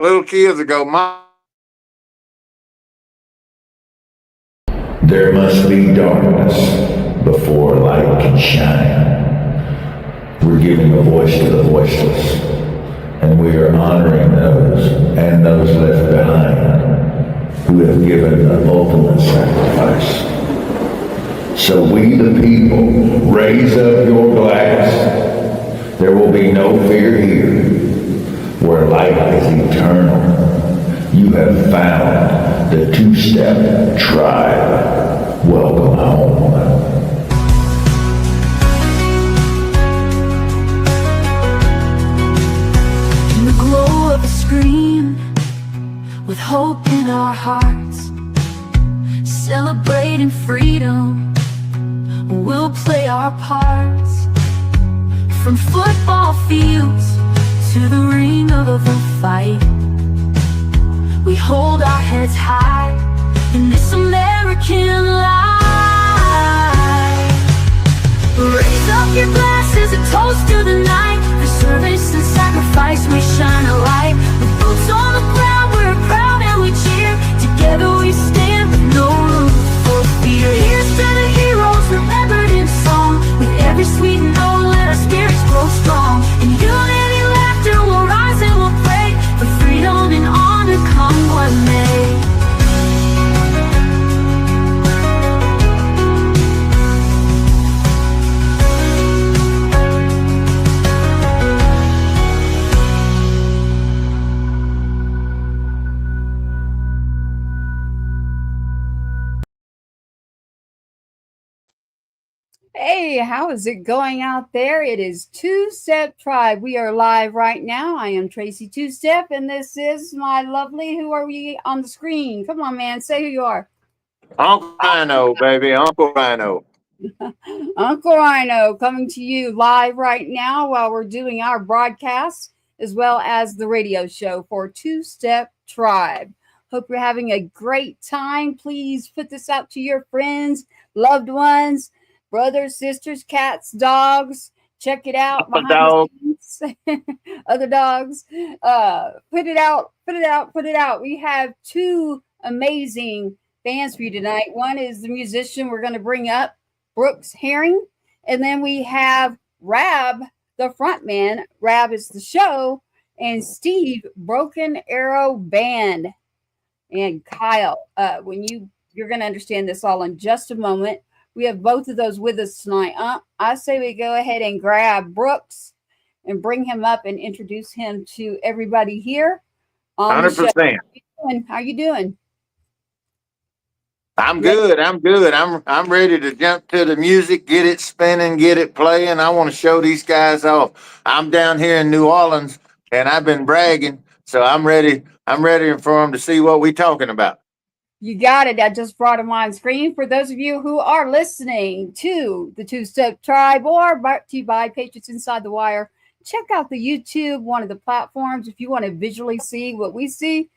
little kids will go, Mom. There must be darkness before light can shine. We're giving a voice to the voiceless, and we are honoring those and those left behind who have given the ultimate sacrifice. So we the people, raise up your glass. There will be no fear here, where light is eternal. You have found the two-step tribe. Welcome home. In the glow of a screen, with hope in our hearts, celebrating freedom, we'll play our parts. From football fields to the ring of a fight, we hold our heads high in this American life. Raise up your glasses, a toast to the night. For service and sacrifice, we shine a light. With boots on the ground, we're proud and we cheer. Together we stand with no room for fear. Here's to the heroes remembered in song. With every sweet note, let our spirits grow strong. In unity, laughter, we'll rise and we'll pray for freedom and honor, come what may. Hey, how is it going out there? It is Two Step Tribe. We are live right now. I am Tracy Two Step, and this is my lovely. Who are we on the screen? Come on, man, say who you are. Uncle Ryano, baby, Uncle Ryano. Uncle Ryano coming to you live right now while we're doing our broadcast as well as the radio show for Two Step Tribe. Hope you're having a great time. Please put this out to your friends, loved ones, brothers, sisters, cats, dogs. Check it out. Other dog. Other dogs. Put it out. Put it out. Put it out. We have two amazing bands for you tonight. One is the musician we're going to bring up, Brooks Herring. And then we have Rab, the front man. Rab is the show. And Steve, Broken Arrow Band. And Kyle, you're going to understand this all in just a moment. We have both of those with us tonight. I say we go ahead and grab Brooks and bring him up and introduce him to everybody here on 100%. the show. How you doing? I'm good. I'm good. I'm ready to jump to the music, get it spinning, get it playing. I want to show these guys off. I'm down here in New Orleans, and I've been bragging, so I'm ready. I'm ready for them to see what we're talking about. You got it. I just brought them on screen. For those of you who are listening to the Two Step Tribe or brought to you by Patriots Inside the Wire, check out the YouTube, one of the platforms. If you want to visually see what we see,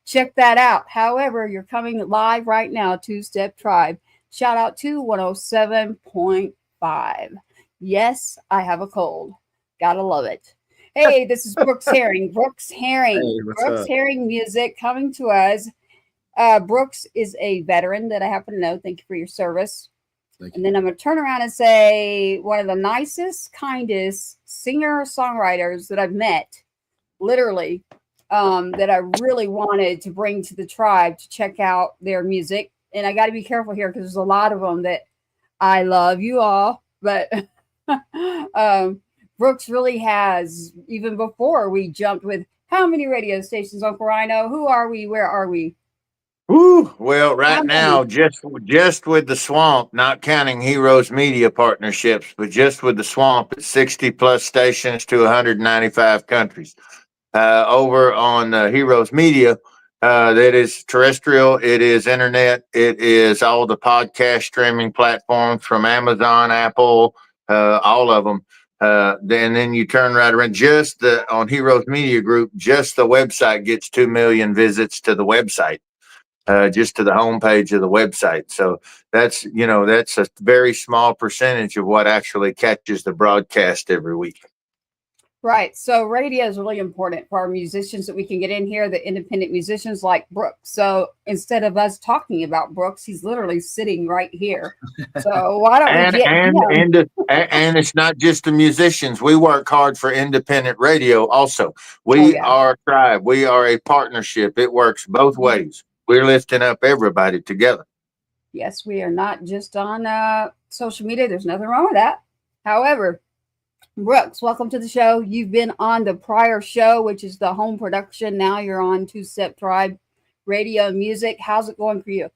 check that out. However, you're coming live right now, Two Step Tribe. Shout out to 107.5. Yes, I have a cold. Gotta love it. Hey, this is Brooks Herring. Brooks Herring. Hey, Brooks Herring music coming to us. Brooks is a veteran that I happen to know. Thank you for your service. And then I'm going to turn around and say one of the nicest, kindest singer-songwriters that I've met, literally, that I really wanted to bring to the tribe to check out their music. And I got to be careful here because there's a lot of them that I love you all. But Brooks really has, even before we jumped with how many radio stations, Uncle Ryano? Who are we? Where are we? Woo. Well, right now, just with the Swamp, not counting Heroes Media partnerships, but just with the Swamp, it's 60 plus stations to 195 countries. Over on Heroes Media, that is terrestrial, it is internet, it is all the podcast streaming platforms from Amazon, Apple, all of them. Then you turn right around. Just on Heroes Media Group, just the website gets 2 million visits to the website. Just to the homepage of the website. So that's a very small percentage of what actually catches the broadcast every week. Right. So radio is really important for our musicians that we can get in here, the independent musicians like Brooks. So instead of us talking about Brooks, he's literally sitting right here. So why don't we And get and him? and and it's not just the musicians. We work hard for independent radio. Also, Oh we yeah. are a tribe. We are a partnership. It works both Mhm. ways. We're lifting up everybody together. Yes, we are not just on social media. There's nothing wrong with that. However, Brooks, welcome to the show. You've been on the prior show, which is the home production. Now you're on Two Step Tribe Radio and Music. How's it going for you?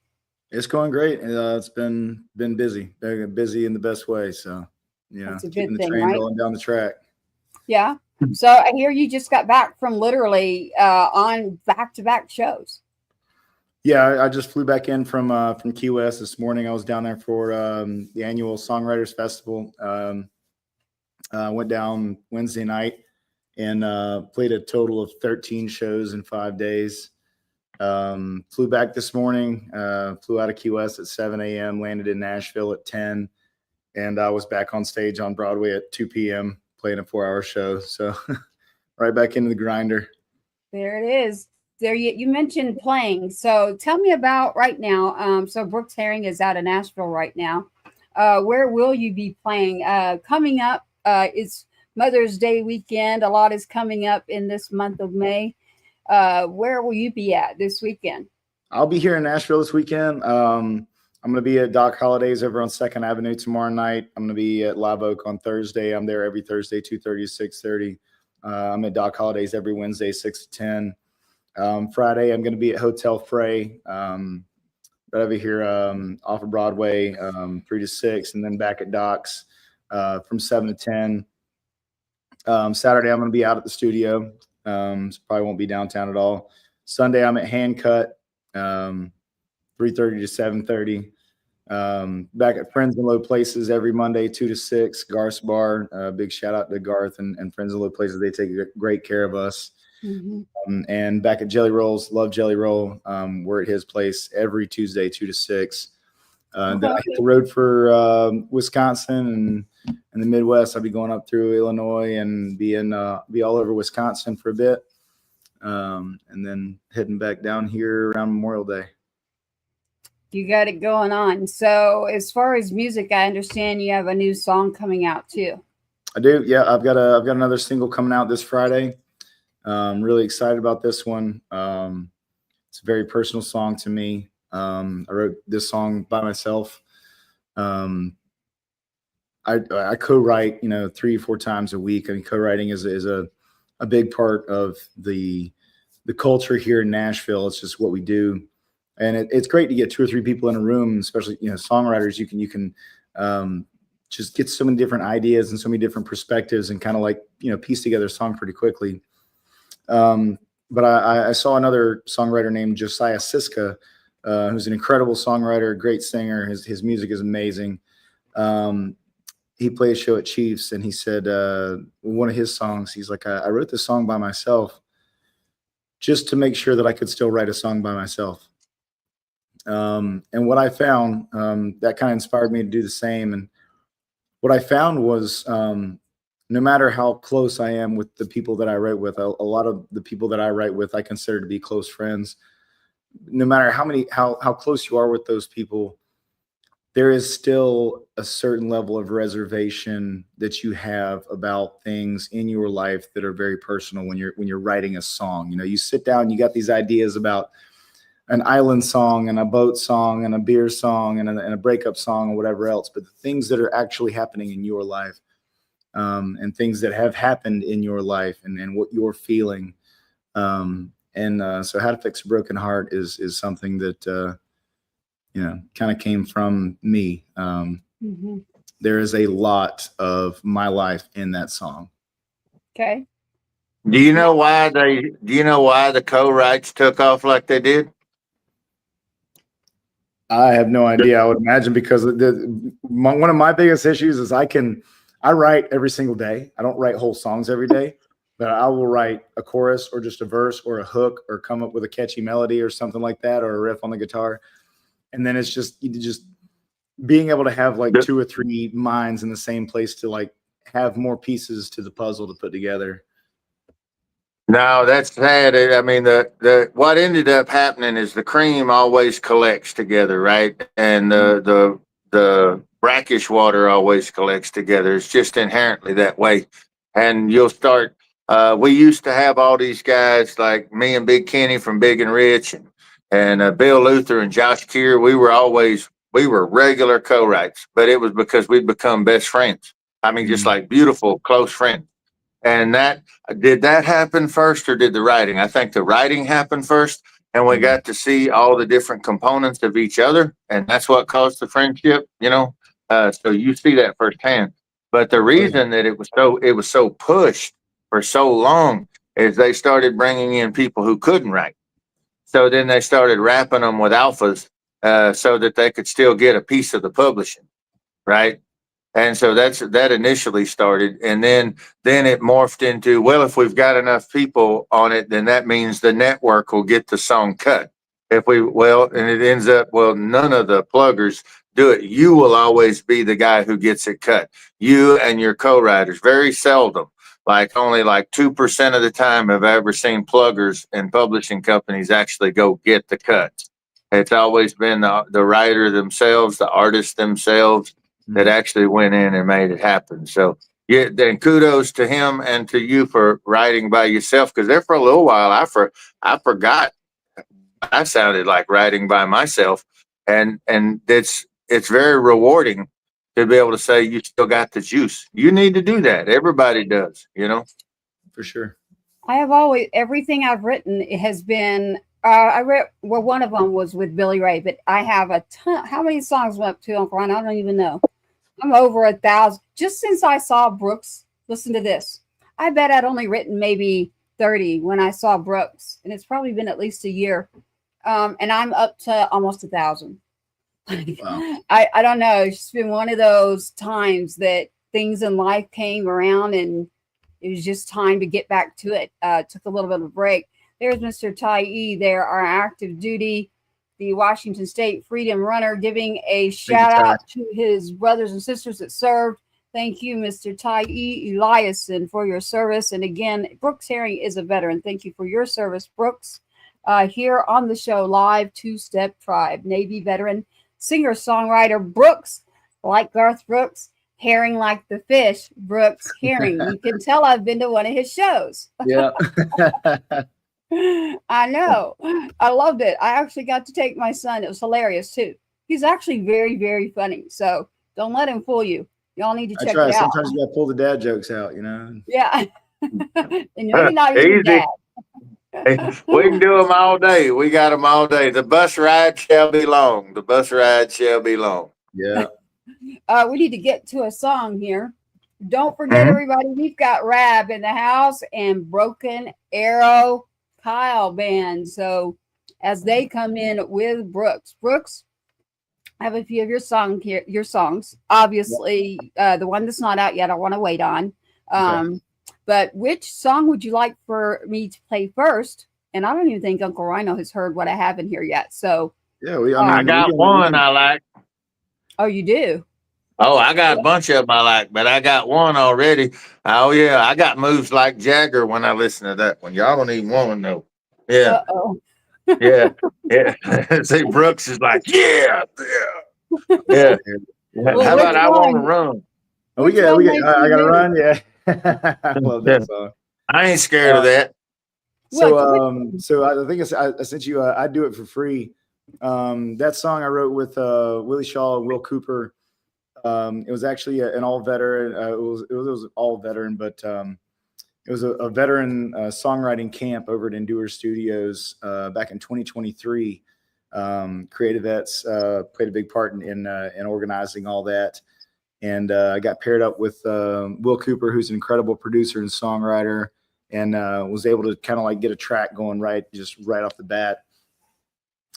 It's going great. It's been busy, very busy in the best way. So, That's a keeping good the thing, train right? rolling down the track. Yeah. So I hear you just got back from literally on back-to-back shows. Yeah, I just flew back in from Key West this morning. I was down there for the annual Songwriters Festival. Went down Wednesday night and played a total of 13 shows in 5 days. Flew back this morning, flew out of Key West at 7 a.m., landed in Nashville at 10, and I was back on stage on Broadway at 2 p.m. playing a 4-hour show. So right back into the grinder. There it is. There you mentioned playing. So tell me about right now. So Brooks Herring is out of Nashville right now. Where will you be playing? Coming up, it's Mother's Day weekend. A lot is coming up in this month of May. Where will you be at this weekend? I'll be here in Nashville this weekend. I'm going to be at Doc Holliday's over on 2nd Avenue tomorrow night. I'm going to be at Live Oak on Thursday. I'm there every Thursday, 2:30 to 6:30. I'm at Doc Holliday's every Wednesday, 6 to 10. Friday, I'm going to be at Hotel Frey, right over here off of Broadway, 3 to 6, and then back at Doc's from 7 to 10. Saturday, I'm going to be out at the studio. So probably won't be downtown at all. Sunday, I'm at Handcut, 3:30 to 7:30. Back at Friends in Low Places every Monday, 2 to 6, Garth's Bar. Big shout out to Garth and Friends in Low Places. They take great care of us. Mm-hmm. And back at Jelly Rolls, love Jelly Roll. We're at his place every Tuesday, 2 to 6. Then I hit the road for Wisconsin and the Midwest. I'll be going up through Illinois and be all over Wisconsin for a bit, and then heading back down here around Memorial Day. You got it going on. So as far as music, I understand you have a new song coming out too. I do. Yeah, I've got another single coming out this Friday. I'm really excited about this one. It's a very personal song to me. I wrote this song by myself. I co-write, 3-4 times a week. I mean, co-writing is a big part of the culture here in Nashville. It's just what we do. And it's great to get 2 or 3 people in a room, especially, songwriters. You can just get so many different ideas and so many different perspectives and kind of piece together a song pretty quickly. But I saw another songwriter named Josiah Siska, who's an incredible songwriter, great singer. His music is amazing. He played a show at Chiefs, and he said one of his songs, he's like, I wrote this song by myself just to make sure that I could still write a song by myself. And what I found, that kind of inspired me to do the same. And what I found was, no matter how close I am with the people that I write with, a lot of the people that I write with, I consider to be close friends. No matter how close you are with those people, there is still a certain level of reservation that you have about things in your life that are very personal when you're writing a song. You sit down, you got these ideas about an island song and a boat song and a beer song and a breakup song or whatever else, but the things that are actually happening in your life, and things that have happened in your life and what you're feeling. So How to Fix a Broken Heart is something that, kind of came from me. There is a lot of my life in that song. Okay. Do you know why the co-writes took off like they did? I have no idea. I would imagine because one of my biggest issues is I write every single day. I don't write whole songs every day, but I will write a chorus or just a verse or a hook or come up with a catchy melody or something like that, or a riff on the guitar. And then it's just being able to have 2 or 3 minds in the same place to have more pieces to the puzzle to put together. No, that's sad. I mean, the what ended up happening is the cream always collects together, right? And the brackish water always collects together. It's just inherently that way. And you'll start. We used to have all these guys like me and Big Kenny from Big and Rich, and Bill Luther and Josh Keir. We were regular co-writes, but it was because we'd become best friends. I mean, just like beautiful close friends. And that did that happen first, or did the writing? I think the writing happened first, and we got to see all the different components of each other, and that's what caused the friendship. So you see that firsthand. But the reason that it was so pushed for so long is they started bringing in people who couldn't write. So then they started wrapping them with alphas, so that they could still get a piece of the publishing, right? And so that initially started, and then it morphed into, well, if we've got enough people on it, then that means the network will get the song cut. And it ends up, well, none of the pluggers do it. You will always be the guy who gets it cut. You and your co-writers. Very seldom, like only like 2% of the time have I ever seen pluggers and publishing companies actually go get the cuts. It's always been the writer themselves, the artist themselves, that actually went in and made it happen. So yeah, then kudos to him and to you for writing by yourself, because there for a little while I forgot I sounded like writing by myself, and it's very rewarding to be able to say you still got the juice. You need to do that. Everybody does, For sure. I have always, everything I've written, it has been, one of them was with Billy Ray, but I have a ton. How many songs went up to Uncle Ryano? I don't even know. I'm over 1,000. Just since I saw Brooks, listen to this. I bet I'd only written maybe 30 when I saw Brooks, and it's probably been at least a year. And I'm up to almost 1,000. Wow. I don't know. It's just been one of those times that things in life came around, and it was just time to get back to it. Took a little bit of a break. There's Mr. Ty E. There, our active duty, the Washington State Freedom Runner, giving a shout out to his brothers and sisters that served. Thank you, Mr. Ty E. Eliason, for your service. And again, Brooks Herring is a veteran. Thank you for your service, Brooks. Here on the show live, Two-Step Tribe, Navy veteran, singer-songwriter Brooks, like Garth Brooks, herring like the fish, Brooks Herring. You can tell I've been to one of his shows. Yeah. I know. I loved it. I actually got to take my son. It was hilarious too. He's actually very, very funny. So don't let him fool you. Y'all need to check it out. Sometimes you got to pull the dad jokes out, Yeah. And maybe not even dad. We can do them all day. We got them all day. The bus ride shall be long. The bus ride shall be long. Yeah. We need to get to a song here. Don't forget, everybody, we've got Rab in the house and Broken Arrow Kyle Band. So as they come in with Brooks, I have a few of your songs. Obviously, the one that's not out yet, I want to wait on. Okay. But which song would you like for me to play first? And I don't even think Uncle Ryano has heard what I have in here yet. So yeah, I got one I like. Oh, you do? Oh, I got a bunch of them I like, but I got one already. Oh yeah, I got moves like Jagger when I listen to that one. Y'all don't even want to know. Yeah. Uh-oh. Yeah. See, Brooks is like, yeah. Well, how about I Want to Run? Oh, I got to run. Yeah. I love that song. I ain't scared of that. So I think I sent you. I Do It for Free. That song I wrote with Willie Shaw and Will Cooper. It was actually an all veteran. It was all veteran, but it was a veteran songwriting camp over at Endure Studios back in 2023. Creative Vets played a big part in organizing all that. And I got paired up with Will Cooper, who's an incredible producer and songwriter, and was able to kind of like get a track going right off the bat.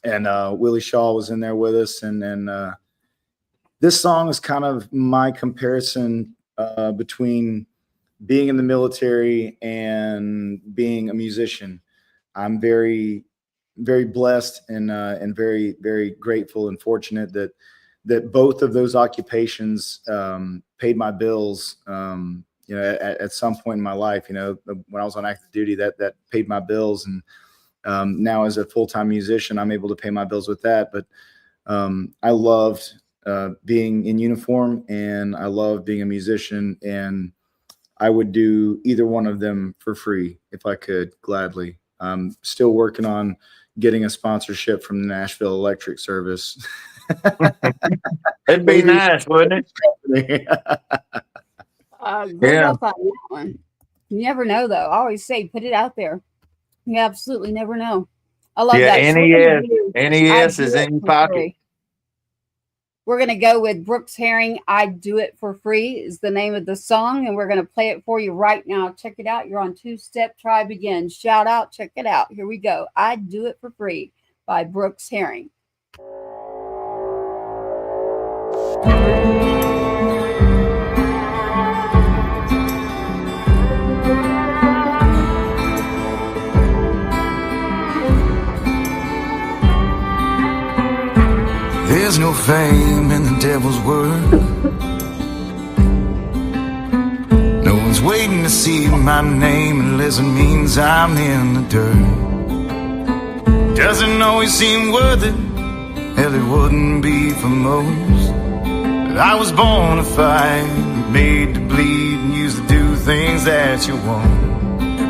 And Willie Shaw was in there with us. And then this song is kind of my comparison between being in the military and being a musician. I'm very, very blessed and very, very grateful and fortunate that that both of those occupations paid my bills. At some point in my life, when I was on active duty, that paid my bills. And now as a full-time musician, I'm able to pay my bills with that. But I loved being in uniform, and I love being a musician, and I would do either one of them for free if I could, gladly. I'm still working on getting a sponsorship from the Nashville Electric Service. It'd be nice, wouldn't it? Good Yeah. luck on that one. You never know, though. I always say, put it out there. You absolutely never know. I love Yeah, that. So we're gonna do NES I is Do in It your for pocket. Free. We're going to go with Brooks Herring. I Do It for Free is the name of the song, and we're going to play it for you right now. Check it out. You're on Two Step Tribe again. Shout out. Check it out. Here we go. I Do It for Free by Brooks Herring. There's no fame in the devil's work. No one's waiting to see my name unless it means I'm in the dirt. Doesn't always seem worth it, hell it wouldn't be for most. But I was born to fight, made to bleed, and used to do things that you want.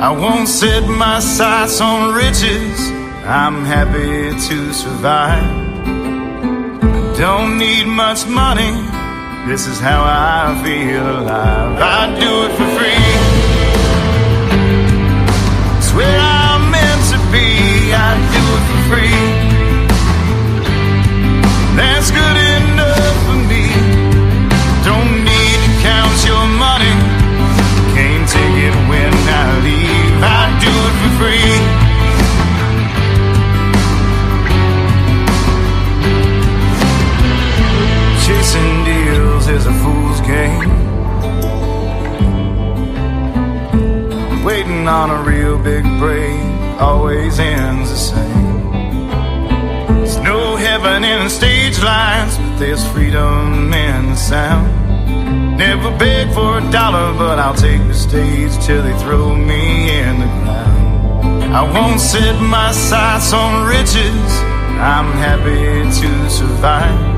I won't set my sights on riches, I'm happy to survive. Don't need much money, this is how I feel alive. I do it for free, it's where I'm meant to be. I do it for free, that's good enough for me. Don't need to count your money, can't take it when I leave. I do it for free. Chasing deals is a fool's game, waiting on a real big break always ends the same. There's no heaven in the stage lights, but there's freedom in the sound. Never beg for a dollar, but I'll take the stage till they throw me in the ground. I won't set my sights on riches, I'm happy to survive.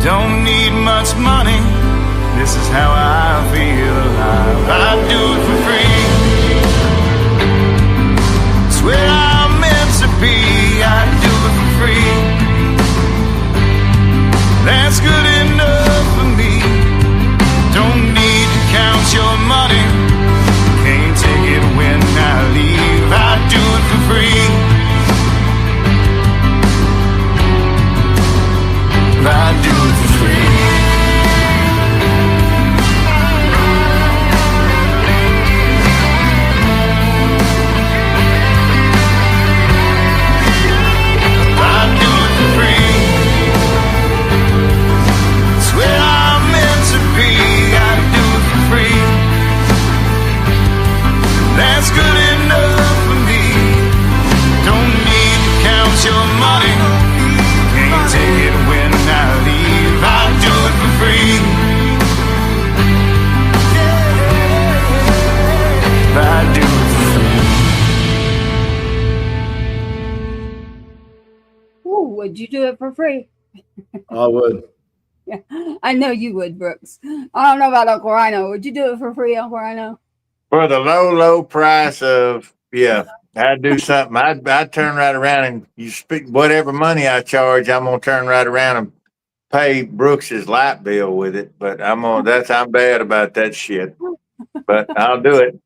Don't need much money, this is how I feel alive. I do it for free, it's where I'm meant to be. I do it for free, that's good enough for me. Don't need to count your money, can't take it when I leave. I do it for free, I do it for free. I do it for free, it's where I'm meant to be. I do it for free, that's good enough for me. Don't need to count your money, can't take it when I leave. I do it for free, I do it for free. Ooh, would you do it for free? I would. Yeah, I know you would, Brooks. I don't know about Uncle Ryano. Would you do it for free, Uncle Ryano? For the low price of, I'd do something. I'd turn right around and you speak whatever money I charge, I'm gonna turn right around and pay Brooks's light bill with it. But I'm bad about that shit. But I'll do it.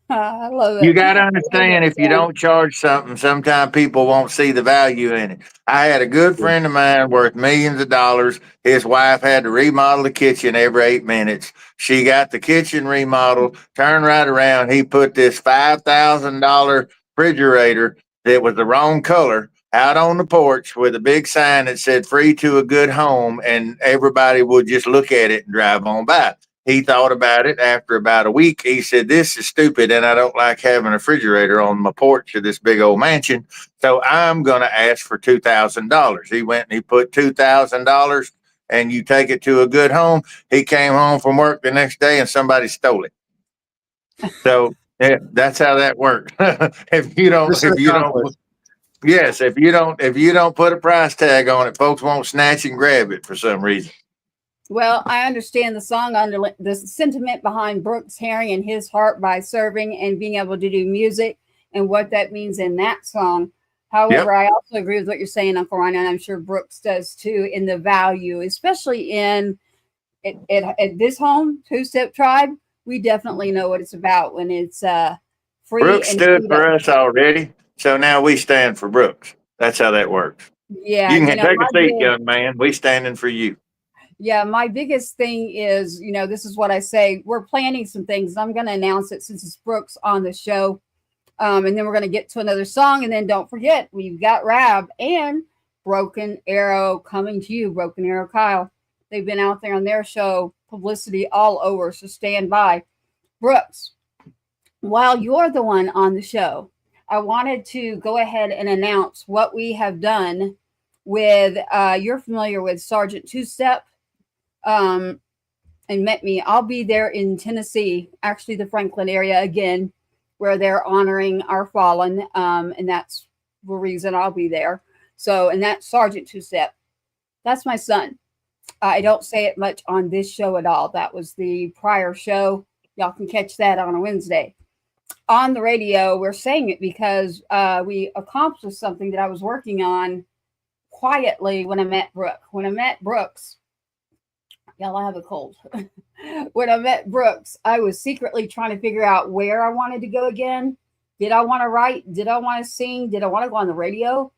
I love it. You got to understand, if you don't charge something, sometimes people won't see the value in it. I had a good friend of mine worth millions of dollars. His wife had to remodel the kitchen every 8 minutes. She got the kitchen remodeled, turned right around. He put this $5,000 refrigerator that was the wrong color out on the porch with a big sign that said free to a good home, and everybody would just look at it and drive on by. He thought about it after about a week. He said, "This is stupid, and I don't like having a refrigerator on my porch of this big old mansion. So I'm going to ask for $2,000." He went and he put $2,000, and you take it to a good home. He came home from work the next day, and somebody stole it. So yeah, that's how that works. if you don't, Mission if you don't, accomplished. yes, if you don't put a price tag on it, folks won't snatch and grab it for some reason. Well, I understand the song under the sentiment behind Brooks Herring and his heart by serving and being able to do music and what that means in that song. However, I also agree with what you're saying, Uncle Ryano, and I'm sure Brooks does too, in the value, especially in at this home, Two Step Tribe. We definitely know what it's about when it's free. Brooks and stood for us already, so now we stand for Brooks. That's how that works. Yeah, You can take a seat, young man. We standing for you. Yeah, my biggest thing is, this is what I say. We're planning some things. I'm going to announce it since it's Brooks on the show. And then we're going to get to another song. And then don't forget, we've got Rab and Broken Arrow coming to you. Broken Arrow Kyle. They've been out there on their show, publicity all over. So stand by. Brooks, while you're the one on the show, I wanted to go ahead and announce what we have done with, you're familiar with Sergeant Two Step. And met me. I'll be there in Tennessee, actually the Franklin area again, where they're honoring our fallen. And that's the reason I'll be there. So, and that's Sergeant Two Step. That's my son. I don't say it much on this show at all. That was the prior show. Y'all can catch that on a Wednesday. On the radio, we're saying it because we accomplished something that I was working on quietly when I met Brooke. When I met Brooks, y'all, I have a cold. When I met Brooks, I was secretly trying to figure out where I wanted to go again. Did I want to write? Did I want to sing? Did I want to go on the radio?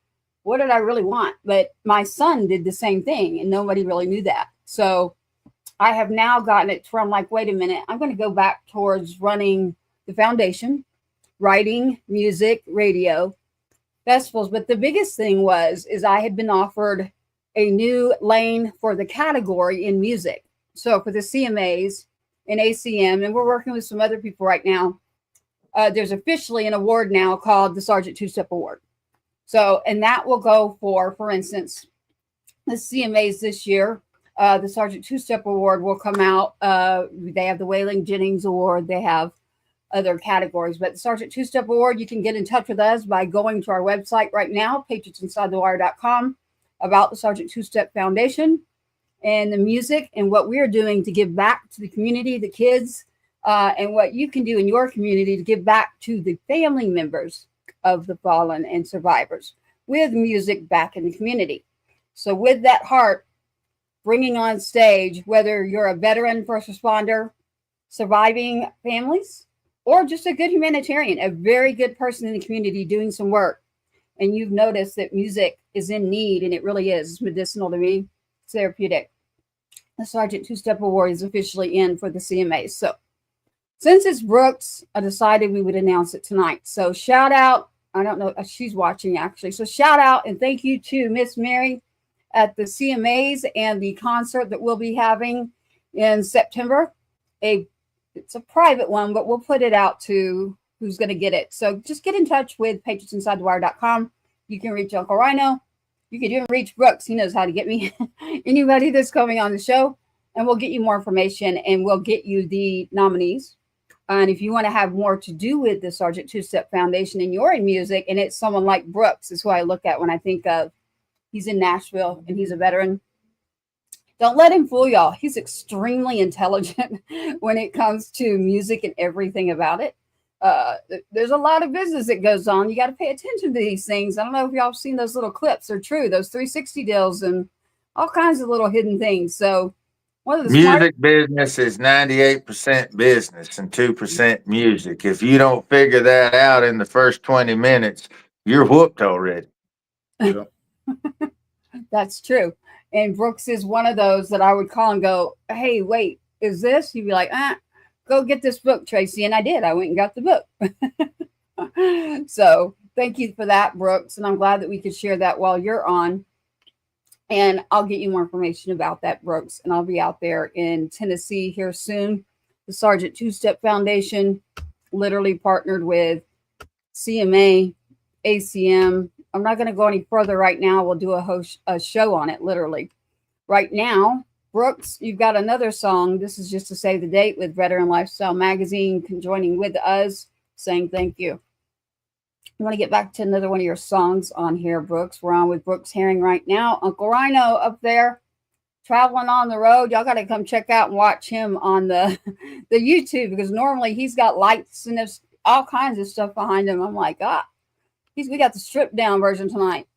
What did I really want? But my son did the same thing, and nobody really knew that. So I have now gotten it from like, wait a minute, I'm going to go back towards running the foundation, writing, music, radio, festivals. But the biggest thing is I had been offered a new lane for the category in music. So for the CMAs and ACM, and we're working with some other people right now, there's officially an award now called the Sergeant Two Step Award. So, and that will go for instance, the CMAs this year, the Sergeant Two Step Award will come out. They have the Wailing Jennings Award. They have other categories, but the Sergeant Two Step Award, you can get in touch with us by going to our website right now, patriotsinsidethewire.com, about the Sergeant Two Step Foundation and the music and what we're doing to give back to the community, the kids, and what you can do in your community to give back to the family members of the fallen and survivors with music back in the community. So with that heart, bringing on stage, whether you're a veteran, first responder, surviving families, or just a good humanitarian, a very good person in the community doing some work, and you've noticed that music is in need, and it really is. It's medicinal to me. It's therapeutic. The Sergeant Two Step Award is officially in for the CMA. So since it's Brooks, I decided we would announce it tonight. So shout out. I don't know. She's watching actually. So shout out and thank you to Miss Mary at the CMAs and the concert that we'll be having in September. It's a private one, but we'll put it out to who's going to get it. So just get in touch with patriotsinsidethewire.com. You can reach Uncle Ryano. You can even reach Brooks. He knows how to get me. Anybody that's coming on the show, and we'll get you more information, and we'll get you the nominees. And if you want to have more to do with the Sergeant Two Step Foundation and you're in music, and it's someone like Brooks, is who I look at when I think of, he's in Nashville and he's a veteran. Don't let him fool y'all. He's extremely intelligent when it comes to music and everything about it. There's a lot of business that goes on. You got to pay attention to these things. I don't know if y'all have seen those little clips. They're true. Those 360 deals and all kinds of little hidden things. So one of the music business is 98% business and 2% music. If you don't figure that out in the first 20 minutes, you're whooped already. That's true. And Brooks is one of those that I would call and go, hey, wait, is this? He'd be like, go get this book, Tracy. And I did. I went and got the book. So thank you for that, Brooks. And I'm glad that we could share that while you're on. And I'll get you more information about that, Brooks. And I'll be out there in Tennessee here soon. The Sergeant Two Step Foundation literally partnered with CMA, ACM. I'm not going to go any further right now. We'll do a show on it literally. Right now, Brooks, you've got another song. This is just to save the date with Veteran Lifestyle Magazine joining with us, saying thank you. I want to get back to another one of your songs on here, Brooks. We're on with Brooks Herring right now. Uncle Ryano up there traveling on the road. Y'all got to come check out and watch him on the YouTube, because normally he's got lights and there's all kinds of stuff behind him. I'm like, we got the stripped down version tonight.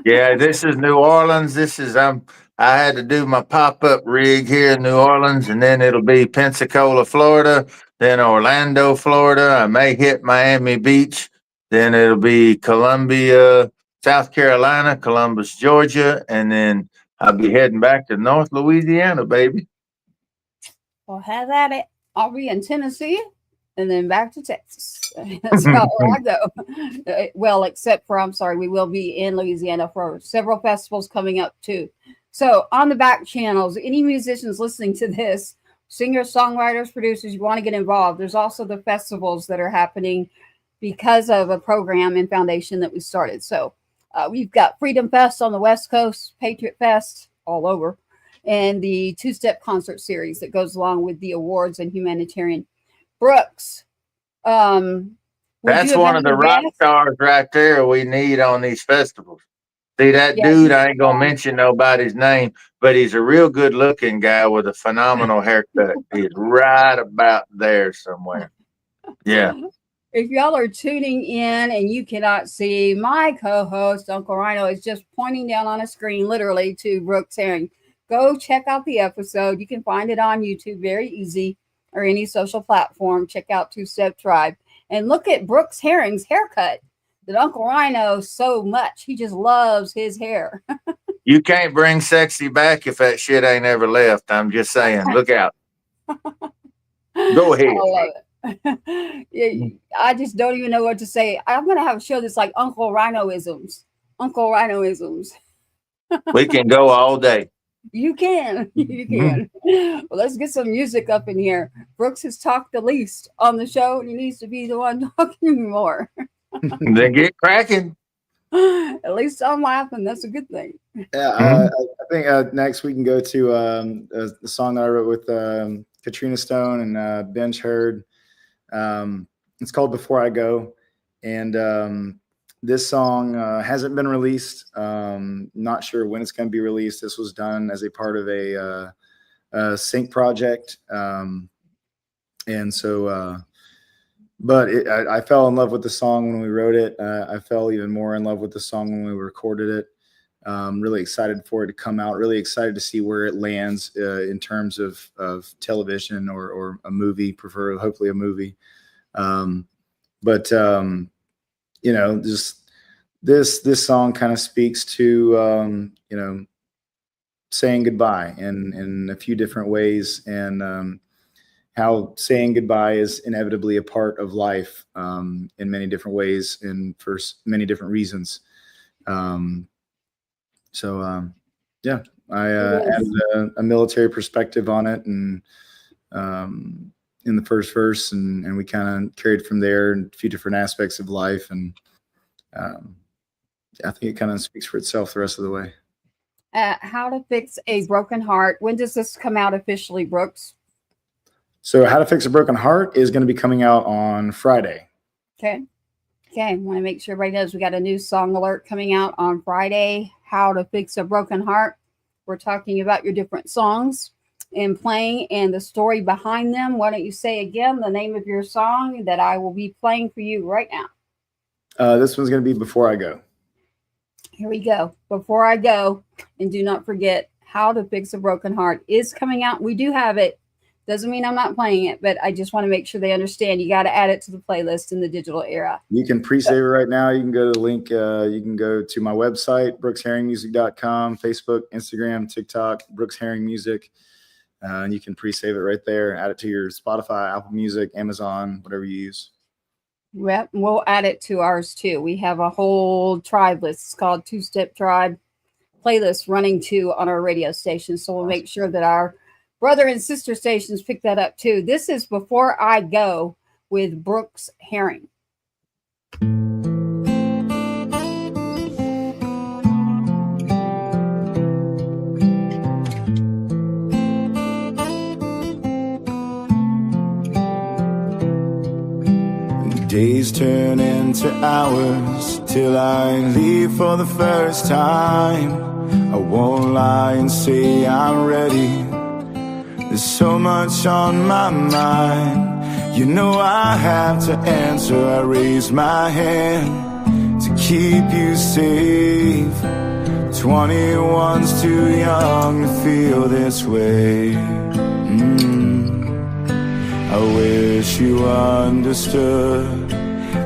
Yeah, this is New Orleans. This is I had to do my pop-up rig here in New Orleans, and then it'll be Pensacola, Florida, then Orlando, Florida. I may hit Miami Beach, then it'll be Columbia, South Carolina, Columbus, Georgia, and then I'll be heading back to North Louisiana, baby. Well, have at it. I'll be in Tennessee and then back to Texas. That's about where I go. Well, except for, I'm sorry, we will be in Louisiana for several festivals coming up too. So on the back channels, any musicians listening to this, singers, songwriters, producers, you want to get involved. There's also the festivals that are happening because of a program and foundation that we started. So we've got Freedom Fest on the West Coast, Patriot Fest all over, and the two-step concert series that goes along with the awards and humanitarian. Brooks, that's one of the rock stars right there we need on these festivals. See that dude, I ain't gonna mention nobody's name, but he's a real good looking guy with a phenomenal haircut. He's right about there somewhere. Yeah. If y'all are tuning in and you cannot see, my co-host Uncle Ryano is just pointing down on a screen literally to Brooks Herring. Go check out the episode. You can find it on YouTube, very easy, or any social platform. Check out Two Step Tribe and look at Brooks Herring's haircut that Uncle Ryano so much. He just loves his hair. You can't bring sexy back if that shit ain't ever left. I'm just saying. Look out. Go ahead. I love it. Yeah, I just don't even know what to say. I'm going to have a show that's like Uncle Ryano-isms. Uncle Ryano-isms. We can go all day. You can. You can. Well, let's get some music up in here. Brooks has talked the least on the show, and he needs to be the one talking more. Then get cracking. At least I'm laughing. That's a good thing. Yeah, I think next we can go to the song that I wrote with Katrina Stone and Bench Hurd. It's called Before I Go. And this song hasn't been released. Not sure when it's going to be released. This was done as a part of a sync project. And so, but I fell in love with the song when we wrote it. I fell even more in love with the song when we recorded it. Really excited for it to come out. Really excited to see where it lands in terms of television or a movie, hopefully a movie. But you know, just this song kind of speaks to you know, saying goodbye in a few different ways, and how saying goodbye is inevitably a part of life in many different ways and for many different reasons. So yeah, I added a military perspective on it, and in the first verse, and we kind of carried from there in a few different aspects of life, and I think it kind of speaks for itself the rest of the way. How to Fix a Broken Heart. When does this come out officially, Brooks? So How to Fix a Broken Heart is going to be coming out on Friday. Okay. I want to make sure everybody knows we got a new song alert coming out on Friday. How to Fix a Broken Heart. We're talking about your different songs and playing and the story behind them. Why don't you say again the name of your song that I will be playing for you right now? This one's going to be Before I Go. Here we go. Before I Go. And do not forget, How to Fix a Broken Heart is coming out. We do have it. Doesn't mean I'm not playing it, but I just want to make sure they understand you got to add it to the playlist in the digital era. You can pre-save it right now. You can go to the link. You can go to my website, brooksherringmusic.com, Facebook, Instagram, TikTok, Brooks Herring Music. And you can pre-save it right there. Add it to your Spotify, Apple Music, Amazon, whatever you use. Yep, we'll add it to ours too. We have a whole tribe list. It's called Two Step Tribe. playlist running too on our radio station. So we'll make sure that our brother and sister stations pick that up too. This is Before I Go with Brooks Herring. Days turn into hours till I leave for the first time. I won't lie and say I'm ready. There's so much on my mind. You know I have to answer. I raise my hand to keep you safe. 21's too young to feel this way. I wish you understood.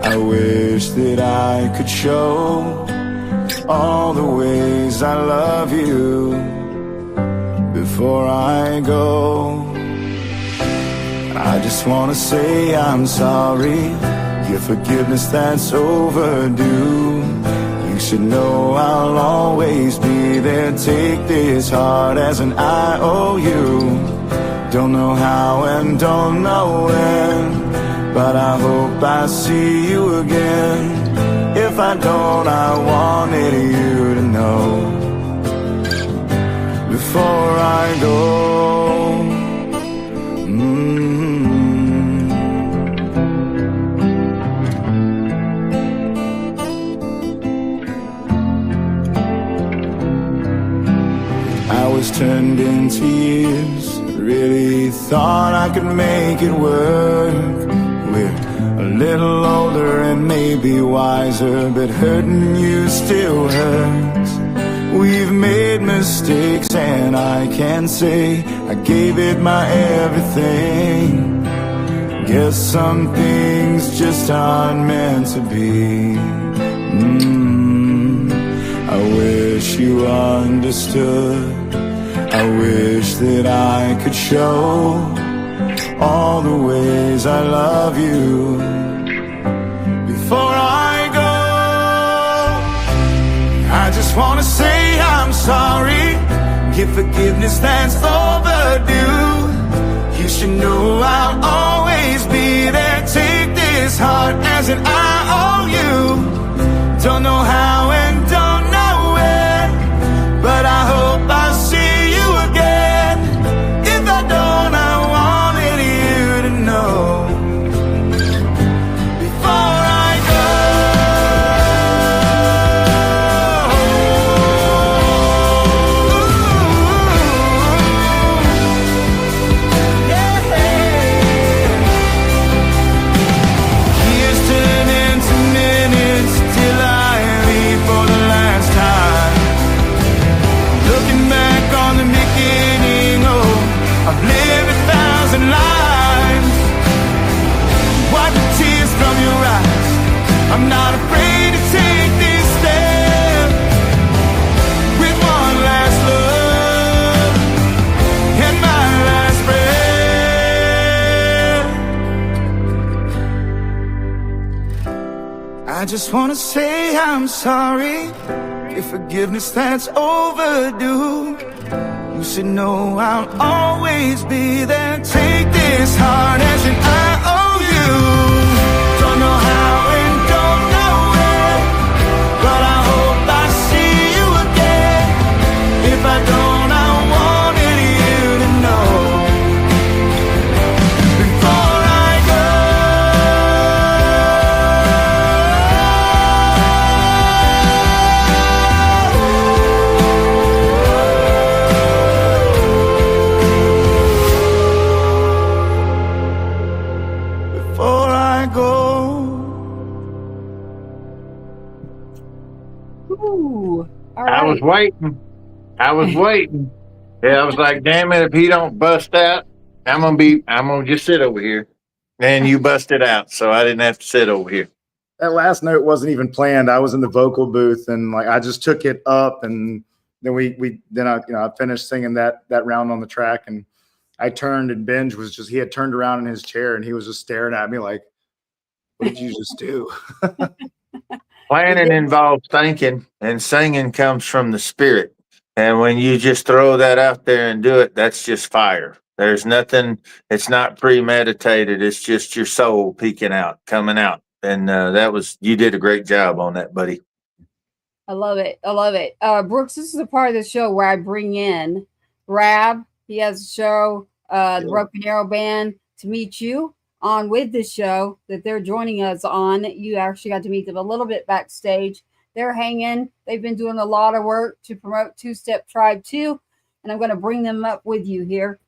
I wish that I could show all the ways I love you before I go. I just wanna say I'm sorry. Your forgiveness that's overdue. You should know I'll always be there. Take this heart as an IOU. Don't know how and don't know when, but I hope I see you again. If I don't, I wanted you to know before I go. Hours turned into years. Really thought I could make it work. We're a little older and maybe wiser, but hurting you still hurts. We've made mistakes and I can't say I gave it my everything. Guess some things just aren't meant to be. I wish you understood. I wish that I could show all the ways I love you before I go. I just wanna say I'm sorry. Give forgiveness that's overdue. You should know I'll always be there. Take this heart as an IOU. Don't know how and don't know when, but I hope I'll see you again. If I don't, I wanted you to know before I go. Yeah. Years turn into minutes till I leave for the last time. Looking back on the beginning, oh, I've lived 1,000 lives. Wipe the tears from your eyes. I'm not afraid to take this step with one last love and my last breath. I just wanna say I'm sorry. If forgiveness that's overdue. You should know I'll always be there. Take this heart as an IOU. Don't know how and don't know when, but I hope I see you again. If I don't, I wanted you to know before I go. Before I go. Ooh, all I was right. waiting. I was waiting. Yeah, I was like, damn it, if he don't bust out, I'm gonna just sit over here. And you busted out, so I didn't have to sit over here. That last note wasn't even planned. I was in the vocal booth and like I just took it up, and then I finished singing that round on the track, and I turned, and Benj was he had turned around in his chair and he was just staring at me like, what did you just do? Planning involves thinking, and singing comes from the spirit. And when you just throw that out there and do it, that's just fire. There's nothing, it's not premeditated. It's just your soul peeking out, coming out. And you did a great job on that, buddy. I love it. I love it. Brooks, this is a part of the show where I bring in Rab. He has a show, the Broken Arrow Band, to meet you on with the show that they're joining us on. You actually got to meet them a little bit backstage. They're hanging. They've been doing a lot of work to promote Two Step Tribe too. And I'm going to bring them up with you here.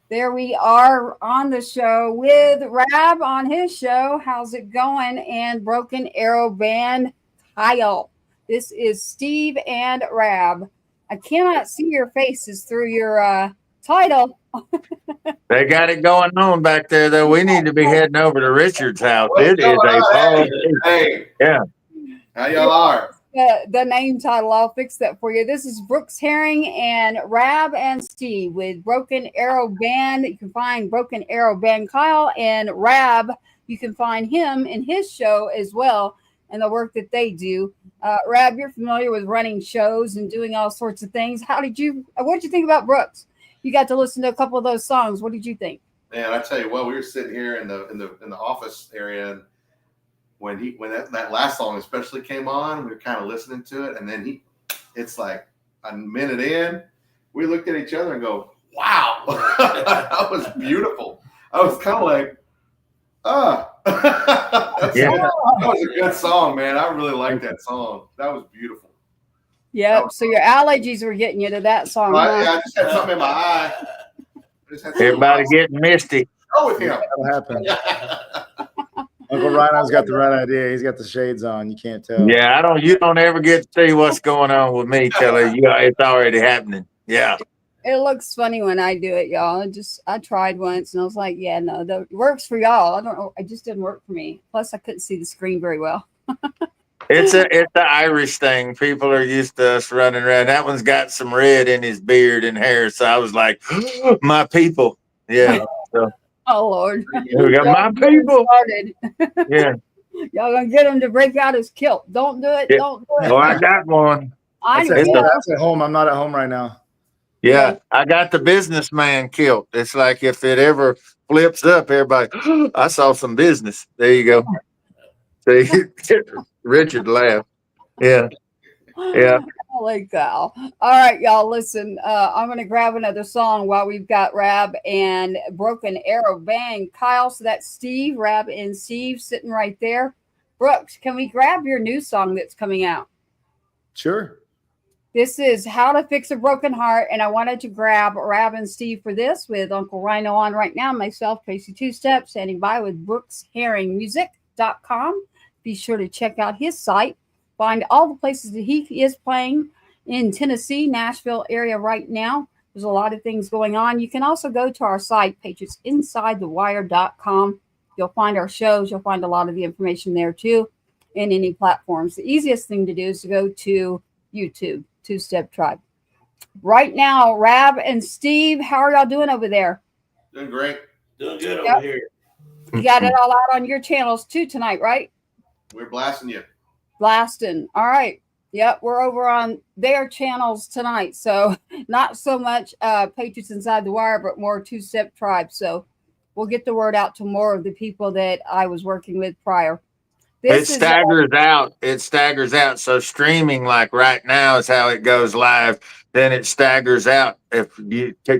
There we are on the show with Rab on his show. How's it going? And Broken Arrow Band, Kyle. This is Steve and Rab. I cannot see your faces through your title. They got it going on back there, though. We need to be heading over to Richard's house. It is a fall. Hey, Yeah. how y'all are? The name title, I'll fix that for you. This is Brooks Herring and Rab and Steve with Broken Arrow Band. You can find Broken Arrow Band Kyle, and Rab, you can find him in his show as well and the work that they do. Rab, you're familiar with running shows and doing all sorts of things. What did you think about Brooks? You got to listen to a couple of those songs. What did you think? Man, I tell you what, we were sitting here in the office area, and when that last song especially came on, we were kind of listening to it, and then it's like a minute in, we looked at each other and go, "Wow, that was beautiful." I was kind of like, Yeah. That was a good song, man. I really liked that song. That was beautiful. Yep. So your allergies were getting you to that song. I just had something in my eye. Everybody getting misty. Go with him. That'll happen. Uncle Ryano's got the right idea. He's got the shades on. You can't tell. Yeah, you don't ever get to see what's going on with me till it's already happening. Yeah. It looks funny when I do it, y'all. I tried once and I was like, yeah, no, that works for y'all. I don't know. It just didn't work for me. Plus, I couldn't see the screen very well. It's the Irish thing. People are used to us running around. That one's got some red in his beard and hair. So I was like, my people. Yeah. So, Oh, Lord. we got my people. Started. Yeah. Y'all gonna get him to break out his kilt. Don't do it. Yeah. Don't do it. Oh, I got one. That's at home. I'm not at home right now. Yeah, I got the businessman kilt. It's like if it ever flips up, everybody, I saw some business. There you go. See, Richard laughed. Yeah. Yeah. Holy cow. All right, y'all, listen. I'm going to grab another song while we've got Rab and Broken Arrow Band. Kyle, so that's Steve, Rab and Steve sitting right there. Brooks, can we grab your new song that's coming out? Sure. This is How to Fix a Broken Heart, and I wanted to grab Rab and Steve for this with Uncle Ryano on right now, myself, Tracy Two Step, standing by with BrooksHerringMusic.com. Be sure to check out his site. Find all the places that he is playing in Tennessee, Nashville area right now. There's a lot of things going on. You can also go to our site, PatriotsInsideTheWire.com. You'll find our shows. You'll find a lot of the information there too, in any platforms. The easiest thing to do is to go to YouTube, Two Step Tribe. Right now, Rab and Steve, how are y'all doing over there? Doing great. Doing good over here. You got it all out on your channels too tonight, right? We're blasting you. Blasting. All right. Yep, we're over on their channels tonight. So not so much Patriots Inside the Wire, but more Two Step Tribe. So we'll get the word out to more of the people that I was working with prior. It staggers out. It staggers out. So streaming, like right now, is how it goes live. Then it staggers out. If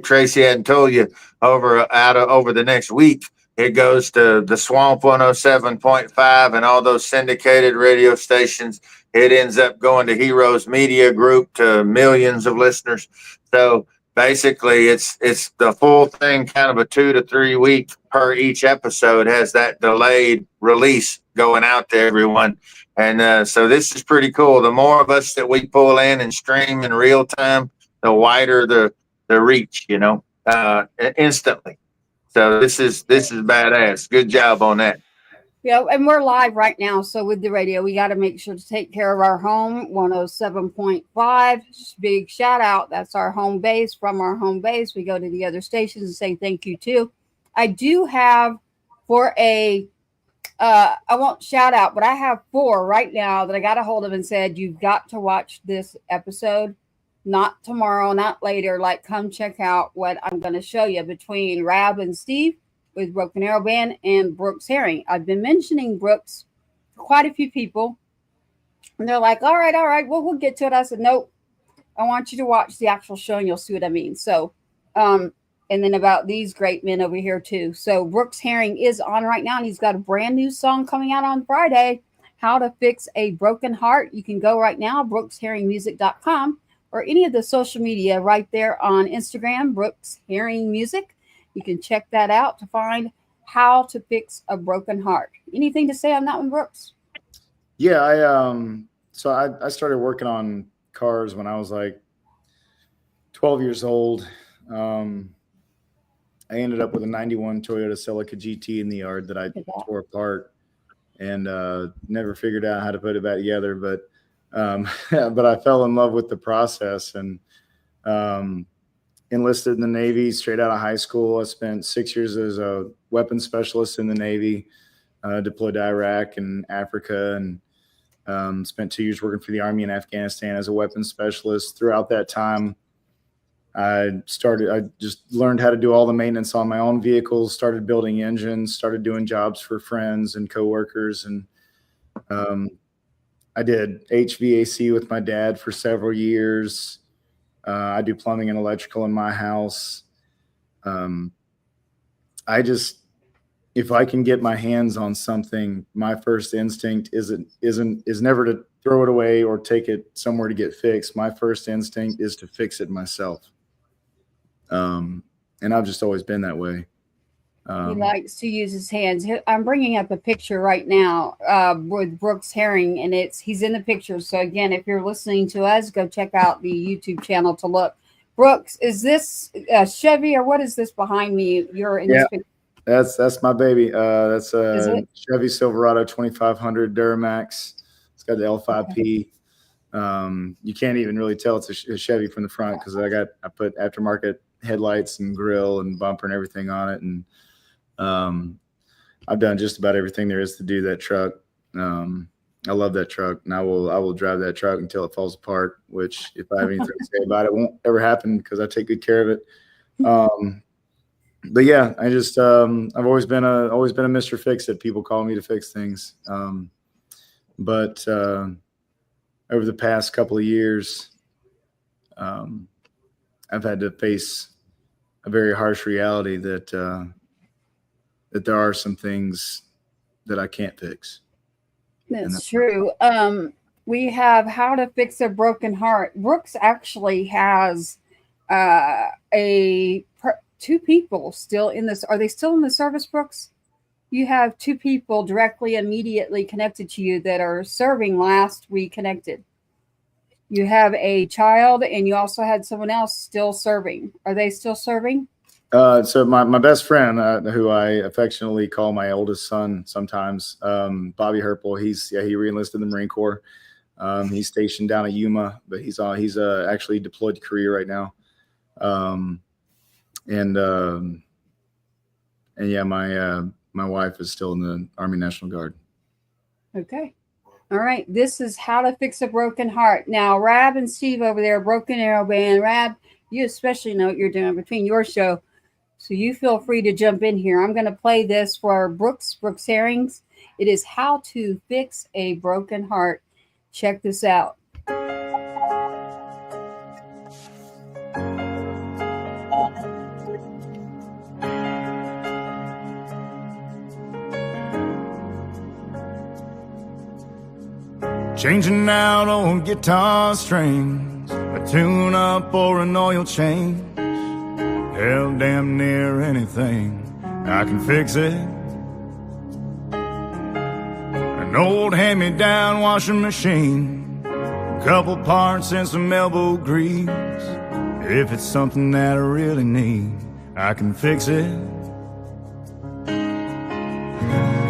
Tracy hadn't told you, over the next week, it goes to the Swamp 107.5 and all those syndicated radio stations. It ends up going to Heroes Media Group to millions of listeners. So basically, it's the full thing, kind of a 2 to 3 week per each episode, has that delayed release going out to everyone. And so this is pretty cool. The more of us that we pull in and stream in real time, the wider the reach, instantly. So this is badass. Good job on that. Yeah, and we're live right now. So with the radio, we got to make sure to take care of our home, 107.5. Big shout out. That's our home base. From our home base, we go to the other stations and say thank you too. I do have I won't shout out, but I have 4 right now that I got a hold of and said, you've got to watch this episode. not tomorrow, not later. Like, come check out what I'm going to show you between Rab and Steve with Broken Arrow Band and Brooks Herring. I've been mentioning Brooks to quite a few people, and they're like, all right, well, we'll get to it. I said, nope, I want you to watch the actual show and you'll see what I mean. So, and then about these great men over here too. So Brooks Herring is on right now, and he's got a brand new song coming out on Friday, How to Fix a Broken Heart. You can go right now, brooksherringmusic.com, or any of the social media right there on Instagram, Brooks Herring Music. You can check that out to find How to Fix a Broken Heart. Anything to say on that one, Brooks? Yeah, I started working on cars when I was like 12 years old. I ended up with a 91 Toyota Celica GT in the yard that I tore apart and never figured out how to put it back together. But I fell in love with the process and enlisted in the Navy straight out of high school. I spent 6 years as a weapons specialist in the Navy, deployed to Iraq and Africa, and spent 2 years working for the Army in Afghanistan as a weapons specialist. Throughout that time, I just learned how to do all the maintenance on my own vehicles, started building engines, started doing jobs for friends and coworkers. And I did HVAC with my dad for several years. I do plumbing and electrical in my house. If I can get my hands on something, my first instinct is never to throw it away or take it somewhere to get fixed. My first instinct is to fix it myself. And I've just always been that way. He likes to use his hands. I'm bringing up a picture right now with Brooks Herring, and he's in the picture. So again, if you're listening to us, go check out the YouTube channel to look. Brooks, is this a Chevy or what is this behind me? You're in this picture. That's my baby. That's a Chevy Silverado 2500 Duramax. It's got the L5P. Okay. You can't even really tell it's a Chevy from the front because I put aftermarket headlights and grill and bumper and everything on it. And I've done just about everything there is to do that truck. I love that truck, and I will drive that truck until it falls apart, which if I have anything to say about it, won't ever happen because I take good care of it. But yeah, I just I've always been a Mr. Fix-It. People call me to fix things. But over the past couple of years, I've had to face a very harsh reality that there are some things that I can't fix. That's true. We have How to Fix a Broken Heart. Brooks actually has two people still in this. Are they still in the service, Brooks? You have two people directly, immediately connected to you that are serving. Last we connected, you have a child, and you also had someone else still serving. Are they still serving? So my best friend, who I affectionately call my oldest son sometimes, Bobby Herpel, he re-enlisted in the Marine Corps. He's stationed down at Yuma, but he's actually deployed to Korea right now. And yeah, my wife is still in the Army National Guard. Okay. All right. This is How to Fix a Broken Heart. Now, Rab and Steve over there, Broken Arrow Band. Rab, you especially know what you're doing between your show, so you feel free to jump in here. I'm going to play this for Brooks Herrings. It is How to Fix a Broken Heart. Check this out. Changing out old guitar strings, a tune-up or an oil change. Hell, damn near anything, I can fix it. An old hand-me-down washing machine, a couple parts and some elbow grease. If it's something that I really need, I can fix it.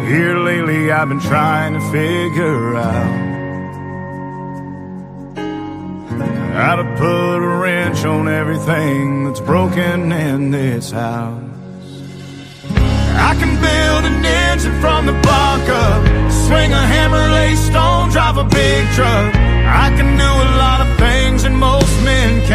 Here lately I've been trying to figure out how to put a wrench on everything that's broken in this house. I can build an engine from the block up, swing a hammer, lay stone, drive a big truck. I can do a lot of things that most men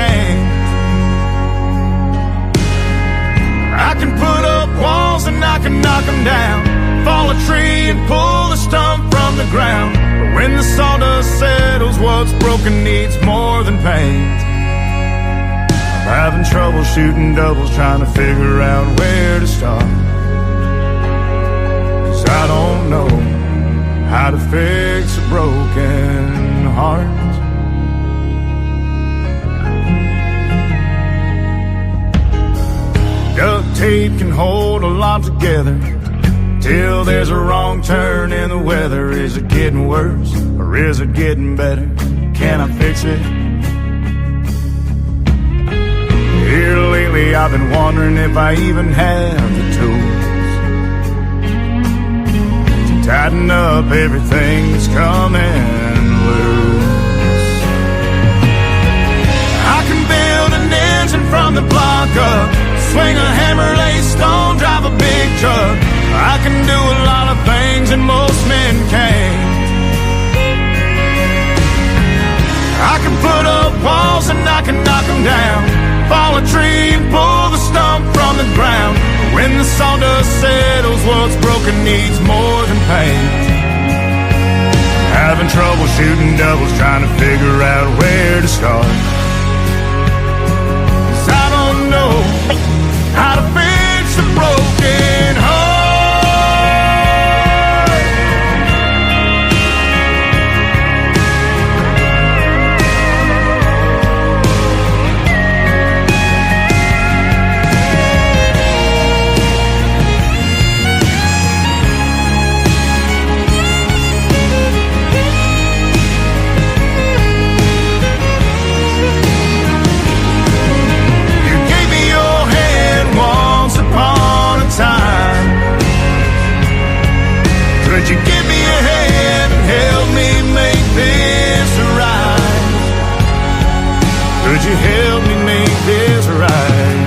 can knock 'em down. Fall a tree and pull the stump from the ground. But when the sawdust settles, what's broken needs more than paint. I'm having trouble shooting doubles, trying to figure out where to start. 'Cause I don't know how to fix a broken heart. Duct tape can hold a lot together till there's a wrong turn in the weather. Is it getting worse or is it getting better? Can I fix it? Here lately I've been wondering if I even have the tools to tighten up everything that's coming loose. I can build an engine from the block up, swing a hammer, lay stone, drive a big truck. I can do a lot of things that most men can't. I can put up walls and I can knock them down. Fall a tree and pull the stump from the ground. When the sawdust settles, what's broken needs more than paint. Having trouble shooting doubles, trying to figure out where to start. 'Cause I don't know how to fix a broken heart. Could you give me a hand and help me make this right? Could you help me make this right?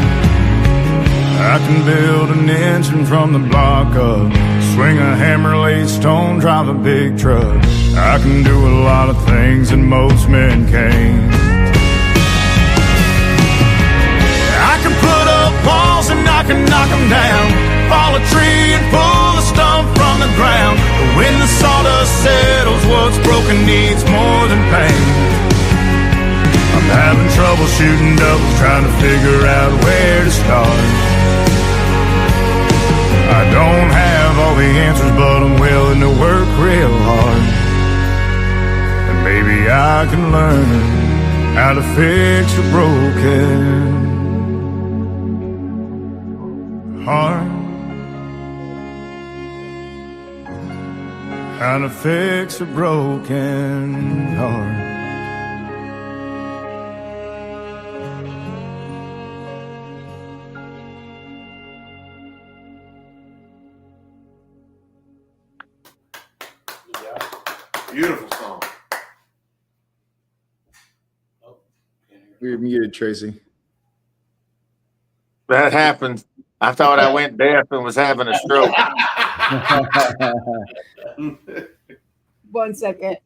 I can build an engine from the block up, swing a hammer, lay stone, drive a big truck. I can do a lot of things that most men can't. I can put up walls and I can knock them down. Fall a tree and pull the stump from the ground. But when the sawdust settles, what's broken needs more than pain. I'm having trouble shooting doubles, trying to figure out where to start. I don't have all the answers, but I'm willing to work real hard. And maybe I can learn how to fix a broken heart. How to fix a broken heart. Beautiful song. You're muted, Tracy. That happened. I thought I went deaf and was having a stroke. 1 second.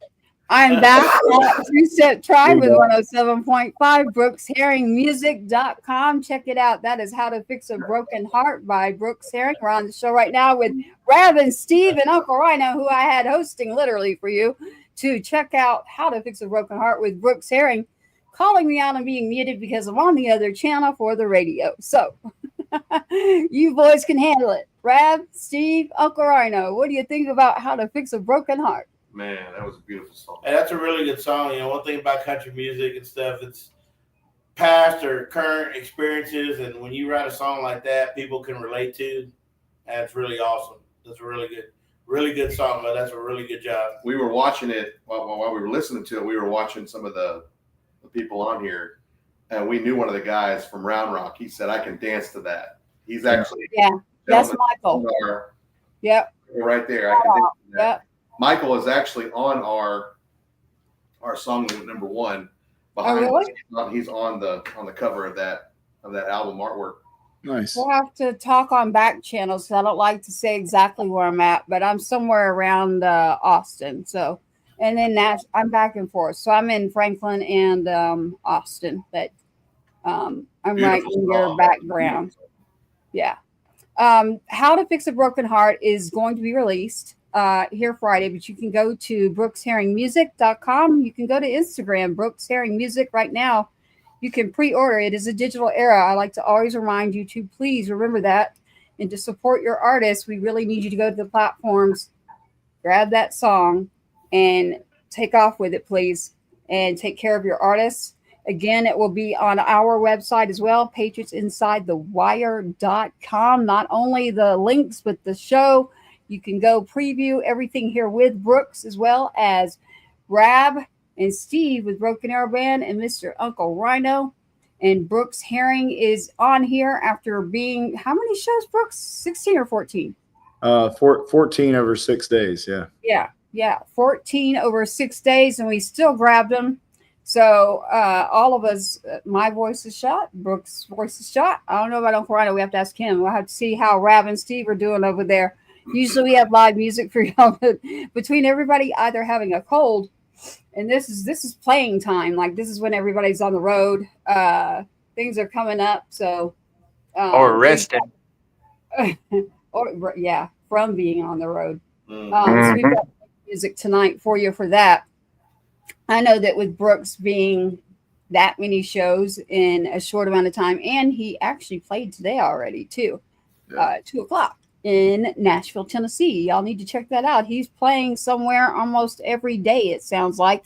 I'm back at Two-Step Tribe with 107.5 BrooksHerringMusic.com. Check it out. That is How to Fix a Broken Heart by Brooks Herring. We're on the show right now with Rav and Steve and Uncle Ryano, who I had hosting literally for you to check out How to Fix a Broken Heart with Brooks Herring, calling me out and being muted because I'm on the other channel for the radio. So you boys can handle it. Rav, Steve, Uncle Ryano, what do you think about How to Fix a Broken Heart? Man, that was a beautiful song. And that's a really good song. You know, one thing about country music and stuff, it's past or current experiences, and when you write a song like that, people can relate to. That's really awesome. That's a really good song, but that's a really good job. We were watching it while we were listening to it. We were watching some of the people on here, and we knew one of the guys from Round Rock. He said, "I can dance to that." He's actually That's Michael. Yep. Right there. I can dance to that. Yep. Michael is actually on our song number one. Behind really? us. He's on the cover of that album artwork. Nice. We'll have to talk on back channels. I don't like to say exactly where I'm at, but I'm somewhere around Austin. So, and then I'm back and forth. So I'm in Franklin and Austin. But I'm right in your background. Yeah. How to Fix a Broken Heart is going to be released here Friday, but you can go to brooksherringmusic.com. You can go to Instagram, Brooks Herring Music right now. You can pre-order. It is a digital era. I like to always remind you to please remember that. And to support your artists, we really need you to go to the platforms, grab that song, and take off with it, please. And take care of your artists. Again, it will be on our website as well, patriotsinsidethewire.com. Not only the links, but the show. You can go preview everything here with Brooks, as well as Rab and Steve with Broken Arrow Band and Mr. Uncle Ryano. And Brooks Herring is on here after being, how many shows, Brooks? 16 or 14? 14 over 6 days. Yeah. Yeah. 14 over 6 days, and we still grabbed them. So all of us, my voice is shot. Brooks' voice is shot. I don't know about Uncle Ryano. We have to ask him. We'll have to see how Rab and Steve are doing over there. Usually we have live music for y'all, but between everybody either having a cold, and this is playing time. Like, this is when everybody's on the road. Things are coming up. So or resting. Or yeah, from being on the road. Mm. So we've got music tonight for you for that. I know that with Brooks being that many shows in a short amount of time, and he actually played today already too, 2:00 in Nashville, Tennessee. Y'all need to check that out. He's playing somewhere almost every day, it sounds like,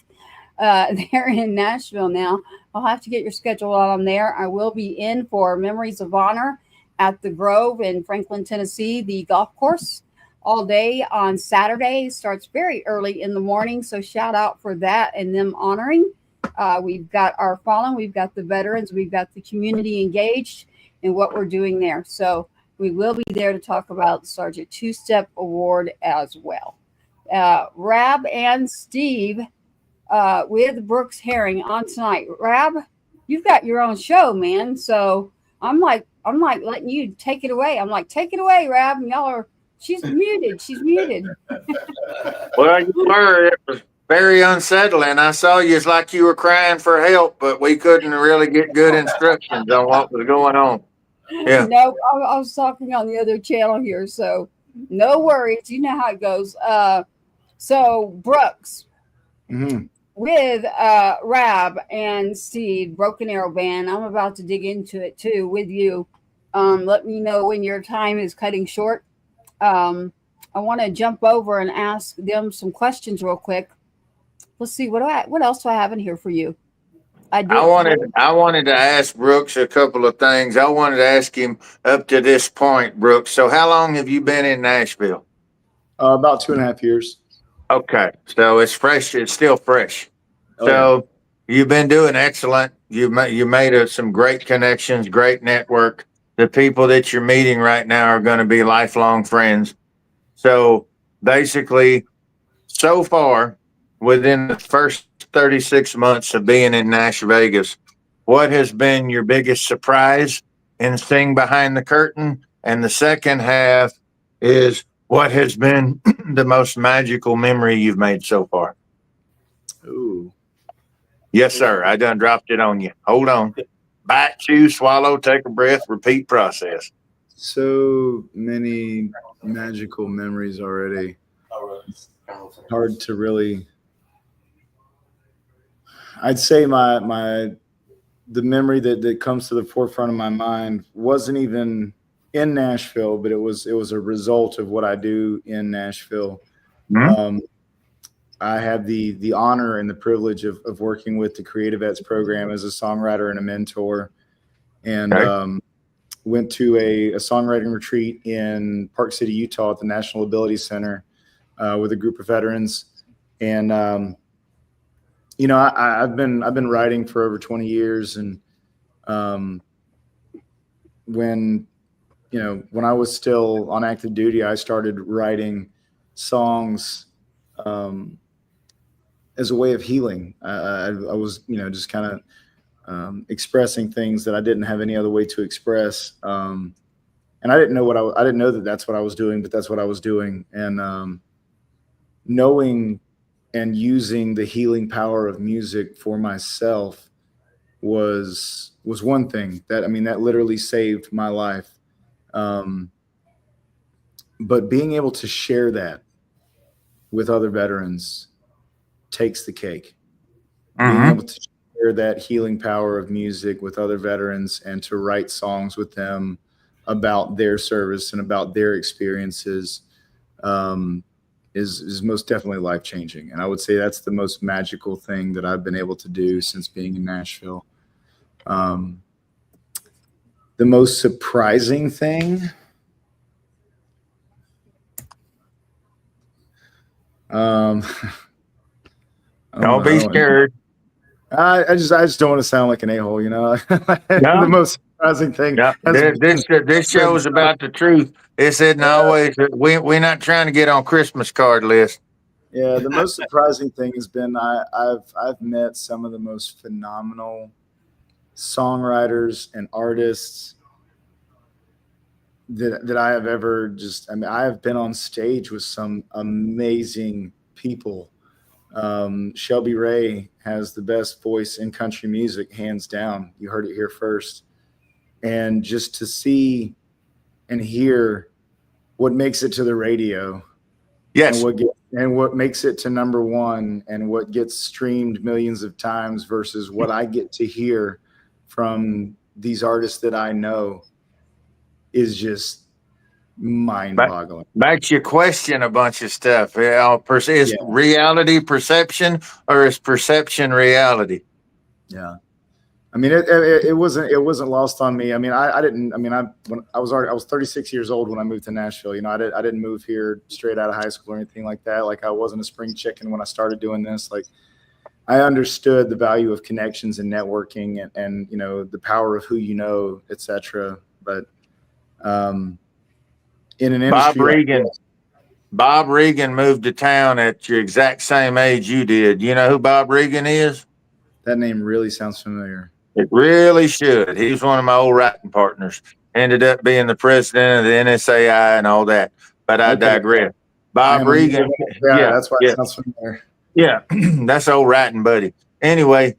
there in Nashville now. I'll have to get your schedule on there. I will be in for Memories of Honor at the Grove in Franklin, Tennessee, the golf course, all day on Saturday. Starts very early in the morning, so shout out for that and them honoring. We've got our fallen, we've got the veterans, we've got the community engaged in what we're doing there. So we will be there to talk about the Sergeant Two-Step Award as well. Rab and Steve with Brooks Herring on tonight. Rab, you've got your own show, man. So I'm like letting you take it away. I'm like, take it away, Rab. And y'all are, she's muted. She's muted. Well, you were. It was very unsettling. I saw you. It's like you were crying for help, but we couldn't really get good instructions on what was going on. Yeah. No, I was talking on the other channel here, so no worries. You know how it goes. So Brooks with Rab and Steve, Broken Arrow Band. I'm about to dig into it too with you. Let me know when your time is cutting short. I want to jump over and ask them some questions real quick. Let's see, what else do I have in here for you? I wanted to ask Brooks a couple of things. I wanted to ask him up to this point, Brooks. So how long have you been in Nashville? About 2.5 years. Okay. So it's fresh. It's still fresh. Oh, So you've been doing excellent. You made some great connections, great network. The people that you're meeting right now are going to be lifelong friends. So basically, so far, within the first 36 months of being in Nash Vegas, what has been your biggest surprise in Sing Behind the Curtain? And the second half is, what has been the most magical memory you've made so far? Ooh. Yes, sir. I done dropped it on you. Hold on. Bite, chew, swallow, take a breath, repeat process. So many magical memories already. Hard to really. I'd say the memory that comes to the forefront of my mind wasn't even in Nashville, but it was a result of what I do in Nashville. Mm-hmm. I had the honor and the privilege of working with the Creative Vets program as a songwriter and a mentor, and went to a songwriting retreat in Park City, Utah at the National Ability Center with a group of veterans. And I've been writing for over 20 years, and when I was still on active duty, I started writing songs as a way of healing. I was just kind of expressing things that I didn't have any other way to express, and I didn't know I didn't know that that's what I was doing, but that's what I was doing. And knowing and using the healing power of music for myself was one thing that literally saved my life. But being able to share that with other veterans takes the cake. Being able to share that healing power of music with other veterans and to write songs with them about their service and about their experiences is most definitely life-changing. And I would say that's the most magical thing that I've been able to do since being in Nashville. The most surprising thing, don't be scared. I just don't want to sound like an a-hole, you know. No. The most surprising thing. Yeah, this show is about the truth. It said always we're not trying to get on Christmas card list. Yeah, the most surprising thing has been I've met some of the most phenomenal songwriters and artists that I have ever I have been on stage with some amazing people. Shelby Ray has the best voice in country music, hands down. You heard it here first. And just to see and hear what makes it to the radio, yes, and what makes it to number one, and what gets streamed millions of times versus what I get to hear from these artists that I know is just mind-boggling. Makes you question a bunch of stuff. Is reality perception, or is perception reality? Yeah. I mean, it wasn't lost on me. I mean, I was 36 years old when I moved to Nashville. You know, I didn't move here straight out of high school or anything like that. Like, I wasn't a spring chicken when I started doing this. Like, I understood the value of connections and networking and you know, the power of who you know, etc. But in an industry, Bob Regan moved to town at your exact same age you did. You know who Bob Regan is? That name really sounds familiar. It really should. He was one of my old writing partners. Ended up being the president of the NSAI and all that. But I digress. Bob Regan. Yeah, that's why it sounds familiar. Yeah, that's old writing buddy. Anyway,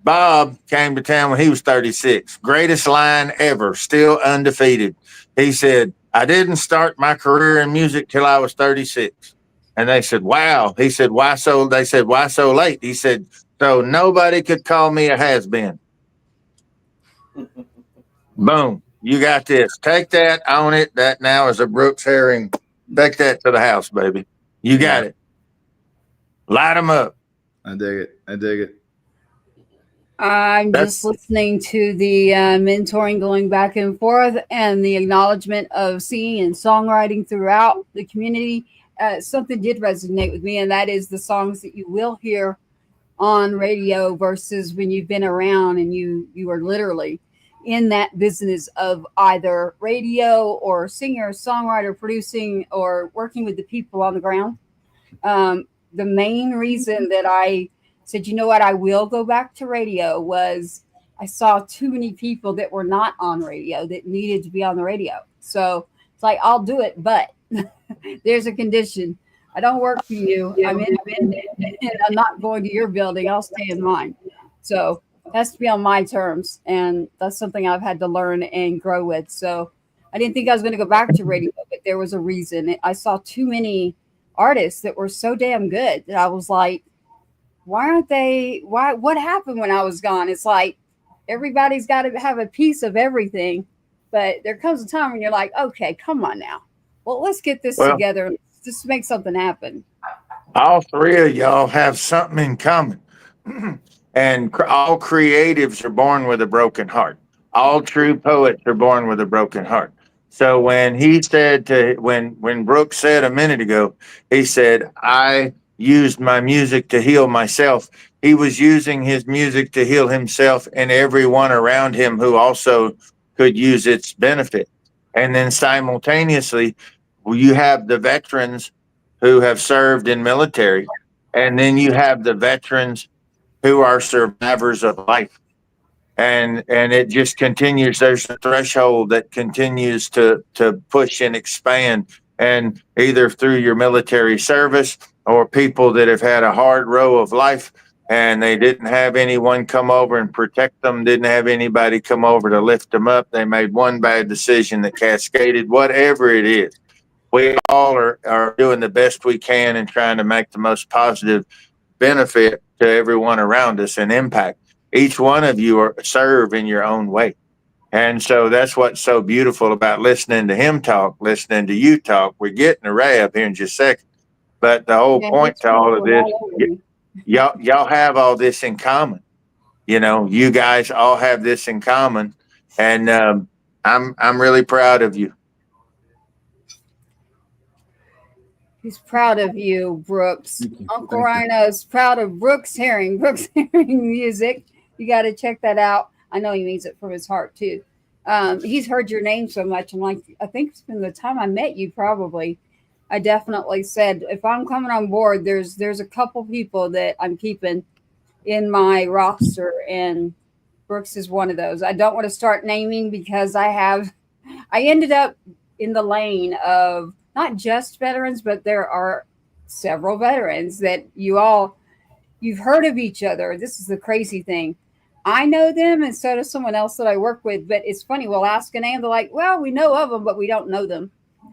Bob came to town when he was 36. Greatest line ever, still undefeated. He said, I didn't start my career in music till I was 36. And they said, wow. He said, why so? They said, why so late? He said, so nobody could call me a has-been. Boom. You got this. Take that, own it. That now is a Brooks Herring. Take that to the house, baby. You got it. Light them up. I dig it. I'm just listening to the mentoring going back and forth and the acknowledgement of singing and songwriting throughout the community. Something did resonate with me, and that is the songs that you will hear on radio versus when you've been around and you are literally in that business of either radio or singer, songwriter, producing, or working with the people on the ground. The main reason that I said, you know what, I will go back to radio was I saw too many people that were not on radio that needed to be on the radio. So it's like, I'll do it, but there's a condition. I don't work for you. I'm in, and I'm not going to your building. I'll stay in mine. So it has to be on my terms. And that's something I've had to learn and grow with. So I didn't think I was going to go back to radio, but there was a reason. I saw too many artists that were so damn good that I was like, what happened when I was gone? It's like everybody's got to have a piece of everything, but there comes a time when you're like, okay, come on now. Well, let's get this together and just make something happen. All three of y'all have something in common. And all creatives are born with a broken heart. All true poets are born with a broken heart. So when he said when Brooks said a minute ago, he said, I used my music to heal myself. He was using his music to heal himself and everyone around him who also could use its benefit. And then simultaneously, you have the veterans who have served in military, and then you have the veterans who are survivors of life. And it just continues. There's a threshold that continues to push and expand. And either through your military service or people that have had a hard row of life and they didn't have anyone come over and protect them, didn't have anybody come over to lift them up. They made one bad decision that cascaded, whatever it is. we all are doing the best we can and trying to make the most positive benefit to everyone around us and impact. Each one of you are serve in your own way. And so that's what's so beautiful about listening to him talk, listening to you talk. We're getting a Rab here in just a second. But the whole Yeah, point he's to all of falling this, all over me. y'all have all this in common. You know, you guys all have this in common. And I'm really proud of you. He's proud of you, Brooks. Thank you. Uncle Thank you. Rhino's proud of Brooks Herring. Brooks Herring music. You got to check that out. I know he means it from his heart too. He's heard your name so much. I'm like, I think from the time I met you, probably, I definitely said if I'm coming on board, there's a couple people that I'm keeping in my roster, and Brooks is one of those. I don't want to start naming because I ended up in the lane of not just veterans, but there are several veterans that you've heard of each other. This is the crazy thing. I know them, and so does someone else that I work with. But it's funny. We'll ask a name. They're like, "Well, we know of them, but we don't know them."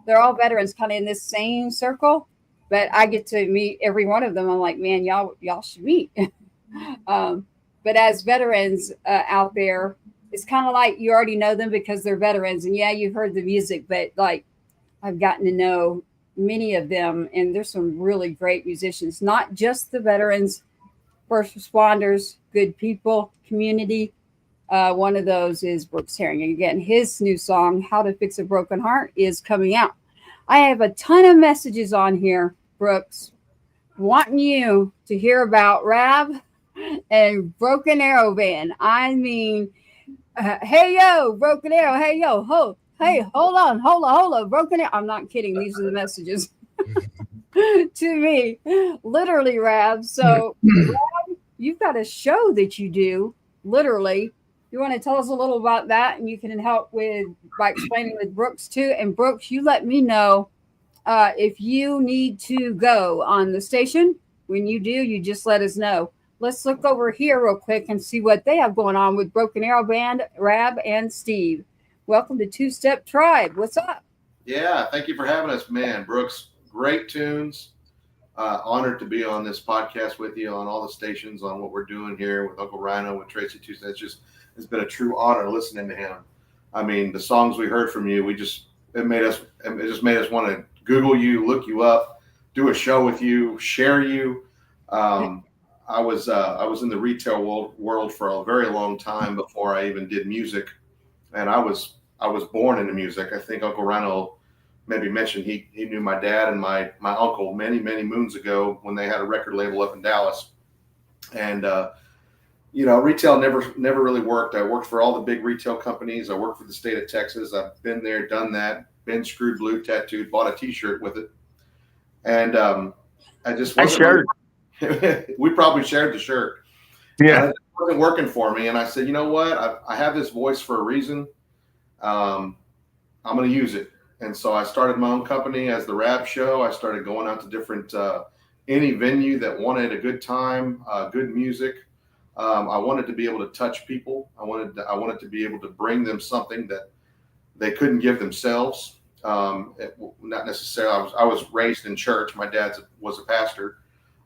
They're all veterans, kind of in this same circle. But I get to meet every one of them. I'm like, man, y'all should meet. But as veterans out there, it's kind of like you already know them because they're veterans, and yeah, you've heard the music, but like I've gotten to know many of them, and there's some really great musicians, not just the veterans, first responders, good people, community. One of those is Brooks Herring. And again, his new song, How to Fix a Broken Heart, is coming out. I have a ton of messages on here, Brooks, wanting you to hear about Rab and Broken Arrow Band. I mean, hey, yo, Broken Arrow. Hey, yo, hey, hold on, Broken Arrow. I'm not kidding. These are the messages to me, literally, Rab. So, Rab, you've got a show that you do, literally. You want to tell us a little about that, and you can help by explaining with Brooks too. And Brooks, you let me know if you need to go on the station. When you do, you just let us know. Let's look over here real quick and see what they have going on with Broken Arrow Band, Rab, and Steve. Welcome to Two Step Tribe. What's up? Yeah, thank you for having us, man. Brooks, great tunes. Honored to be on this podcast with you on all the stations on what we're doing here with Uncle Ryano, with Tracy too. It's been a true honor listening to him. I mean, the songs we heard from you, it just made us want to Google you, look you up, do a show with you, share you. I was in the retail world for a very long time before I even did music, and I was born into music. I think Uncle Ryano maybe mentioned he knew my dad and my uncle many moons ago when they had a record label up in Dallas, and retail never really worked. I worked for all the big retail companies. I worked for the state of Texas. I've been there, done that, been screwed blue, tattooed, bought a T-shirt with it, and I just wasn't. We probably shared the shirt. Yeah. And it wasn't working for me. And I said, you know what? I have this voice for a reason. I'm going to use it. And so I started my own company as the Rab Show. I started going out to different, any venue that wanted a good time, good music. I wanted to be able to touch people. I wanted to be able to bring them something that they couldn't give themselves. Not necessarily. I was raised in church. My dad was a pastor.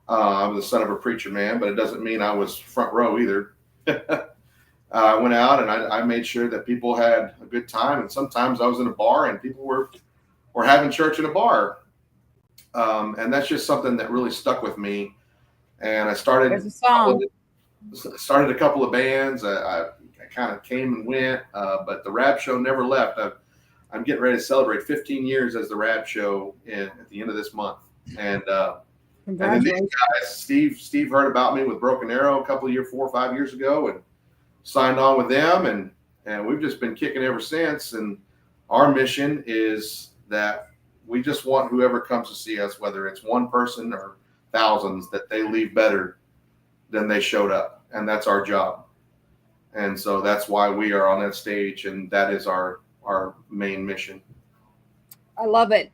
I'm the son of a preacher man, but it doesn't mean I was front row either. I went out and I made sure that people had a good time. And sometimes I was in a bar and people were having church in a bar. And that's just something that really stuck with me. And I started a couple of bands. I kind of came and went, but the Rab Show never left. I'm getting ready to celebrate 15 years as the Rab Show at the end of this month. And then these guys, Steve heard about me with Broken Arrow a couple of years, 4 or 5 years ago, and signed on with them, and we've just been kicking ever since. And our mission is that we just want whoever comes to see us, whether it's one person or thousands, that they leave better than they showed up, and that's our job. And so that's why we are on that stage, and that is our main mission. I love it.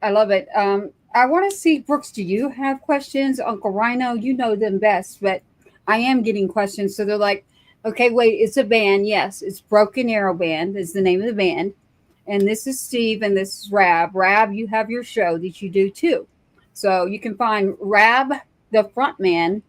I want to see, Brooks, do you have questions? Uncle Ryano, you know them best, but I am getting questions. So they're like, okay, wait, it's a band. Yes, it's Broken Arrow Band is the name of the band. And this is Steve, and this is Rab. Rab, you have your show that you do too. So you can find Rab, the frontman,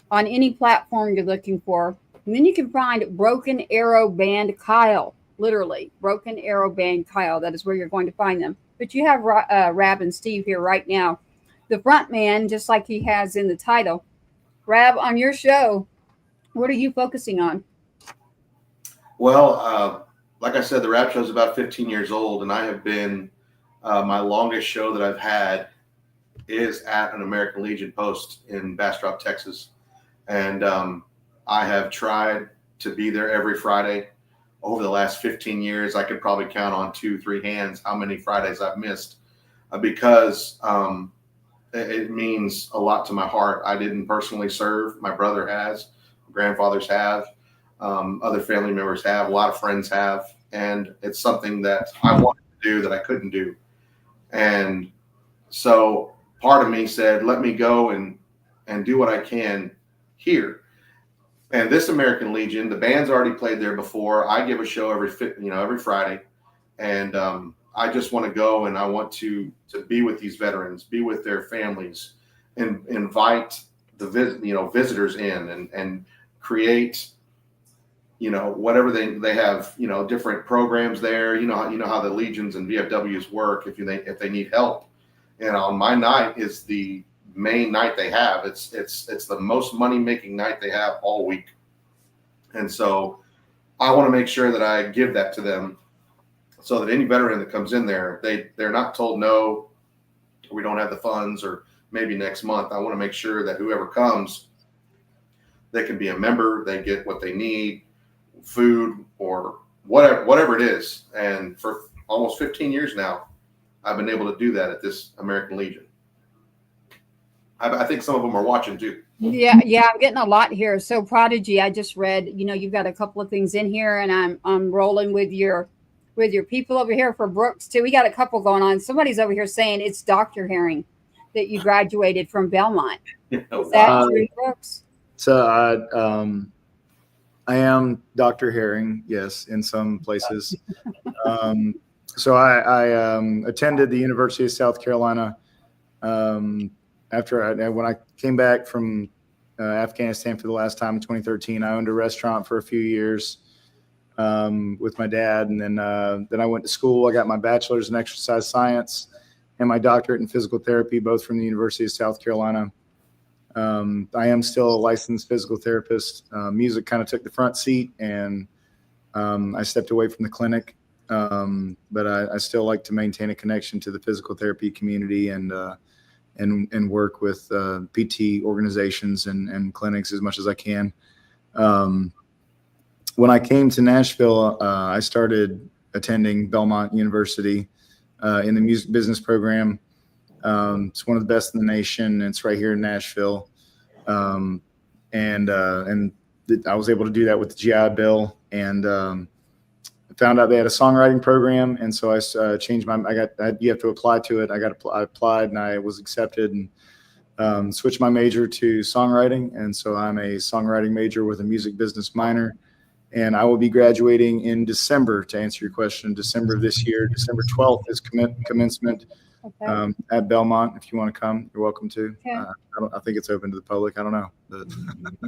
on any platform you're looking for. And then you can find Broken Arrow Band Kyle, literally Broken Arrow Band Kyle. That is where you're going to find them. But you have Rab and Steve here right now. The frontman, just like he has in the title. Rab, on your show, what are you focusing on? Well, like I said, the rap show is about 15 years old, and I have been my longest show that I've had is at an American Legion post in Bastrop, Texas. And I have tried to be there every Friday. Over the last 15 years, I could probably count on 2-3 hands how many Fridays I've missed because it means a lot to my heart. I didn't personally serve. My brother has, grandfathers have, other family members have, a lot of friends have. And it's something that I wanted to do that I couldn't do. And so part of me said, let me go and do what I can here. And this American Legion, the band's already played there before. I give a show every Friday. And I just want to go and I want to be with these veterans, be with their families, and invite the visitors in and create, whatever they have, different programs there. You know how the Legions and VFWs work if they need help. And on my night is the main night they have. It's the most money making night they have all week. And so I want to make sure that I give that to them so that any veteran that comes in there, they're not told no, we don't have the funds, or maybe next month. I want to make sure that whoever comes, they can be a member, they get what they need, food or whatever it is. And for almost 15 years now, I've been able to do that at this American Legion. I think some of them are watching too. Yeah, I'm getting a lot here. So Prodigy, I just read, you've got a couple of things in here, and I'm rolling with your people over here for Brooks too. We got a couple going on. Somebody's over here saying it's Dr. Herring that you graduated from Belmont. Is that true, Brooks? So I am Dr. Herring, yes, in some places. So I attended the University of South Carolina. When I came back from Afghanistan for the last time in 2013, I owned a restaurant for a few years with my dad, and then I went to school. I got my bachelor's in exercise science and my doctorate in physical therapy, both from the University of South Carolina. I am still a licensed physical therapist. Music kind of took the front seat, and I stepped away from the clinic. But I still like to maintain a connection to the physical therapy community and work with PT organizations and clinics as much as I can. When I came to Nashville, I started attending Belmont University in the music business program. It's one of the best in the nation. It's right here in Nashville. And I was able to do that with the GI Bill, and found out they had a songwriting program. And so I changed you have to apply to it. I applied and I was accepted, and switched my major to songwriting. And so I'm a songwriting major with a music business minor. And I will be graduating in December, to answer your question. December of this year. December 12th is commencement at Belmont. If you want to come, you're welcome to. Okay. I think it's open to the public. I don't know. But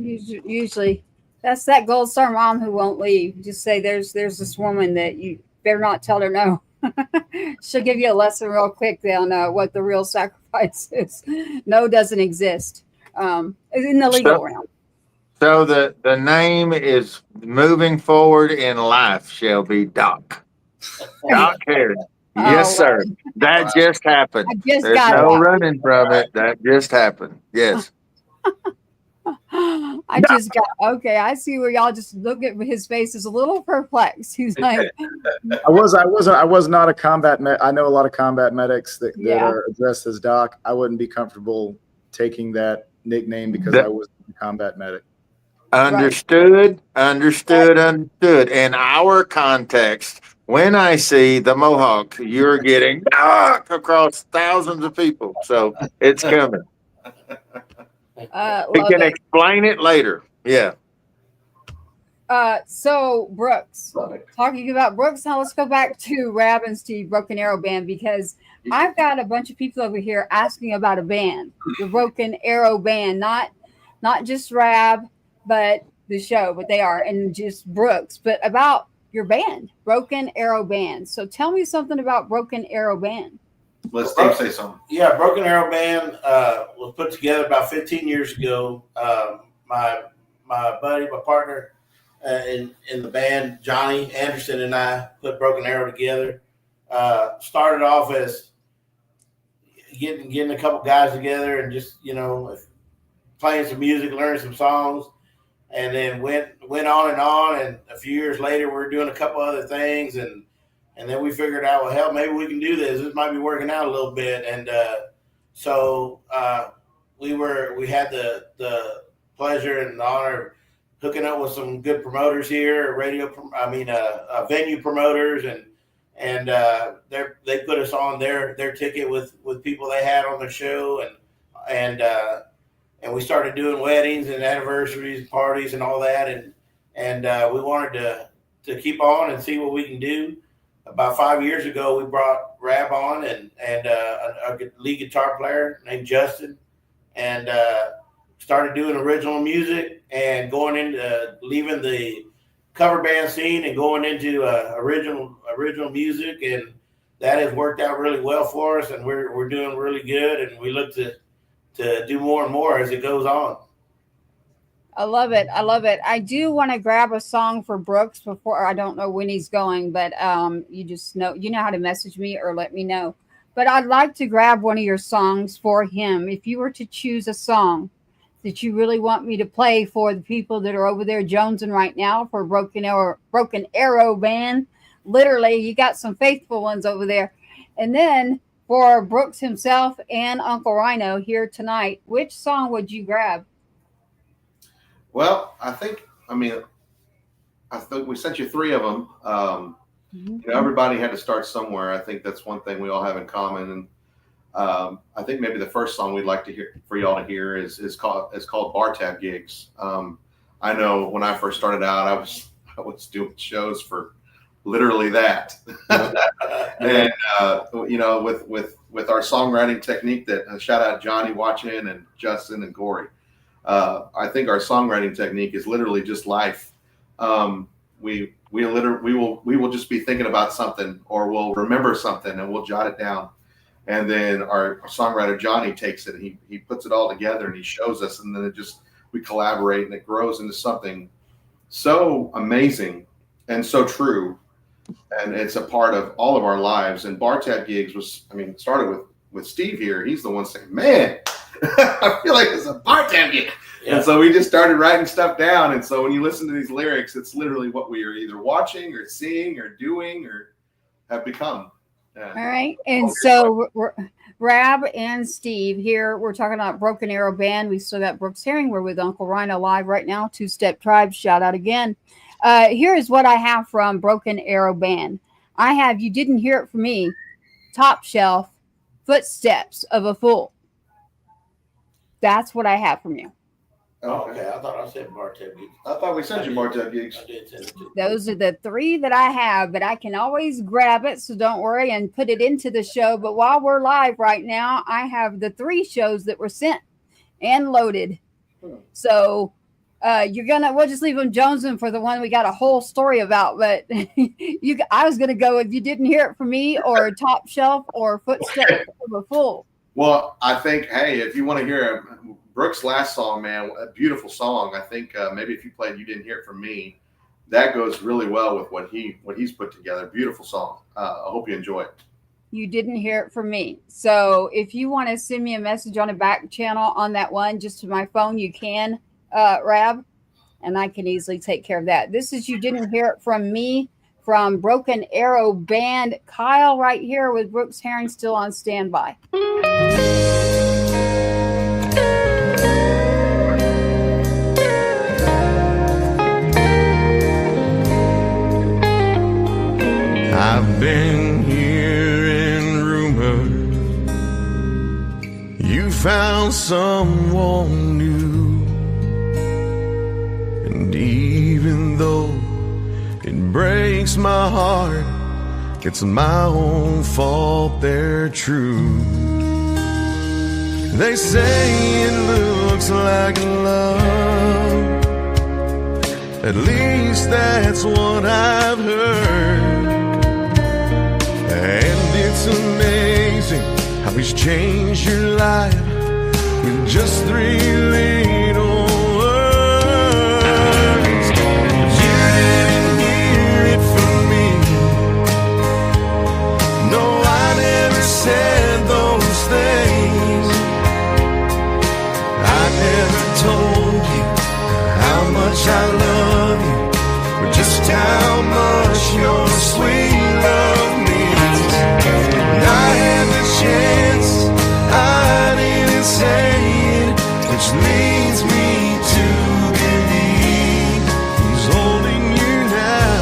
Usually, that's that Gold Star mom who won't leave. Just say there's this woman that you better not tell her no. She'll give you a lesson real quick. They'll know what the real sacrifice is. No doesn't exist in the legal realm. So the name is moving forward in life shall be Doc. Doc Herring. Yes, sir. That just happened. There's no running from it. That just happened. Yes. I see where y'all just look at his face is a little perplexed. He's like, I was not a combat med. I know a lot of combat medics that are addressed as Doc. I wouldn't be comfortable taking that nickname because I wasn't a combat medic. Understood. In our context, when I see the Mohawk, you're getting Doc across thousands of people. So it's coming. We can explain it later. Yeah. So Brooks, talking about Brooks, now let's go back to Rab and Steve, Broken Arrow Band, because I've got a bunch of people over here asking about a band, the Broken Arrow Band, not just Rab, but the show, but they are, and just Brooks, but about your band, Broken Arrow Band. So tell me something about Broken Arrow Band. Let Steve say something. Yeah, Broken Arrow Band was put together about 15 years ago. My buddy, my partner in the band, Johnny Anderson, and I put Broken Arrow together. Started off as getting a couple guys together and just, playing some music, learning some songs, and then went on. And a few years later, we were doing a couple other things, and then we figured out, well, hell, maybe we can do this. This might be working out a little bit. And so we had the pleasure and the honor of hooking up with some good promoters here, venue promoters, and they put us on their ticket with people they had on their show, and we started doing weddings and anniversaries, parties, and all that, and we wanted to keep on and see what we can do. About 5 years ago, we brought Rab on and a lead guitar player named Justin, and started doing original music and going into leaving the cover band scene and going into original music, and that has worked out really well for us, and we're doing really good, and we look to do more and more as it goes on. I love it. I do want to grab a song for Brooks before, I don't know when he's going, but you know how to message me or let me know. But I'd like to grab one of your songs for him. If you were to choose a song that you really want me to play for the people that are over there jonesing right now for Broken Arrow Band, literally, you got some faithful ones over there. And then for Brooks himself and Uncle Ryano here tonight, which song would you grab? Well, I think we sent you 3 of them. Everybody had to start somewhere. I think that's one thing we all have in common. And I think maybe the first song we'd like to hear for y'all to hear is called Bar Tab Gigs. I know when I first started out, I was doing shows for literally that. And with our songwriting technique, that shout out Johnny watching and Justin and Corey. I think our songwriting technique is literally just life. We will just be thinking about something, or we'll remember something and we'll jot it down. And then our songwriter Johnny takes it and he puts it all together and he shows us, and then we collaborate and it grows into something so amazing and so true. And it's a part of all of our lives. And Bar Tab Gigs started with Steve here. He's the one saying, man, I feel like it's a bar tab gig. Yeah. And so we just started writing stuff down. And so when you listen to these lyrics, it's literally what we are either watching or seeing or doing or have become. All right. And so Rab and Steve here, we're talking about Broken Arrow Band. We still got Brooks Herring. We're with Uncle Ryano live right now. 2-Step Tribe. Shout out again. Here is what I have from Broken Arrow Band. I have You Didn't Hear It From Me, Top Shelf, Footsteps of a Fool. That's what I have from you. Oh, okay. I thought I said Bar Tab Gigs. I thought we sent you Bar Tab Gigs. I did send it to you. Those are the 3 that I have, but I can always grab it, so don't worry, and put it into the show. But while we're live right now, I have the 3 shows that were sent and loaded. So we'll just leave them jonesing for the one we got a whole story about. But I was going to go with You Didn't Hear It From Me, or Top Shelf, or Footsteps of a Fool. Well, I think, hey, if you want to hear Brooks' last song, man, a beautiful song. I think maybe if you played You Didn't Hear It From Me, that goes really well with what he's put together. Beautiful song. I hope you enjoy it. You Didn't Hear It From Me. So if you want to send me a message on a back channel on that one, just to my phone, you can, Rab, and I can easily take care of that. This is You Didn't Hear It From Me from Broken Arrow Band. Kyle right here with Brooks Herring still on standby. I've been hearing rumors you found someone new, and even though It breaks my heart. It's my own fault they're true. They say it looks like love. At least that's what I've heard. And it's amazing how he's changed your life with just 3 little words. But you didn't hear it from me. No, I never said those things. I never told you how much I love you, or just how much your sweet love means. And I had the chance, I didn't say it, which leads me to believe he's holding you now.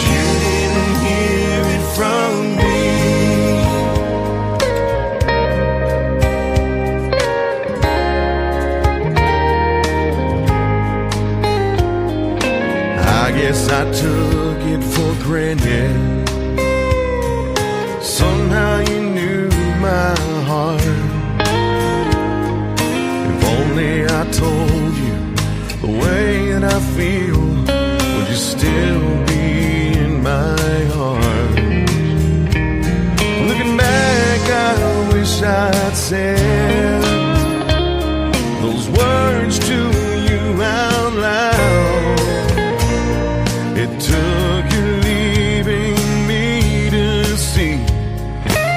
You didn't hear it from me. I guess I took it for granted. Somehow you knew my heart. If only I told you the way that I feel, would you still be in my heart? Looking back, I wish I'd said those words to you out loud. It took you leaving me to see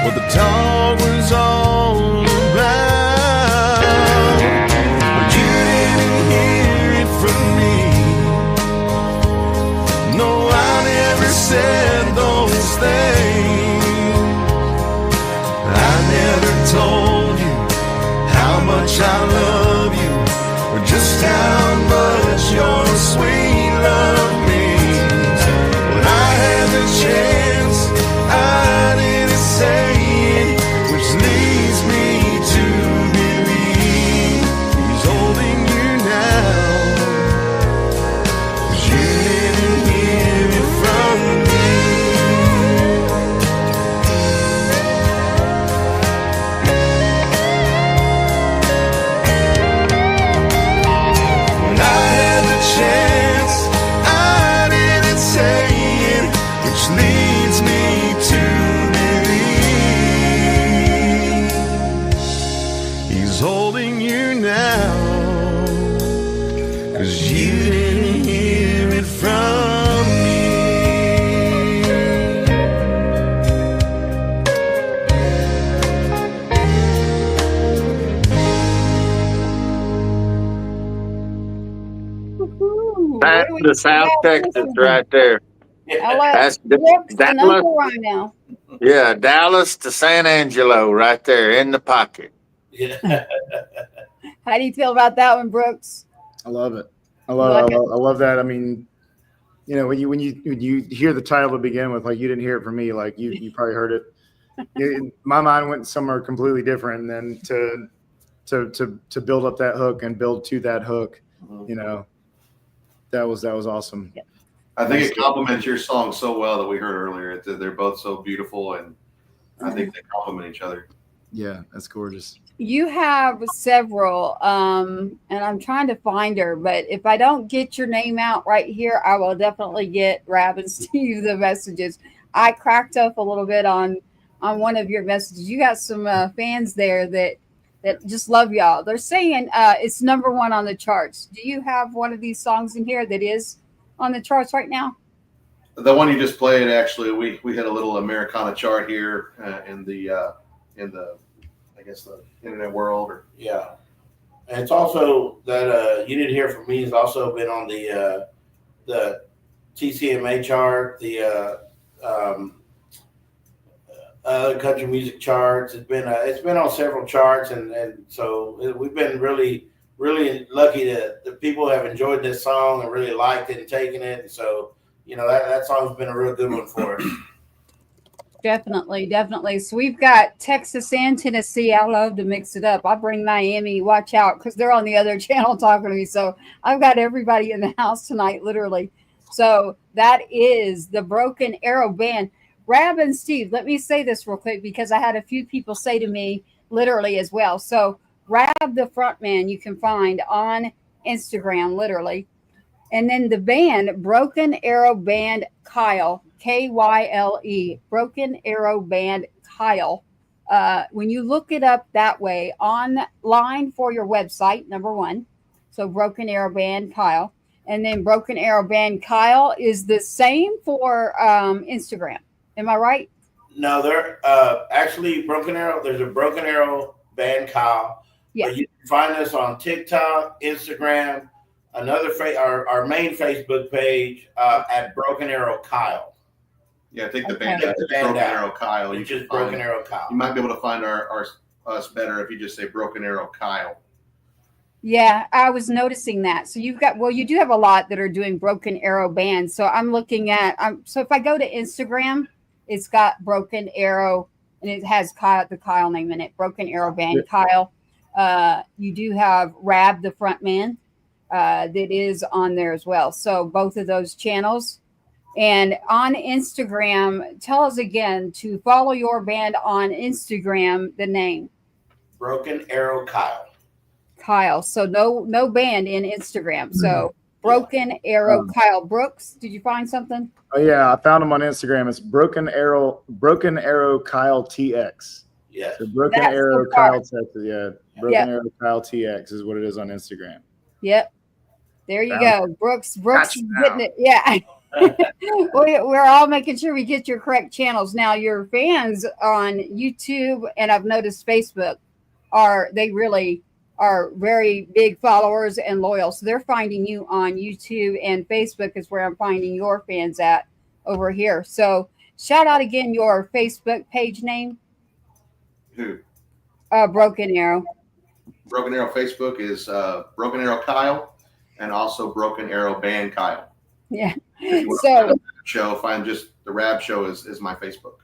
what the talk was all about. But you didn't hear it from me. No, I never said those things. I never told you how much I love you, or just how much your sweet love means. When I had the chance, I didn't say it, which leads me to believe he's holding you now. 'Cause you didn't hear it from me. When I had the chance, I didn't say it, which leads me to believe he's holding you now. 'Cause you didn't hear it from me. Woohoo. That's What do we the South have Texas listening? right there. I love That's Brooks and Dallas. Uncle Ryano. Yeah, Dallas to San Angelo right there in the pocket. Yeah. How do you feel about that one, Brooks? I love it. I like love that. I mean, you know, when you hear the title to begin with, like, you didn't hear it from me, like you probably heard it. My mind went somewhere completely different, and then to build up that hook and build to that hook, you know, that was awesome. Yeah. I think it complements your song so well that we heard earlier. They're both so beautiful, and I think they complement each other. Yeah, that's gorgeous. You have several, and I'm trying to find her, but if I don't get your name out right here, I will definitely get Rab and Steve the messages. I cracked up a little bit on one of your messages. You got some fans there that just love y'all. They're saying it's #1 on the charts. Do you have one of these songs in here that is on the charts right now? The one you just played, actually, we hit a little Americana chart here in the I guess the internet world. Yeah. And it's also that You Didn't Hear From Me has also been on the TCMA chart, the country music charts. It's been on several charts, and so we've been really lucky that people have enjoyed this song and really liked it and taken it. And so, you know, that song's been a real good one for us. Definitely, definitely. So we've got Texas and Tennessee. I love to mix it up. I bring Miami. Watch out, because they're on the other channel talking to me. So I've got everybody in the house tonight, literally. So that is the Broken Arrow Band. Rab and Steve, let me say this real quick because I had a few people say to me literally as well. So Rab, the front man, you can find on Instagram, literally. And then the band, Broken Arrow Band Kyle, Kyle, Broken Arrow Band Kyle. When you look it up that way online for your website, number one. So Broken Arrow Band Kyle. And then Broken Arrow Band Kyle is the same for Instagram. Am I right? No, they're actually Broken Arrow. There's a Broken Arrow Band Kyle. Yeah. But you can find us on TikTok, Instagram, our main Facebook page at Broken Arrow Kyle. Yeah, take the Okay. band out. Just Broken Arrow Kyle. You just Broken Arrow Kyle. You might be able to find us better if you just say Broken Arrow Kyle. Yeah, I was noticing that. So you do have a lot that are doing Broken Arrow bands. So I'm looking at, so if I go to Instagram, it's got Broken Arrow and it has the Kyle name in it, Broken Arrow Band Kyle. You do have Rab, the front man, that is on there as well. So both of those channels. And on Instagram, tell us again to follow your band on Instagram, the name. Broken Arrow Kyle. Kyle. So no band in Instagram. So Broken Arrow Kyle. Brooks, did you find something? Oh yeah, I found him on Instagram. It's Broken Arrow Kyle TX. Yeah. So Broken That's Arrow so far. Kyle Texas. Yeah. Broken Arrow Kyle TX is what it is on Instagram. Yep. There you Found go. Brooks Gotcha is getting it. Yeah. We're all making sure we get your correct channels. Now your fans on YouTube and I've noticed Facebook they really are very big followers and loyal. So they're finding you on YouTube, and Facebook is where I'm finding your fans at over here. So shout out again your Facebook page name. Who? Broken Arrow. Broken Arrow Facebook is Broken Arrow Kyle, and also Broken Arrow Band Kyle. Yeah. If you want to So find the show, find just the Rab Show is my Facebook.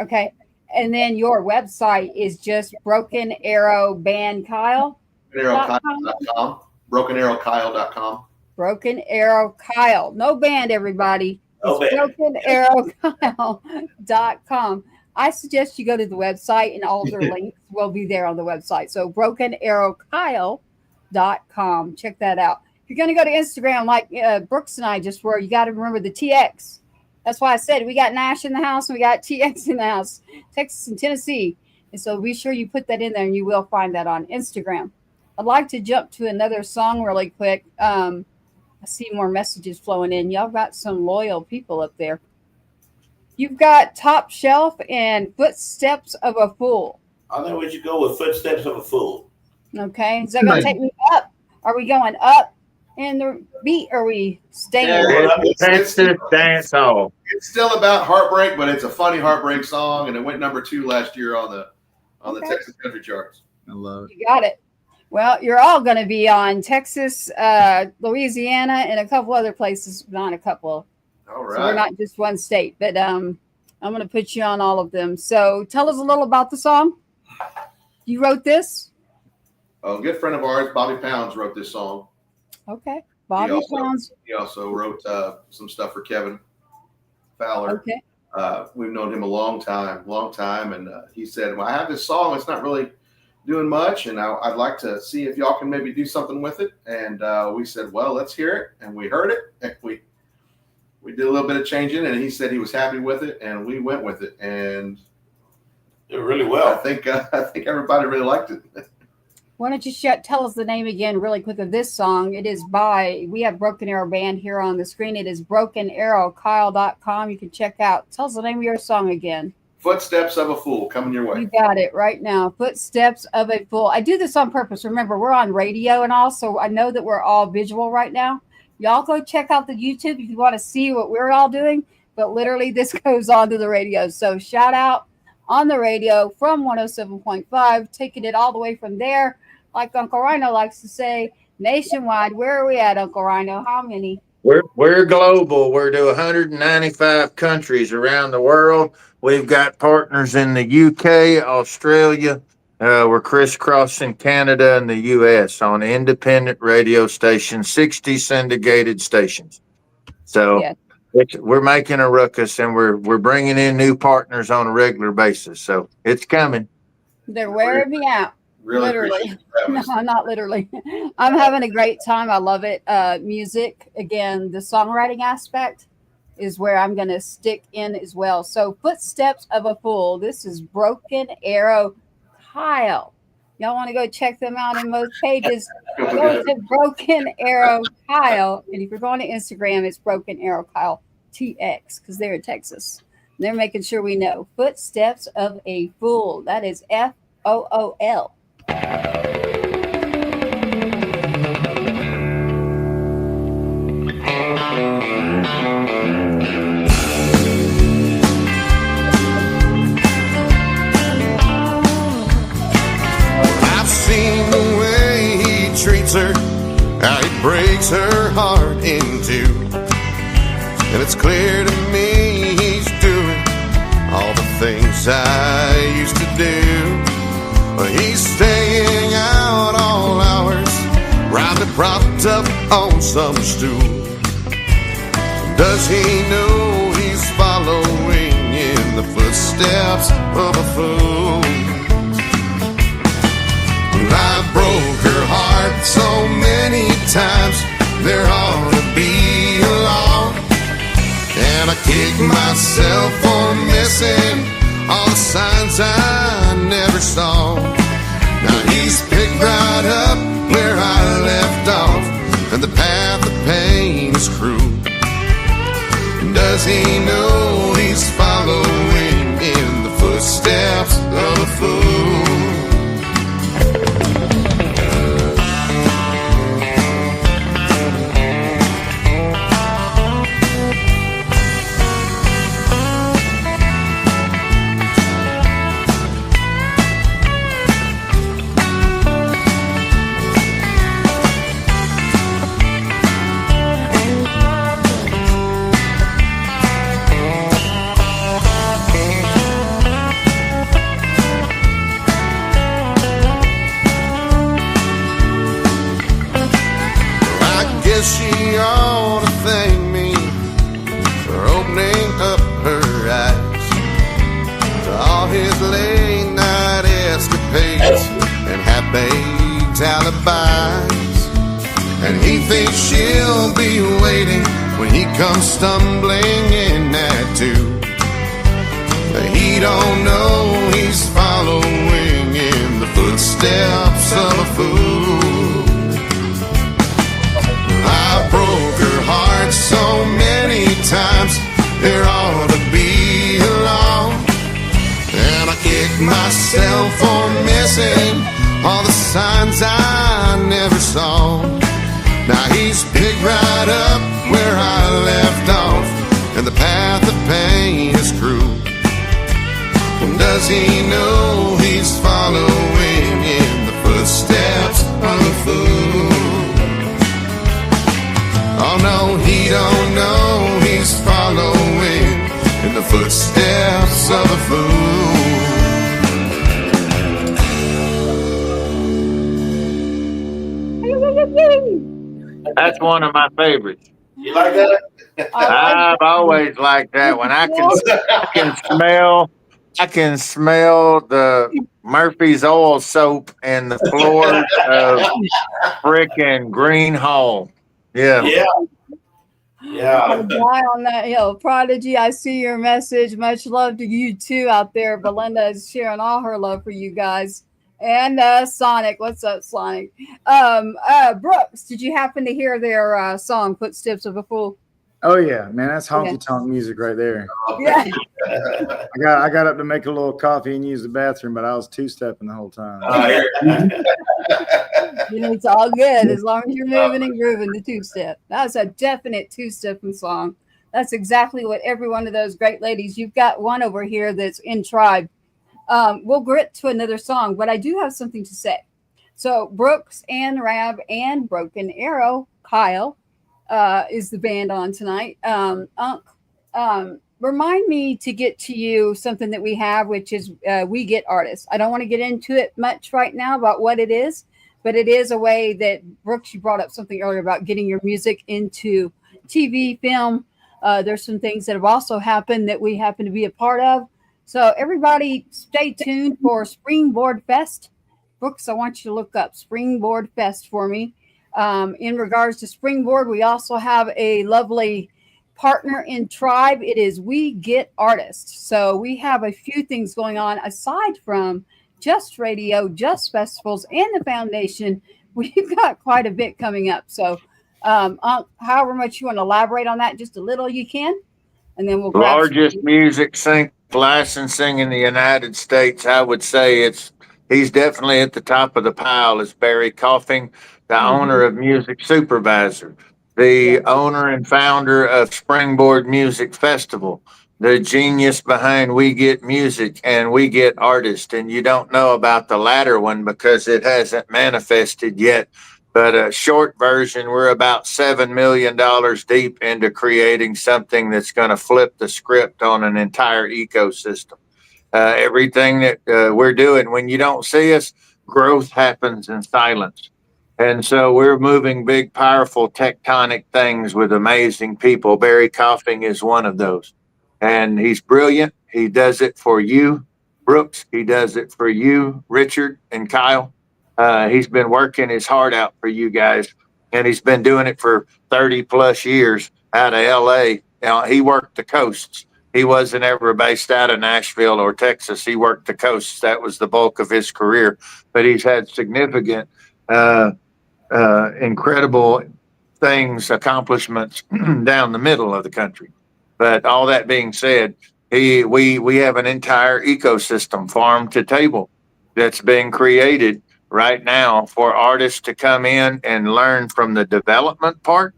okay. And then your website is just Broken Arrow Band Kyle. BrokenArrowKyle.com. BrokenArrowKyle.com. Broken Arrow Kyle. No band, everybody. No It's band. BrokenArrowKyle.com. I suggest you go to the website, and all their links will be there on the website. So BrokenArrowKyle.com. Check that out. If you're going to go to Instagram, like Brooks and I just were, you got to remember the TX. That's why I said we got Nash in the house and we got TX in the house, Texas and Tennessee. And so be sure you put that in there, and you will find that on Instagram. I'd like to jump to another song really quick. I see more messages flowing in. Y'all got some loyal people up there. You've got Top Shelf and Footsteps of a Fool. I think we should go with Footsteps of a Fool. Okay. Is that going to take me up? Are we going up in the beat? Or are we staying? Texas dance hall. It's still about heartbreak, but it's a funny heartbreak song, and it went number 2 last year on the Texas country charts. I love it. You got it. Well, you're all going to be on Texas, Louisiana, and a couple other places. Not a couple. All So we're right. not just one state, but I'm going to put you on all of them. So tell us a little about the song. You wrote this? A good friend of ours, Bobby Pounds, wrote this song. Okay. Bobby Pounds. He also wrote some stuff for Kevin Fowler. Okay. We've known him a long time, and he said, "Well, I have this song. It's not really doing much, and I'd like to see if y'all can maybe do something with it." And we said, "Well, let's hear it." And we heard it, and we did a little bit of changing, and he said he was happy with it, and we went with it, and Did really I well. think everybody really liked it. Why don't you tell us the name again really quick of this song? It is we have Broken Arrow Band here on the screen. It is BrokenArrowKyle.com. You can check out. Tell us the name of your song again. Footsteps of a Fool coming your way. You got it right now. Footsteps of a Fool. I do this on purpose. Remember, we're on radio and all, so I know that we're all visual right now. Y'all go check out the YouTube if you want to see what we're all doing. But literally, this goes on to the radio. So shout out on the radio from 107.5, taking it all the way from there. Like Uncle Ryano likes to say, nationwide. Where are we at, Uncle Ryano? How many? We're global. We're to 195 countries around the world. We've got partners in the UK, Australia. We're crisscrossing Canada and the US on independent radio stations, 60 syndicated stations. So Yeah, we're making a ruckus, and we're bringing in new partners on a regular basis. So it's coming. they're wearing me out. Really Literally. appreciate you, No, Travis. not literally. I'm having a great time. I love it. Music, again, the songwriting aspect is where I'm going to stick in as well. So, Footsteps of a Fool. This is Broken Arrow Kyle. Y'all want to go check them out in most pages? Go to Broken Arrow Kyle. And if you're going to Instagram, it's Broken Arrow Kyle TX because they're in Texas. They're making sure we know. Footsteps of a Fool. That is FOOL. I've seen the way he treats her, how he breaks her heart in two. And it's clear to me he's doing all the things I used to do. But he's staying out all hours, rounded propped up on some stool. Does he know he's following in the footsteps of a fool? I broke her heart so many times, there ought to be a law. And I kick myself for missing all the signs I never saw. Now he's picked right up where I left off, and the path of pain is cruel. Does he know he's following in the footsteps of a fool? She ought to thank me for opening up her eyes to all his late night escapades and half-baked alibis. And he thinks she'll be waiting when he comes stumbling in at 2. But he don't know he's following in the footsteps of a fool. I broke her heart so many times, there ought to be a law. And I kick myself for missing all the signs I never saw. Now he's picked right up where I left off, and the path of pain is cruel. And does he know he's following in the footsteps of a fool? Oh no, he don't know he's following in the footsteps of a fool. That's one of my favorites. You like that? I've always liked that one. I can smell the Murphy's oil soap and the floors of frickin' Green Hall. Yeah. Yeah. Yeah. I'll die on that hill. Prodigy, I see your message. Much love to you too out there. Belinda is sharing all her love for you guys. And Sonic, what's up, Sonic? Brooks, did you happen to hear their song "Footsteps of a Fool"? Oh yeah, man, that's honky tonk music right there. Yeah, I got up to make a little coffee and use the bathroom, but I was two-stepping the whole time. it's all good as long as you're moving and grooving the two-step. That's a definite two-stepping song. That's exactly what every one of those great ladies. You've got one over here that's in tribe. We'll get to another song, but I do have something to say. So Brooks and Rab and Broken Arrow, Kyle, is the band on tonight. Remind me to get to you something that we have, which is we get artists. I don't want to get into it much right now about what it is, but it is a way that Brooks, you brought up something earlier about getting your music into TV, film. There's some things that have also happened that we happen to be a part of. So everybody stay tuned for Springboard Fest. Brooks, I want you to look up Springboard Fest for me. In regards to Springboard, we also have a lovely partner in Tribe. It is We Get Artists. So we have a few things going on aside from just radio, just festivals, and the foundation. We've got quite a bit coming up. So however much you want to elaborate on that, just a little you can, and then we'll grab Largest music sync licensing in the United States. I would say he's definitely at the top of the pile. Is Barry Coughing, the owner of Music Supervisor, the owner and founder of Springboard Music Festival, the genius behind We Get Music and We Get Artists. And you don't know about the latter one because it hasn't manifested yet. But a short version, we're about $7 million deep into creating something that's going to flip the script on an entire ecosystem. Everything that we're doing, when you don't see us, growth happens in silence. And so we're moving big, powerful, tectonic things with amazing people. Barry Coughing is one of those. And he's brilliant. He does it for you, Brooks. He does it for you, Richard and Kyle. He's been working his heart out for you guys, and he's been doing it for 30 plus years out of LA. Now, he worked the coasts. He wasn't ever based out of Nashville or Texas. He worked the coasts. That was the bulk of his career. But he's had significant, incredible accomplishments down the middle of the country. But all that being said, we have an entire ecosystem, farm to table, that's being created right now for artists to come in and learn from the development part,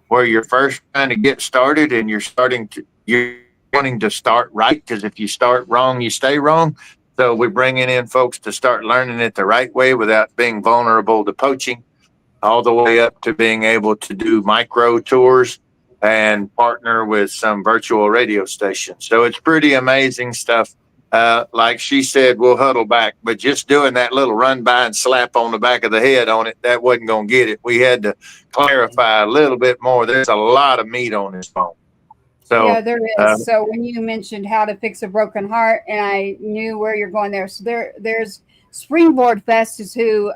where you're first trying to get started and you're wanting to start right, because if you start wrong, you stay wrong. So we're bringing in folks to start learning it the right way without being vulnerable to poaching, all the way up to being able to do micro tours and partner with some virtual radio stations. So it's pretty amazing stuff. Like she said, we'll huddle back, but just doing that little run by and slap on the back of the head on it, that wasn't going to get it. We had to clarify a little bit more. There's a lot of meat on this phone. So yeah, there is. So when you mentioned how to fix a broken heart, and I knew where you're going there. So there's Springboard Fest is who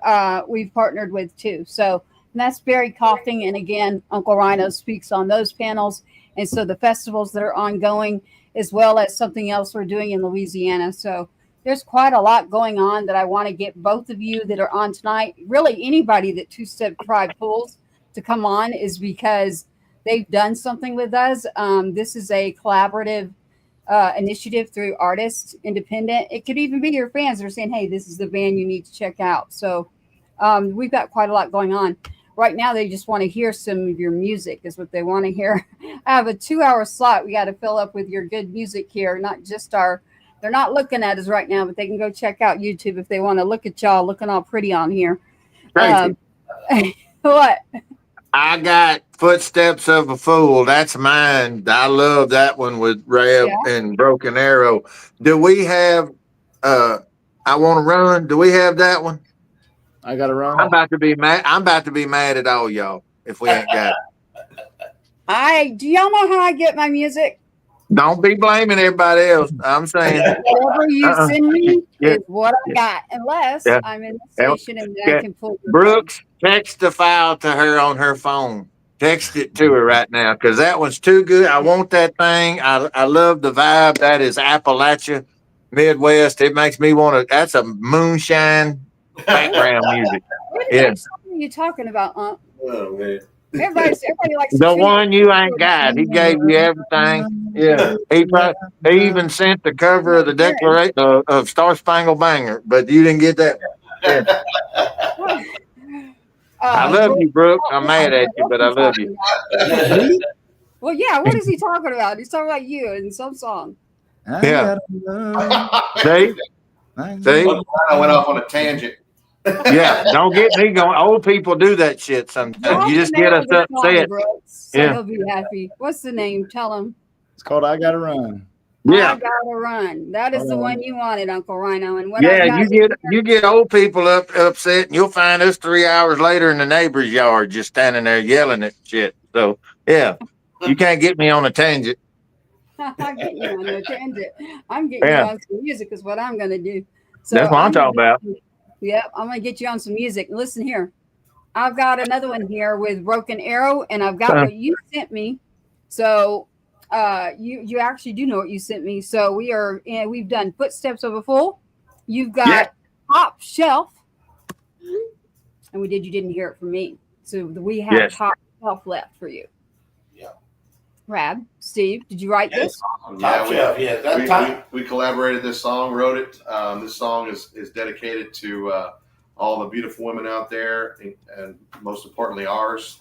we've partnered with too. So that's Barry Coughing, and again, Uncle Ryano speaks on those panels. And so the festivals that are ongoing, as well as something else we're doing in Louisiana. So there's quite a lot going on that I want to get both of you that are on tonight, really anybody that Two Step Tribe pulls to come on, is because they've done something with us. This is a collaborative initiative through artists, independent. It could even be your fans that are saying, hey, this is the band you need to check out. So we've got quite a lot going on. Right now, they just want to hear some of your music is what they want to hear. I have a 2-hour slot. We got to fill up with your good music here, not just they're not looking at us right now, but they can go check out YouTube if they want to look at y'all looking all pretty on here. What? I got Footsteps of a Fool. That's mine. I love that one with Rev and Broken Arrow. Do we have I Want to Run? Do we have that one? I got to run. I'm about to be mad at all y'all if we ain't got it. Do y'all know how I get my music? Don't be blaming everybody else. I'm saying whatever you send me is what I got, unless I'm in the station and then I can pull your Brooks, text the file to her on her phone. Text it to her right now, because that one's too good. I want that thing. I love the vibe. That is Appalachia, Midwest. It makes me want to. That's a moonshine background music. What are you talking about, Unc? Oh man. Everybody likes the one you ain't got. He gave you everything. Yeah, he even sent the cover of the Declaration of Star Spangled Banner, but you didn't get that. Yeah. I love you, Brooke. I'm mad at you, but I love you. Well, yeah. What is he talking about? He's talking about you in some song. Yeah. See? I went off on a tangent. Yeah, don't get me going. Old people do that shit sometimes. Drop You just the name get us of the song, upset. Brooks, so Yeah. he'll be happy. What's the name? Tell him. It's called I Gotta Run. Yeah. I gotta run. That is the one you wanted, Uncle Rhino. And what Yeah, I've got you get old people upset, and you'll find us 3 hours later in the neighbor's yard just standing there yelling at shit. So yeah, you can't get me on a tangent. I'm getting you on a tangent. I'm getting Yeah. you on some music is what I'm gonna do. So That's what I'm talking about. Yep, I'm gonna get you on some music. Listen here. I've got another one here with Broken Arrow, and I've got what you sent me. So you actually do know what you sent me. So we've done Footsteps of a Fool. You've got Top Shelf, and you didn't hear it from me. So we have Top Shelf left for you. Yeah. Rab, Steve, did you write this? We collaborated this song, wrote it. This song is dedicated to all the beautiful women out there, and most importantly, ours.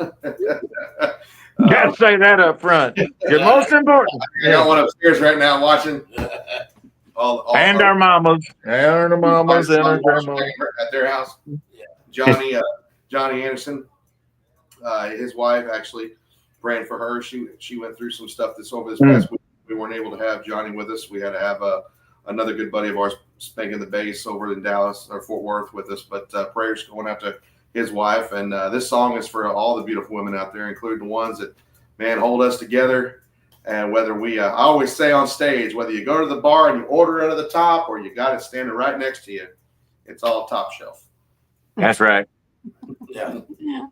Gotta say that up front. You're most important. I got one upstairs right now watching. And our mamas. And our mamas and our grandmas. At their house. Johnny Anderson, his wife, actually praying for her. She went through some stuff this past week. We weren't able to have Johnny with us. We had to have another good buddy of ours spanking the bass over in Dallas or Fort Worth with us. But prayers going out to his wife. And this song is for all the beautiful women out there, including the ones that, man, hold us together. And whether I always say on stage, whether you go to the bar and you order out of the top or you got it standing right next to you, it's all top shelf. That's right. Yeah.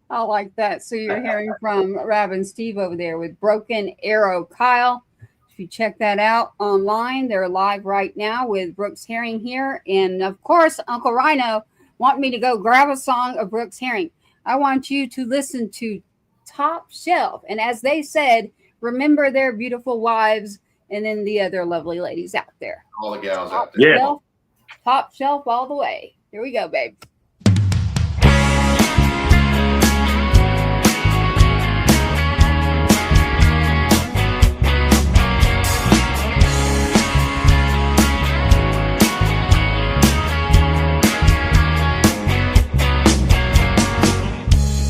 I like that. So you're hearing from Rab and Steve over there with Broken Arrow. Kyle, if you check that out online, they're live right now with Brooks Herring here. And of course, Uncle Ryano want me to go grab a song of Brooks Herring. I want you to listen to Top Shelf. And as they said, remember their beautiful wives and then the other lovely ladies out there. All the gals out there. Yeah. Top shelf all the way. Here we go, babe.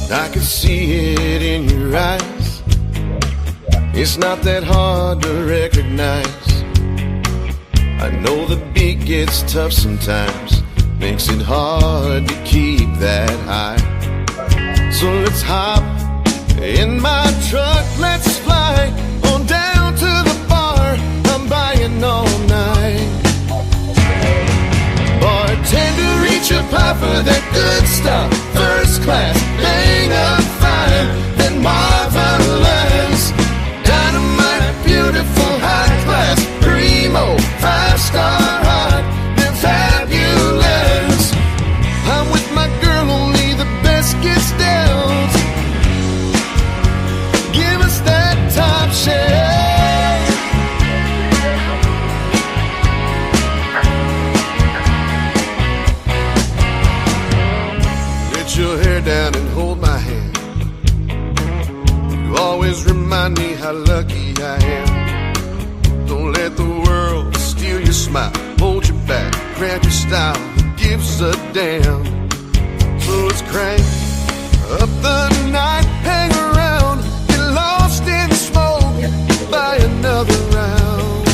I can see it in your eyes. It's not that hard to recognize. I know the beat gets tough sometimes, makes it hard to keep that high. So let's hop in my truck, let's fly on down to the bar. I'm buying all night. Bartender, reach up high for that good stuff. First class, hang up fine, then marvelous. Dynamite, beautiful, high class, primo, 5-star hot, then fabulous. I'm with my girl, only the best gets dealt. Give us that top shelf. Your hair down and hold my hand. You always remind me how lucky I am. Don't let the world steal your smile, hold your back, grab your style, who gives a damn. So let's crank up the night, hang around, get lost in the smoke, buy another round.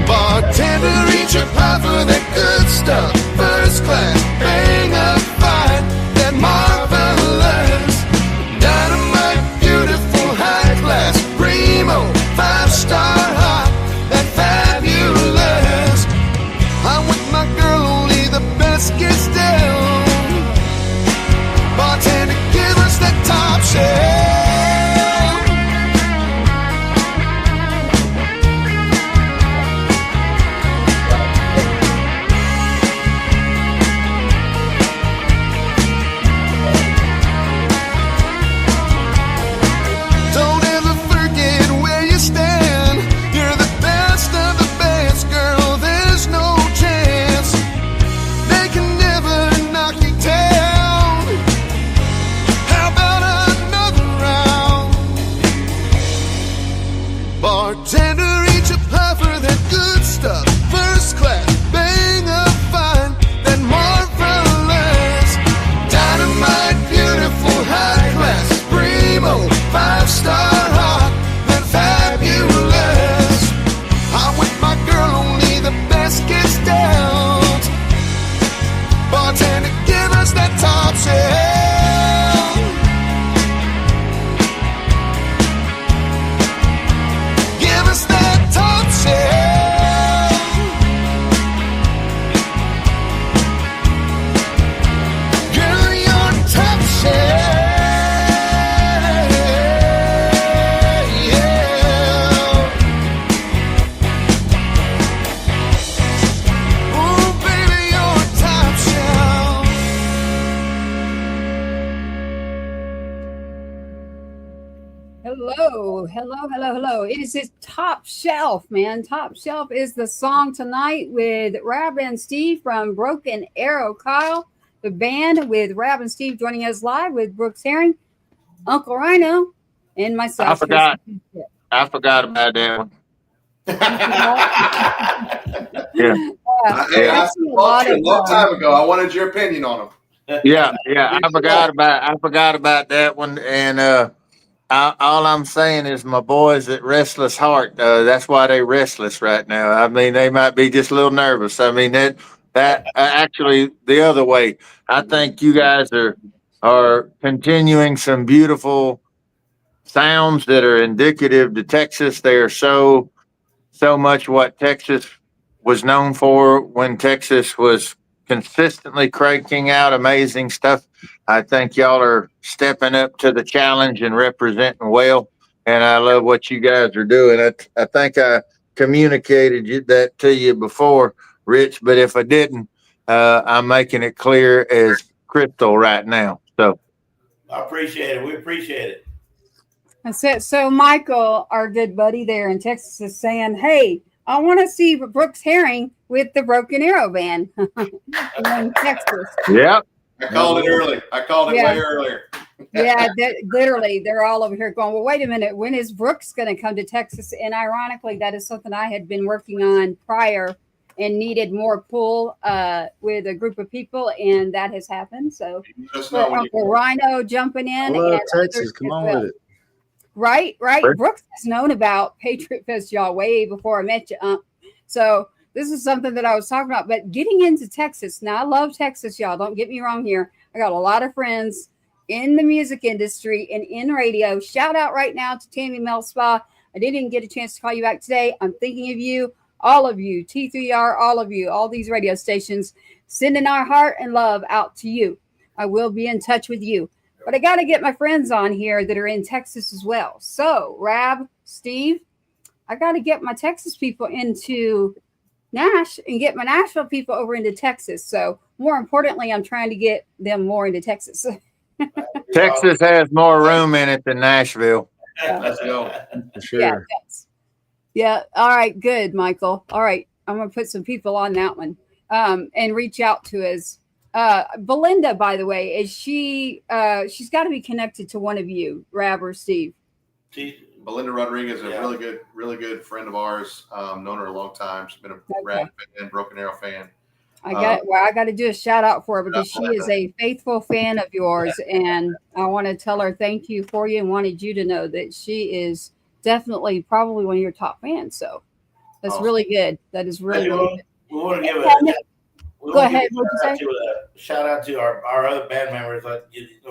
Bartender, reach up high for that good stuff. First class, hang up fine, that marvelous. Dynamite, beautiful, high class, primo, 5-star hot, that fabulous. I'm with my girl, only the best gets down. Bartender, give us that top shelf. Bartender, reach up high for that good stuff. First class, bang up fine, that marvelous. Hello. It is his Top Shelf, man. Top Shelf is the song tonight with Rab and Steve from Broken Arrow. Kyle, the band with Rab and Steve joining us live with Brooks Herring, Uncle Ryano, and myself. I forgot about that one. Yeah. Hey, I spoke to you a long time ago. I wanted your opinion on them. Yeah. I forgot about that one. And all I'm saying is my boys at Restless Heart. That's why they restless right now. I mean, they might be just a little nervous. I mean that actually the other way. I think you guys are continuing some beautiful sounds that are indicative to Texas. They are so much what Texas was known for when Texas was consistently cranking out amazing stuff. I think y'all are stepping up to the challenge and representing well. And I love what you guys are doing. I think I communicated that to you before, Rich, but if I didn't, I'm making it clear as crystal right now. So I appreciate it. We appreciate it. I said, so Michael, our good buddy there in Texas, is saying, hey, I want to see Brooks Herring with the Broken Arrow Band in Texas. yeah. I called it early. I called it way earlier. Yeah, literally, they're all over here going, well, wait a minute. When is Brooks going to come to Texas? And ironically, that is something I had been working on prior and needed more pull with a group of people, and that has happened. So, Uncle Ryano jumping in. Hello, Texas. Come on with it. Right. Brooks has known about Patriot Fest, y'all, way before I met you. So this is something that I was talking about. But getting into Texas, now I love Texas, y'all. Don't get me wrong here. I got a lot of friends in the music industry and in radio. Shout out right now to Tammy Mel Spa. I didn't get a chance to call you back today. I'm thinking of you, all of you, T3R, all of you, all these radio stations, sending our heart and love out to you. I will be in touch with you. But I got to get my friends on here that are in Texas as well. So, Rab, Steve, I got to get my Texas people into Nash and get my Nashville people over into Texas. So, more importantly, I'm trying to get them more into Texas. Texas has more room in it than Nashville. Let's go. For sure. Yeah. All right. Good, Michael. All right. I'm going to put some people on that one and reach out to us. Belinda, by the way, is she's got to be connected to one of you, Rab or Steve. Belinda Rodriguez is a really good friend of ours. Known her a long time. She's been a Rad fan, Broken Arrow fan. I got to do a shout out for her because she is a faithful fan of yours, and I want to tell her thank you for you and wanted you to know that she is definitely probably one of your top fans. So that's really good. That is really good. We want to give Go ahead. Shout out to our other band members.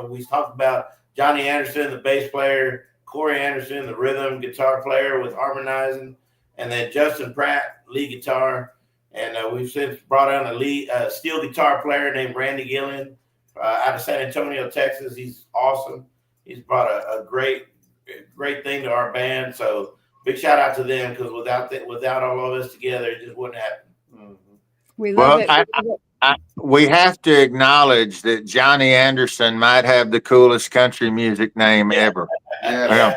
We talked about Johnny Anderson, the bass player, Corey Anderson, the rhythm guitar player with harmonizing, and then Justin Pratt, lead guitar. And we've since brought on a lead steel guitar player named Randy Gillen out of San Antonio, Texas. He's awesome. He's brought a great thing to our band. So big shout out to them because without all of us together, it just wouldn't happen. Mm-hmm. We love it. We have to acknowledge that Johnny Anderson might have the coolest country music name ever. Yeah.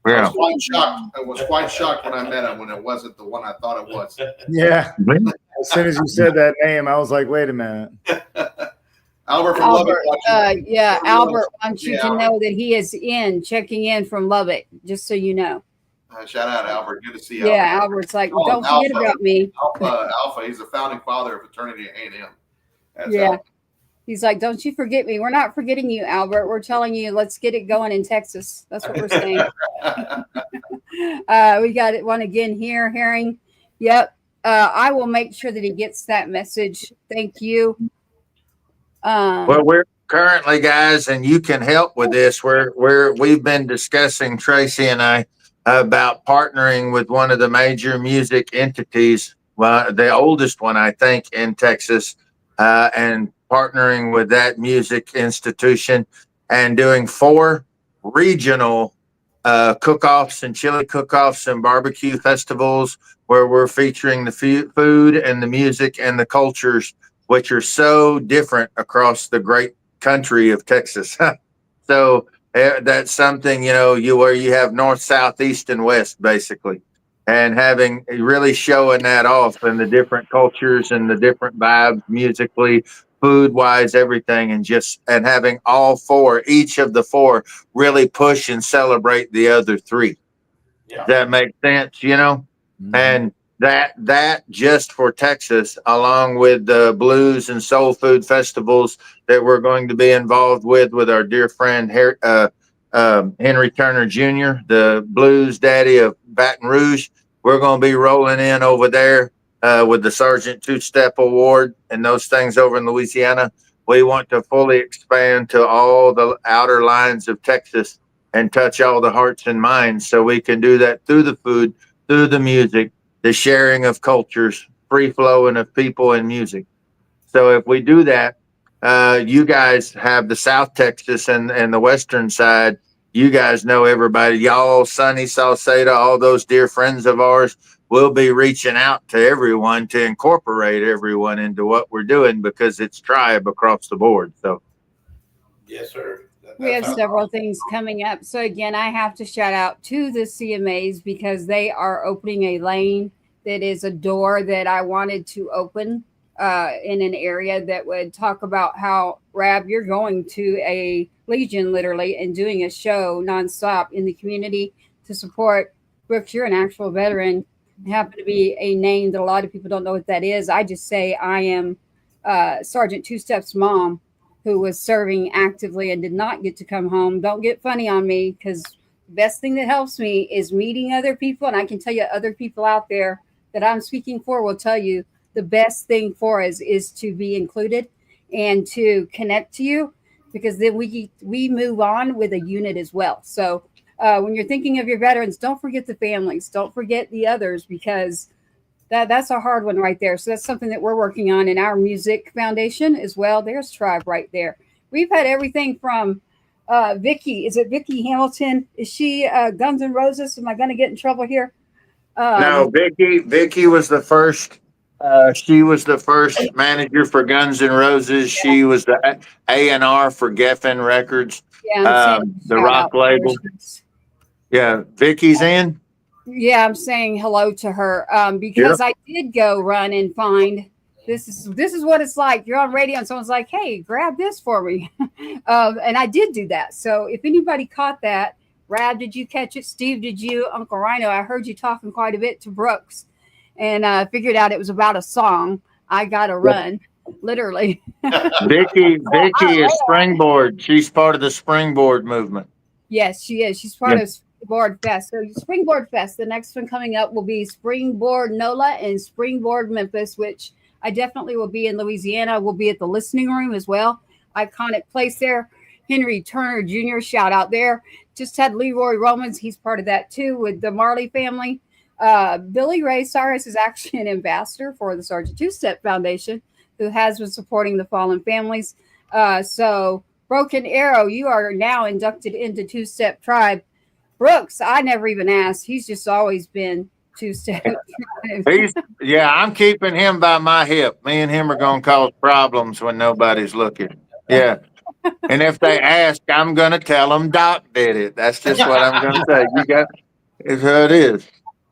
I was quite shocked when I met him when it wasn't the one I thought it was. Yeah. As soon as you said that name, I was like, wait a minute. Albert from Lubbock. Albert wants you to know that he is checking in from Lubbock, just so you know. Shout out, Albert. Good to see you. Yeah, Albert's like, don't forget about me. Alpha. He's the founding father of fraternity at A&M. Yeah. He's like, don't you forget me. We're not forgetting you, Albert. We're telling you, let's get it going in Texas. That's what we're saying. We got it one again here, Herring. Yep. I will make sure that he gets that message. Thank you. Well, we're currently, guys, and you can help with this. We've been discussing, Tracy and I, about partnering with one of the major music entities, the oldest one, I think, in Texas, and partnering with that music institution and doing 4 regional cook-offs and chili cook-offs and barbecue festivals where we're featuring the food and the music and the cultures, which are so different across the great country of Texas. So That's something, where you have north, south, east, and west, basically, and having really showing that off and the different cultures and the different vibes musically, food wise, everything, and having all four, each of the four, really push and celebrate the other three. Yeah. That makes sense, and that just for Texas, along with the blues and soul food festivals that we're going to be involved with our dear friend Henry Turner Jr., the blues daddy of Baton Rouge. We're going to be rolling in over there with the Sergeant Two-Step Award and those things over in Louisiana. We want to fully expand to all the outer lines of Texas and touch all the hearts and minds, so we can do that through the food, through the music, the sharing of cultures, free flowing of people and music. So if we do that, you guys have the South Texas and the Western side. You guys know everybody, y'all, Sunny, Salcedo, all those dear friends of ours. We'll be reaching out to everyone to incorporate everyone into what we're doing, because it's tribe across the board. So, Yes, sir. We have several things coming up. So again, I have to shout out to the CMAs because they are opening a lane that is a door that I wanted to open in an area that would talk about how, Rab, you're going to a Legion literally and doing a show nonstop in the community to support. Brooks, you're an actual veteran. Happen to be a name that a lot of people don't know what that is. I just say I am Sergeant Two-Step's mom, who was serving actively and did not get to come home. Don't get funny on me, because the best thing that helps me is meeting other people. And I can tell you other people out there that I'm speaking for will tell you the best thing for us is to be included and to connect to you, because then we move on with a unit as well. So when you're thinking of your veterans, don't forget the families, don't forget the others, because that's a hard one right there. So that's something that we're working on in our music foundation as well. There's tribe right there. We've had everything from Vicky. Is it Vicky Hamilton? Is she Guns N' Roses? Am I going to get in trouble here? no, Vicky was the first. She was the first manager for Guns N' Roses. Yeah. She was the A&R for Geffen Records, Yeah, I'm saying the shout rock out to her. label. Yeah, Vicky's in. Yeah, I'm saying hello to her because I did go run and find this is what it's like. You're on radio and someone's like, "Hey, grab this for me," and I did do that. So if anybody caught that, Rab, did you catch it? Steve, did you? Uncle Ryano, I heard you talking quite a bit to Brooks, and figured out it was about a song. I got to run, literally. Vicky is Springboard. She's part of the Springboard movement. Yes, she is. She's part of Springboard Fest. So Springboard Fest, the next one coming up will be Springboard NOLA and Springboard Memphis, which I definitely will be in Louisiana. We'll be at the Listening Room as well. Iconic place there. Henry Turner Jr., shout out there. Just had Leroy Romans. He's part of that too with the Marley family. Billy Ray Cyrus is actually an ambassador for the Sergeant Two-Step Foundation, who has been supporting the fallen families. So Broken Arrow, you are now inducted into Two-Step Tribe. Brooks, I never even asked. He's just always been Two-Step Tribe. I'm keeping him by my hip. Me and him are going to cause problems when nobody's looking. Yeah. And if they ask, I'm going to tell them Doc did it. That's just what I'm going to say. It's how it is.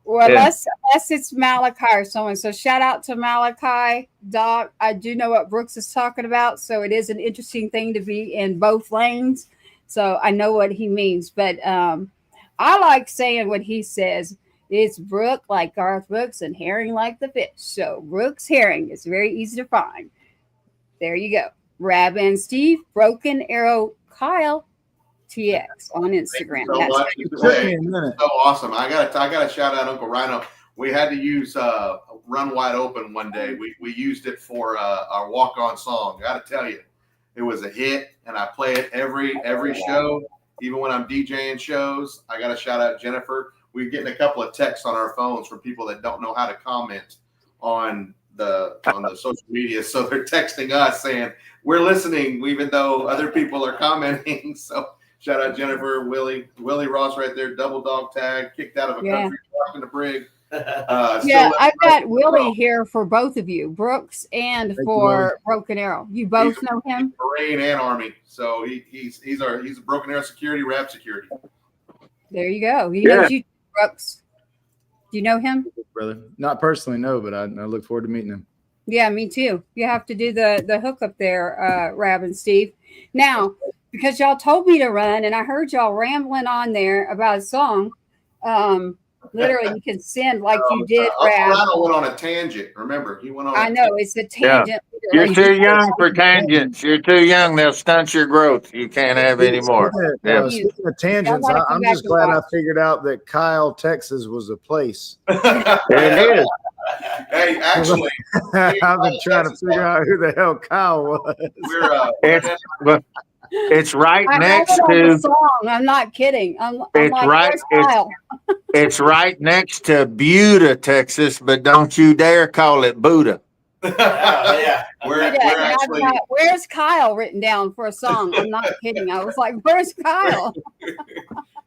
Well, unless it's Malachi or someone. So shout out to Malachi, Doc. I do know what Brooks is talking about. So it is an interesting thing to be in both lanes. So I know what he means. But I like saying what he says. It's Brook like Garth Brooks and Herring like the fish. So Brooks Herring is very easy to find. There you go. Rab and Steve, Broken Arrow Kyle TX on Instagram. So much. So awesome. I gotta shout out Uncle Ryano. We had to use Run Wide Open one day. We used it for our walk-on song. I gotta tell you, it was a hit, and I play it every show, even when I'm DJing shows. I gotta shout out Jennifer. We're getting a couple of texts on our phones from people that don't know how to comment on the social media, so they're texting us saying we're listening, even though other people are commenting. So shout out Jennifer, Willie Ross right there, double dog tag, kicked out of a country, walking the brig. Yeah, still I've got Willie here for both of you, Brooks and Thank you, for Broken Arrow. You both know him? Marine and Army, so he's a Broken Arrow security, rap security. There you go. He Yeah. knows you, Brooks. Do you know him? Brother. Not personally, no, but I look forward to meeting him. Yeah, me too. You have to do the hookup there, Rab and Steve. Now, because y'all told me to run, and I heard y'all rambling on there about a song. Literally, you can send like you did, Uncle Rab. Ryano went on a tangent. Remember, he went on. I know it's a tangent. You're literally. too young for tangents. You're too young. They'll stunt your growth. You can't have any more. Yeah. Speaking of tangents, Y'all gotta come I'm back just and glad I watch. figured out that Kyle, Texas was a place. It is. Hey, actually, I've been trying to figure out who the hell Kyle was. It's right I next have it on the to. song. I'm not kidding. I'm It's like, right. where's Kyle? It's right next to Buda, Texas, but don't you dare call it Buddha. Yeah. we're Yeah, and I've actually got, where's Kyle written down for a song? I'm not kidding. I was like, where's Kyle?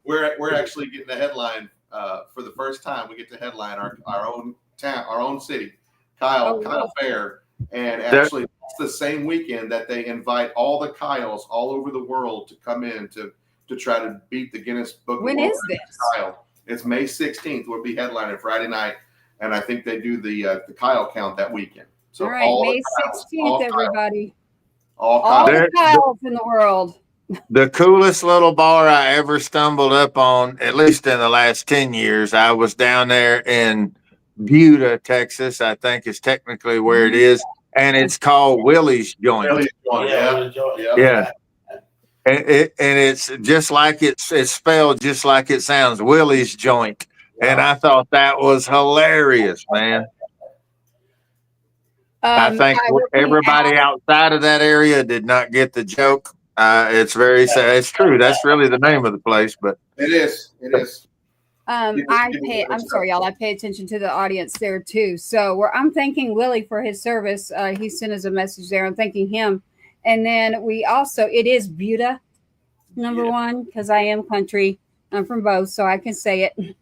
we're actually getting a headline for the first time. We get to headline our own town, our own city, Kyle wow. Fair, and actually it's the same weekend that they invite all the Kyles all over the world to come in to try to beat the Guinness Book. When of World is Records this? Kyle. It's May 16th. We'll be headlining Friday night, and I think they do the Kyle count that weekend. So All right, May 16th, everybody. all All Kyle. the Kyles in the world. The coolest little bar I ever stumbled up on, at least in the last 10 years, I was down there in Buda, Texas, I think is technically where it is. And it's called Willie's Joint. Really enjoying it. Yeah. And it's just like it's spelled just like it sounds, Willie's Joint. And I thought that was hilarious, man. I think everybody outside of that area did not get the joke. It's very sad. It's true. That's really the name of the place, but It is. I'm sorry, y'all. I pay attention to the audience there too. So I'm thanking Willie for his service. He sent us a message there. I'm thanking him. And then we also, it is Buda, number one, because I am country. I'm from both, so I can say it.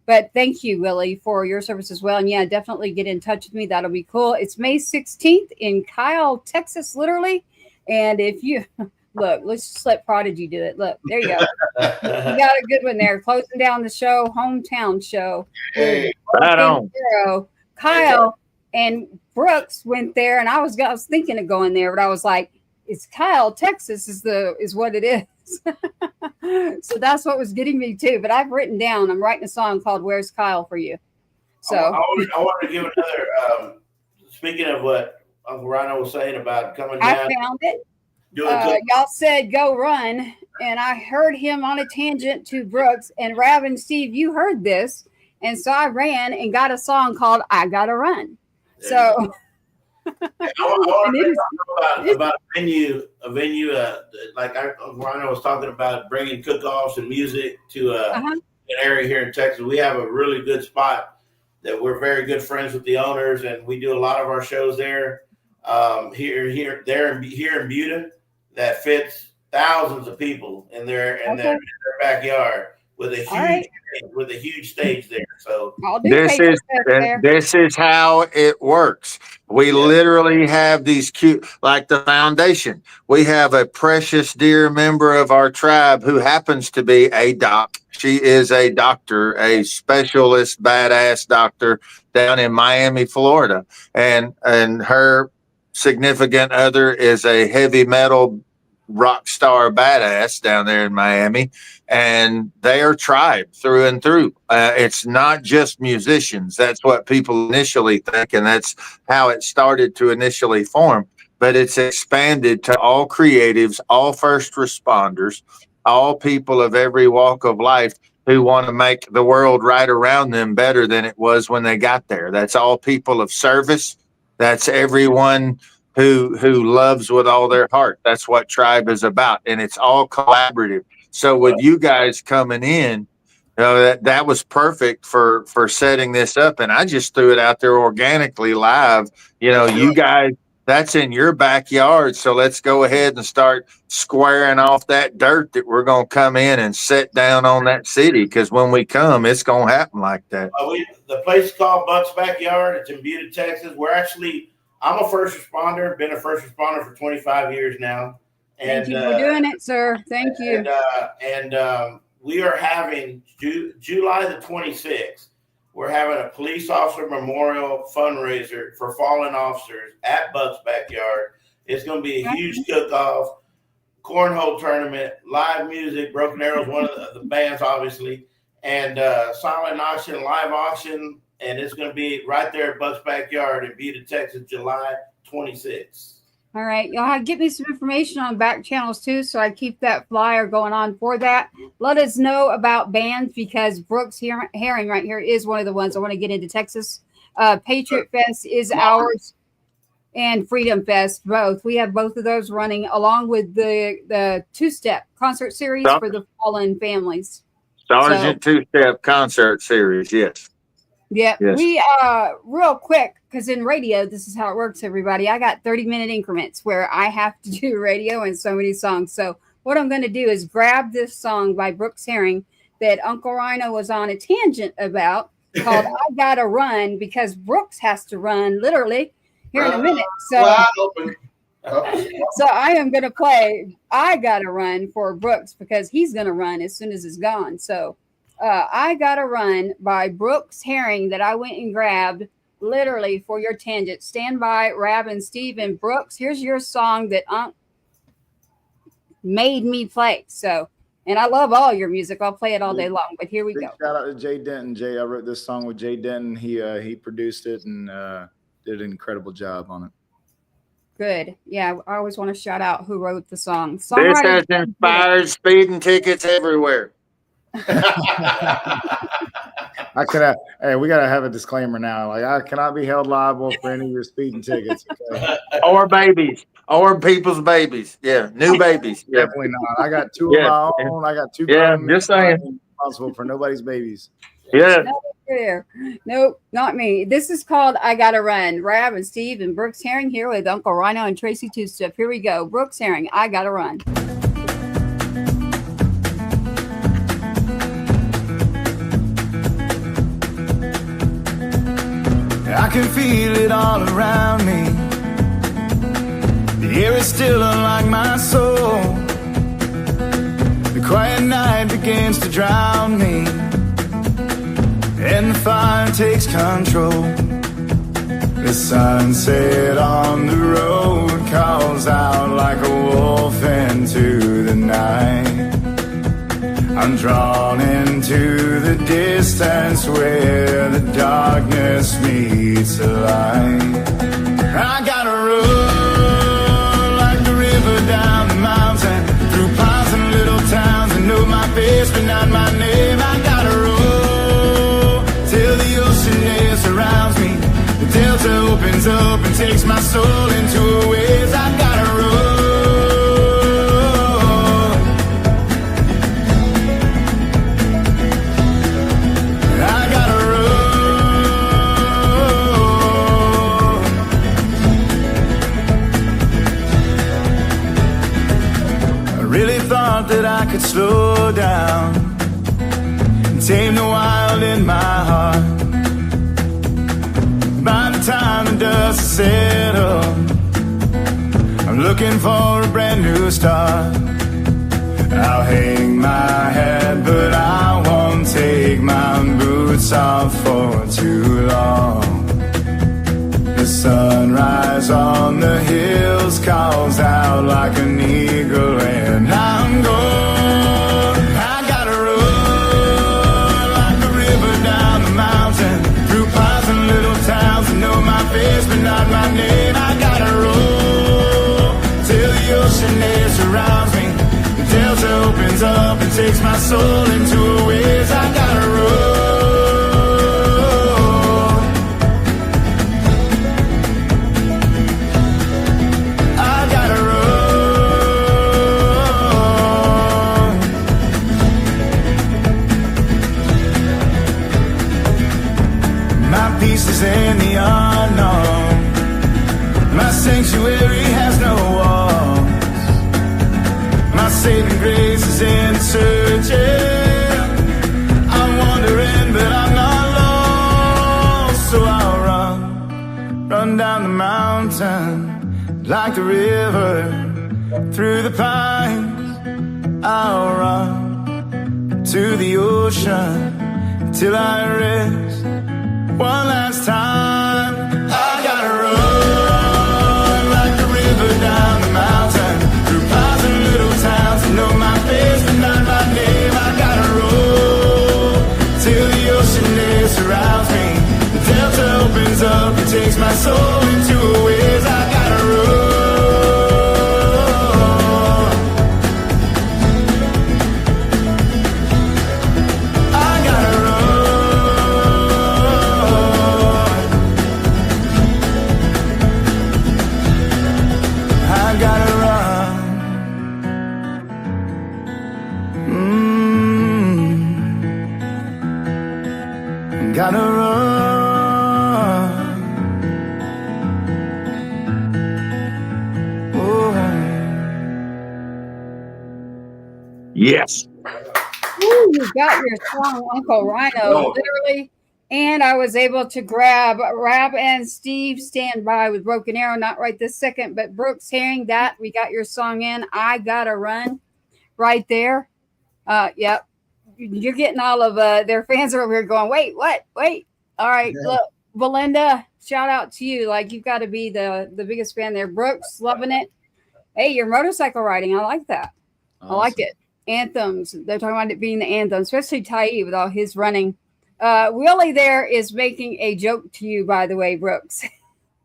But thank you, Willie, for your service as well. And yeah, definitely get in touch with me. That'll be cool. It's May 16th in Kyle, Texas, literally. And if you look, let's just let Prodigy do it. Look, there you go. You got a good one there. Closing down the show, hometown show. Hey, right on. Kyle and Brooks went there, and I was thinking of going there, but I was like, it's Kyle, Texas is what it is. So that's what was getting me too. But I've written down, I'm writing a song called Where's Kyle for you. So I want to give another, speaking of what Uncle Ryano was saying about coming down. I found it. Y'all said go run, and I heard him on a tangent to Brooks and Rab and Steve. You heard this, and so I ran and got a song called "I Gotta Run." So I want to talk about a venue like Uncle Ryano was talking about, bringing cook-offs and music to an area here in Texas. We have a really good spot that we're very good friends with the owners, and we do a lot of our shows there. Here in Buda, that fits thousands of people in their backyard with a huge stage there. So this is how it works. We literally have these cute, like the foundation. We have a precious dear member of our tribe who happens to be a doc. She is a doctor, a specialist, badass doctor down in Miami, Florida, and her significant other is a heavy metal rock star badass down there in Miami, and they are tribe through and through. It's not just musicians. That's what people initially think, and that's how it started to initially form. But it's expanded to all creatives, all first responders, all people of every walk of life who want to make the world right around them better than it was when they got there. That's all people of service. That's everyone who loves with all their heart. That's what tribe is about, and it's all collaborative. So with you guys coming in, that was perfect for setting this up, and I just threw it out there organically live. You guys That's in your backyard. So let's go ahead and start squaring off that dirt that we're going to come in and set down on that city. Because when we come, it's going to happen like that. The place is called Buck's Backyard. It's in Buda, Texas. I'm a first responder, been a first responder for 25 years now. Thank you for doing it, sir. Thank you. We are having July the 26th. We're having a police officer memorial fundraiser for fallen officers at Buck's Backyard. It's going to be a huge cook-off, cornhole tournament, live music. Broken Arrow's one of the bands, obviously, and silent auction, live auction, and it's going to be right there at Buck's Backyard in Buda, Texas, July 26th. All right. Y'all get me some information on back channels too, so I keep that flyer going on for that. Let us know about bands, because Brooks Herring right here is one of the ones I want to get into Texas. Patriot Fest is ours, and Freedom Fest both. We have both of those running along with the two-step concert series for the fallen families. Sergeant two-step concert series, yes. Yeah, yes. We real quick, because in radio, this is how it works, everybody. I got 30-minute increments where I have to do radio and so many songs. So what I'm going to do is grab this song by Brooks Herring that Uncle Ryano was on a tangent about, called I Gotta Run, because Brooks has to run literally here in a minute. So, so I am going to play I Gotta Run for Brooks, because he's going to run as soon as it's gone. So I Gotta Run by Brooks Herring that I went and grabbed literally for your tangent. Stand by, Rab and Steve and Brooks. Here's your song that made me play. So, and I love all your music. I'll play it all day long, but here we go. Shout out to Jay Denton. I wrote this song with Jay Denton. He produced it and did an incredible job on it. Good. Yeah, I always want to shout out who wrote the song. This has inspired speeding tickets everywhere. Hey, we gotta have a disclaimer now. Like, I cannot be held liable for any of your speeding tickets, okay? Or babies, or people's babies. Yeah, new babies. Yeah. Definitely not. I got two of my own. I got two. Yeah, just saying. I'm responsible for nobody's babies. Yeah. Nope, not me. This is called I Gotta Run. Rab and Steve and Brooks Herring here with Uncle Ryano and Tracy Two-Step. Here we go. Brooks Herring, I Gotta Run. I can feel it all around me. The air is still unlike my soul. The quiet night begins to drown me, and the fire takes control. The sunset on the road calls out like a wolf into the night. I'm drawn into the distance where the darkness meets the light. I gotta run like the river down the mountain, through ponds and little towns. I know my face but not my name. I gotta roll till the ocean air surrounds me. The delta opens up and takes my soul into a waves. I gotta roll. That I could slow down and tame the wild in my heart. By the time the dust has settled, I'm looking for a brand new start. I'll hang my head, but I won't take my boots off for too long. The sunrise on the hills calls out like an eagle, and I'm gone. I gotta run like a river down the mountain, through ponds and little towns. I know my face but not my name. I gotta roll till the ocean air surrounds me. The delta opens up and takes my soul into a waves. I gotta roll. In the unknown, My sanctuary has no walls. My saving grace is in searching. I'm wandering, but I'm not lost. So I'll run down the mountain like the river through the pines. I'll run to the ocean till I rest one last time. I gotta run like the river down the mountain through piles and little towns to know my face but not my name. I gotta roll till the ocean air surrounds me. The delta opens up and takes my soul into a waves. I gotta roll. Gotta run. Oh. Yes. Ooh, you got your song, Uncle Ryano, literally. And I was able to grab Rab and Steve stand by with Broken Arrow, not right this second, but Brooks hearing that we got your song in. I gotta run right there. Yep. You're getting all of their fans are over here going, wait, what? Wait. All right. Yeah. Look, Belinda, shout out to you. Like, you've got to be the biggest fan there. Brooks, loving it. Hey, your motorcycle riding. I like that. Awesome. I liked it. Anthems. They're talking about it being the anthem, especially Tai with all his running. Willie there is making a joke to you, by the way, Brooks.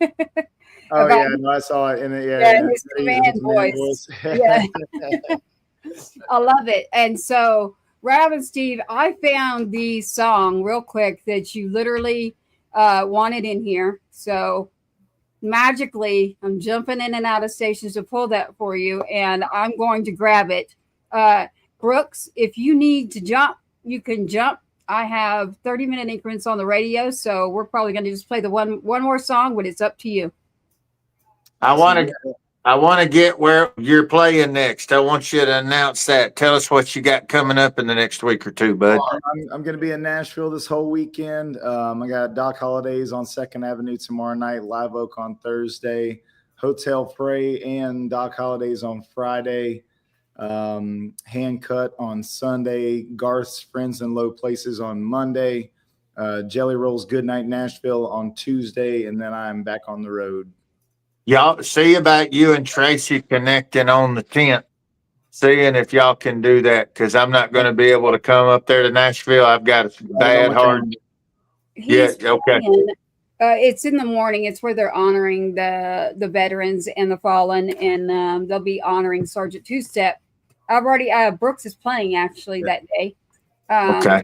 Oh, yeah. No, I saw it. His command voice. Yeah. I love it. And so, Rab and Steve, I found the song real quick that you literally wanted in here. So magically, I'm jumping in and out of stations to pull that for you, and I'm going to grab it. Brooks, if you need to jump, you can jump. I have 30-minute increments on the radio, so we're probably going to just play the one more song, but it's up to you. I want to get where you're playing next. I want you to announce that. Tell us what you got coming up in the next week or two, bud. I'm going to be in Nashville this whole weekend. I got Doc Holidays on 2nd Avenue tomorrow night, Live Oak on Thursday, Hotel Frey and Doc Holidays on Friday, Hand Cut on Sunday, Garth's Friends in Low Places on Monday, Jelly Rolls Goodnight Nashville on Tuesday, and then I'm back on the road. Y'all see about you and Tracy connecting on the 10th, seeing if y'all can do that, because I'm not going to be able to come up there to Nashville. I've got a bad heart. Yeah, okay. It's in the morning. It's where they're honoring the veterans and the fallen, and they'll be honoring Sergeant Two Step. I've already Brooks is playing actually that day. Okay.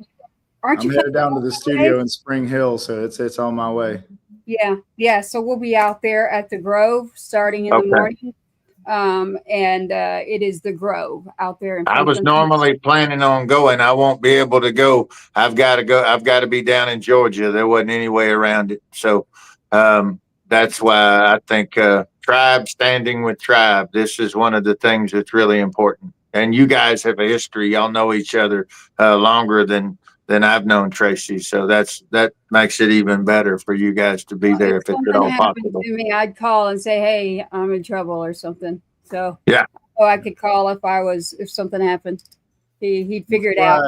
Aren't you headed down to the studio in Spring Hill, so it's on my way. Yeah. So we'll be out there at the Grove starting in the morning. And it is the Grove out there. I was normally planning on going. I won't be able to go. I've got to go. I've got to be down in Georgia. There wasn't any way around it. So that's why I think tribe standing with tribe. This is one of the things that's really important. And you guys have a history. Y'all know each other longer than I've known Tracy, so that makes it even better for you guys to be there if it's at all possible. To me, I'd call and say, "Hey, I'm in trouble" or something. So yeah, I could call if something happened. He'd figure it out.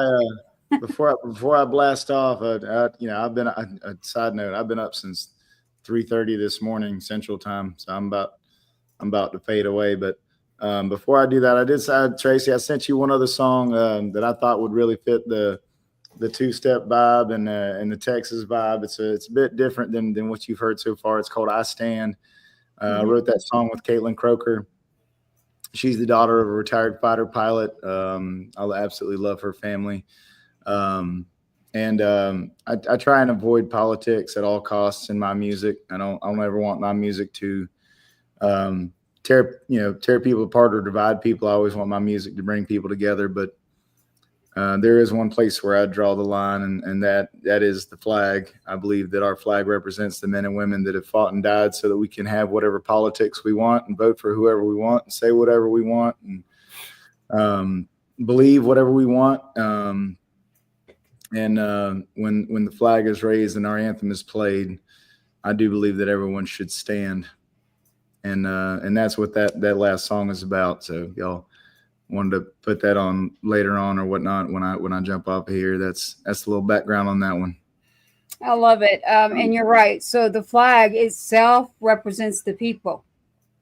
Before I blast off, I've been a side note. I've been up since 3:30 this morning Central Time, so I'm about to fade away. But before I do that, Tracy, I sent you one other song that I thought would really fit the two-step vibe and the Texas vibe. It's a bit different than what you've heard so far. It's called I Stand. I wrote that song with Caitlin Croker. She's the daughter of a retired fighter pilot. I absolutely love her family. I try and avoid politics at all costs in my music. I don't ever want my music to tear people apart or divide people. I always want my music to bring people together. But There is one place where I draw the line, and that is the flag. I believe that our flag represents the men and women that have fought and died so that we can have whatever politics we want and vote for whoever we want and say whatever we want and believe whatever we want. And when the flag is raised and our anthem is played, I do believe that everyone should stand. And that's what that last song is about. So y'all wanted to put that on later on or whatnot when I jump off here. That's a little background on that one. I love it. And you're right. So the flag itself represents the people,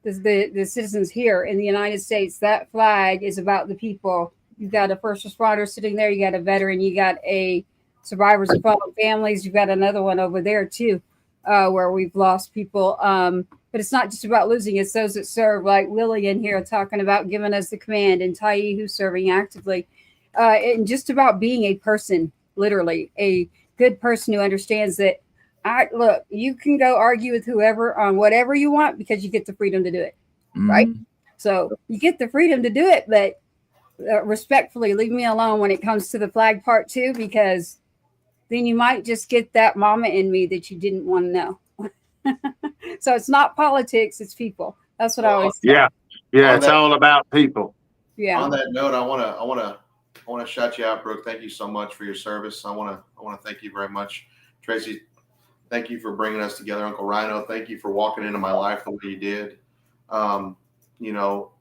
the citizens here in the United States. That flag is about the people. You've got a first responder sitting there. You got a veteran. You got a survivors of fallen families. You've got another one over there too, where we've lost people. But it's not just about losing. It's those that serve, like Lillian here talking about giving us the command, and Tai who's serving actively, and just about being a person, literally a good person who understands that. Look, you can go argue with whoever on whatever you want because you get the freedom to do it, right? So you get the freedom to do it, but respectfully, leave me alone when it comes to the flag part too, because then you might just get that mama in me that you didn't want to know. So it's not politics, it's people. That's what I always say. Yeah, it's all about people. Yeah. On that note, I want to shout you out, Brooke. Thank you so much for your service. I want to thank you very much, Tracy. Thank you for bringing us together, Uncle Ryano. Thank you for walking into my life the way you did. You know,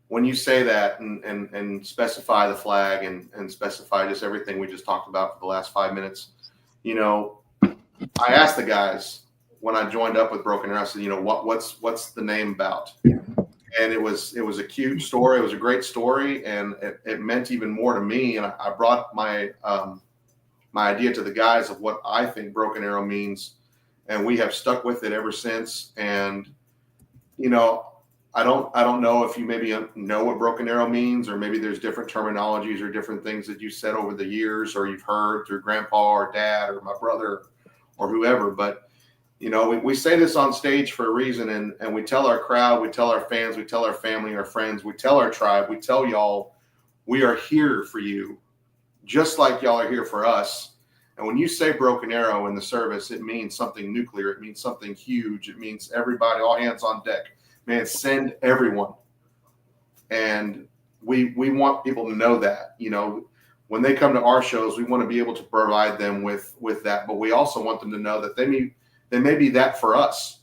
when you say that and specify the flag and specify just everything we just talked about for the last 5 minutes, you know, I asked the guys when I joined up with Broken Arrow, I said, you know, what's the name about? And it was a cute story. It was a great story, and it meant even more to me. And I brought my my idea to the guys of what I think Broken Arrow means, and we have stuck with it ever since. And you know, I don't know if you maybe know what Broken Arrow means, or maybe there's different terminologies or different things that you said over the years, or you've heard through grandpa or dad or my brother or whoever. But you know, we say this on stage for a reason, and we tell our crowd, we tell our fans, we tell our family, our friends, we tell our tribe, we tell y'all, we are here for you, just like y'all are here for us. And when you say Broken Arrow in the service, it means something nuclear. It means something huge. It means everybody, all hands on deck. Man, send everyone. And we want people to know that, you know, when they come to our shows, we want to be able to provide them with that. But we also want them to know that they may be that for us.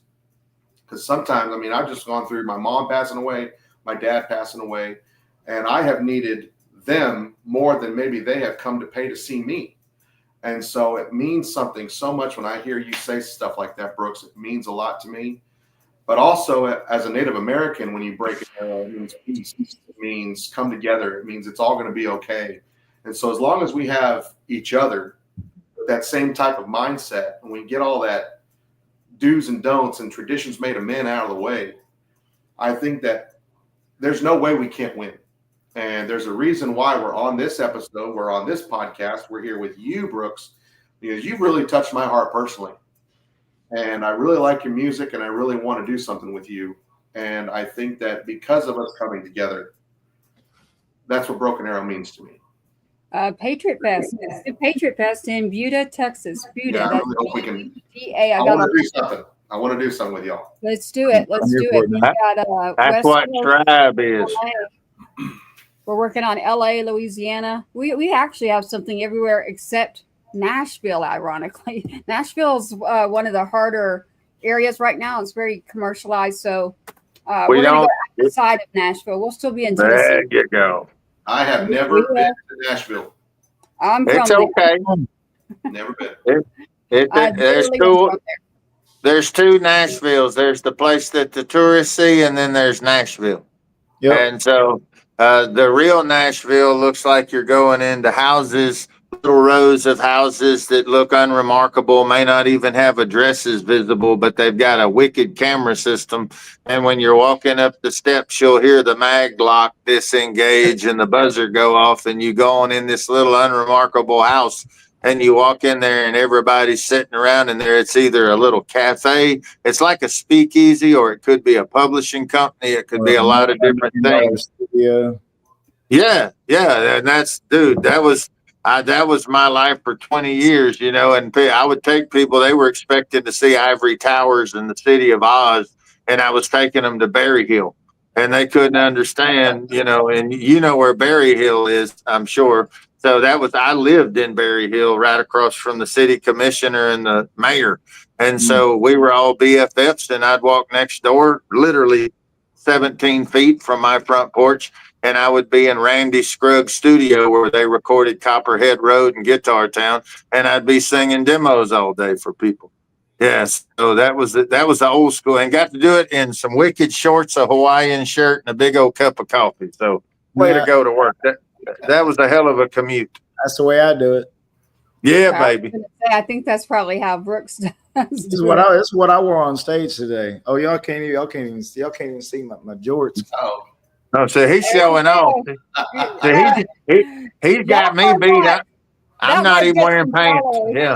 Because sometimes, I mean, I've just gone through my mom passing away, my dad passing away, and I have needed them more than maybe they have come to pay to see me. And so it means something so much when I hear you say stuff like that, Brooks. It means a lot to me. But also, as a Native American, when you break it down, it means peace. It means come together. It means it's all going to be okay. And so as long as we have each other, that same type of mindset, and we get all that do's and don'ts and traditions made of men out of the way, I think that there's no way we can't win. And there's a reason why we're on this episode, we're on this podcast, we're here with you, Brooks, because you've really touched my heart personally. And I really like your music, and I really want to do something with you. And I think that because of us coming together, that's what Broken Arrow means to me. Patriot Fest. It's the Patriot Fest in Buda, Texas. Buda. Yeah, I That's really hope we can. B-U-D-A. I want to do something. I want to do something with y'all. Let's do it. Let's do it. We've got That's what tribe is. LA. We're working on LA, Louisiana. We actually have something everywhere except Nashville, ironically. Nashville's one of the harder areas right now. It's very commercialized. So we're going to go outside of Nashville. We'll still be in Tennessee. There you go. I have never been to Nashville. It's okay. Never been. There's two Nashvilles. There's the place that the tourists see, and then there's Nashville. Yep. And so the real Nashville looks like you're going into houses, little rows of houses that look unremarkable, may not even have addresses visible, but they've got a wicked camera system. And when you're walking up the steps, you'll hear the mag lock disengage and the buzzer go off, and you go on in this little unremarkable house. And you walk in there and everybody's sitting around in there. It's either a little cafe. It's like a speakeasy, or it could be a publishing company. It could be a lot of different things. Yeah, and that's dude. That was my life for 20 years, you know. And I would take people. They were expected to see ivory towers in the city of Oz, and I was taking them to Berry Hill, and they couldn't understand, you know. And you know where Berry Hill is, I'm sure. So I lived in Berry Hill, right across from the city commissioner and the mayor, and so we were all BFFs. And I'd walk next door, literally 17 feet from my front porch, and I would be in Randy Scruggs' studio where they recorded Copperhead Road and Guitar Town, and I'd be singing demos all day for people. Yes, so that was the old school, and got to do it in some wicked shorts, a Hawaiian shirt, and a big old cup of coffee. So way to go to work. That was a hell of a commute. That's the way I do it. Yeah, baby. I think that's probably how Brooks does. This is what I wore on stage today. Oh, y'all can't even see my jorts. Oh, so he's showing off. So he's got me beat up. I'm not even wearing pants. Yeah.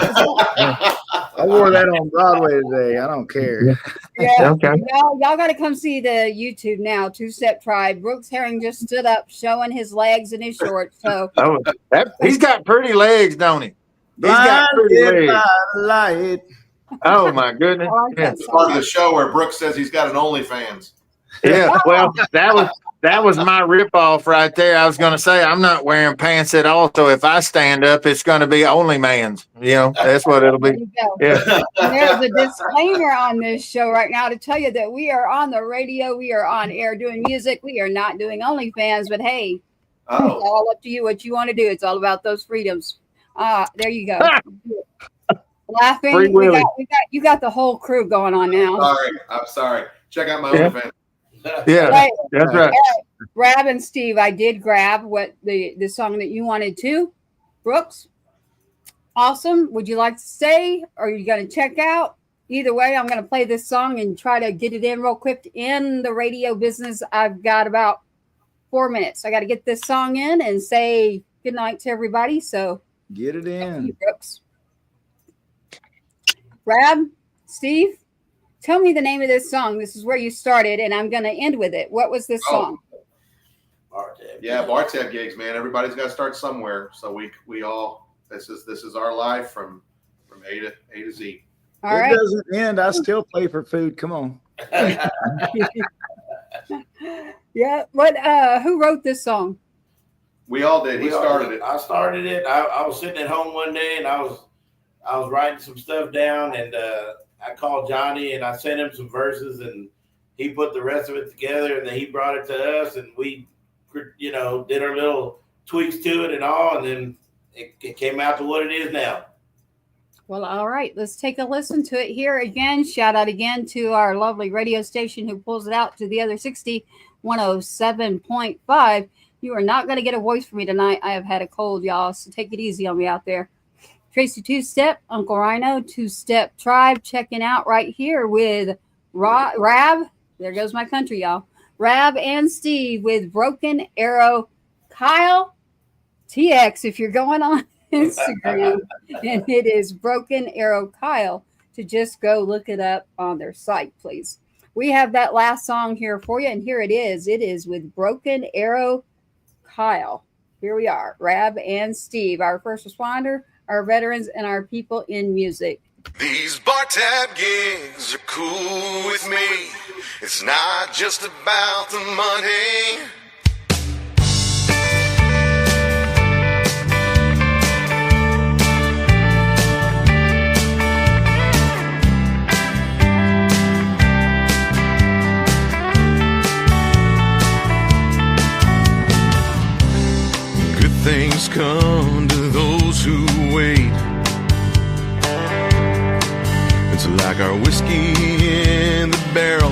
I wore that on Broadway today. I don't care. Yeah. Okay. Y'all got to come see the YouTube now. Two Step Tribe. Brooks Herring just stood up showing his legs and his shorts. So he's got pretty legs, don't he? He's got pretty legs. Oh my goodness! It's part of the show where Brooks says he's got an OnlyFans. Yeah, well, that was my ripoff right there. I was going to say I'm not wearing pants at all, so if I stand up, it's going to be only man's. You know, that's what it'll be. Yeah. There's a disclaimer on this show right now to tell you that we are on the radio, we are on air doing music, we are not doing OnlyFans. But hey, it's all up to you what you want to do. It's all about those freedoms. There you go. Laughing. You got the whole crew going on now. I'm sorry. Check out my OnlyFans. Yeah, right. That's right. Rab and Steve, I did grab what the song that you wanted to. Brooks, awesome. Would you like to say, or are you going to check out? Either way, I'm going to play this song and try to get it in real quick. In the radio business, I've got about 4 minutes. I got to get this song in and say good night to everybody. So get it in. You, Brooks. Rab, Steve, tell me the name of this song. This is where you started, and I'm going to end with it. What was this song? Bar tab gigs, man. Everybody's got to start somewhere. So we all this is our life from A to Z. All right. It doesn't end. I still play for food. Come on. Yeah. What? Who wrote this song? We all did. He started it. I started it. I was sitting at home one day and I was writing some stuff down, and I called Johnny and I sent him some verses, and he put the rest of it together, and then he brought it to us, and we, did our little tweaks to it and all, and then it came out to what it is now. Well, all right, let's take a listen to it here again. Shout out again to our lovely radio station who pulls it out to the other 60, 107.5. You are not going to get a voice from me tonight. I have had a cold, y'all, so take it easy on me out there. Tracy Two-Step, Uncle Ryano, Two-Step Tribe, checking out right here with Rab. There goes my country, y'all. Rab and Steve with Broken Arrow. Kyle, TX, if you're going on Instagram, and it is Broken Arrow Kyle, to just go look it up on their site, please. We have that last song here for you, and here it is. It is with Broken Arrow Kyle. Here we are, Rab and Steve, our first responder, our veterans, and our people in music. These bar tab gigs are cool with me. It's not just about the money. Good things come to those who wait. It's like our whiskey in the barrel,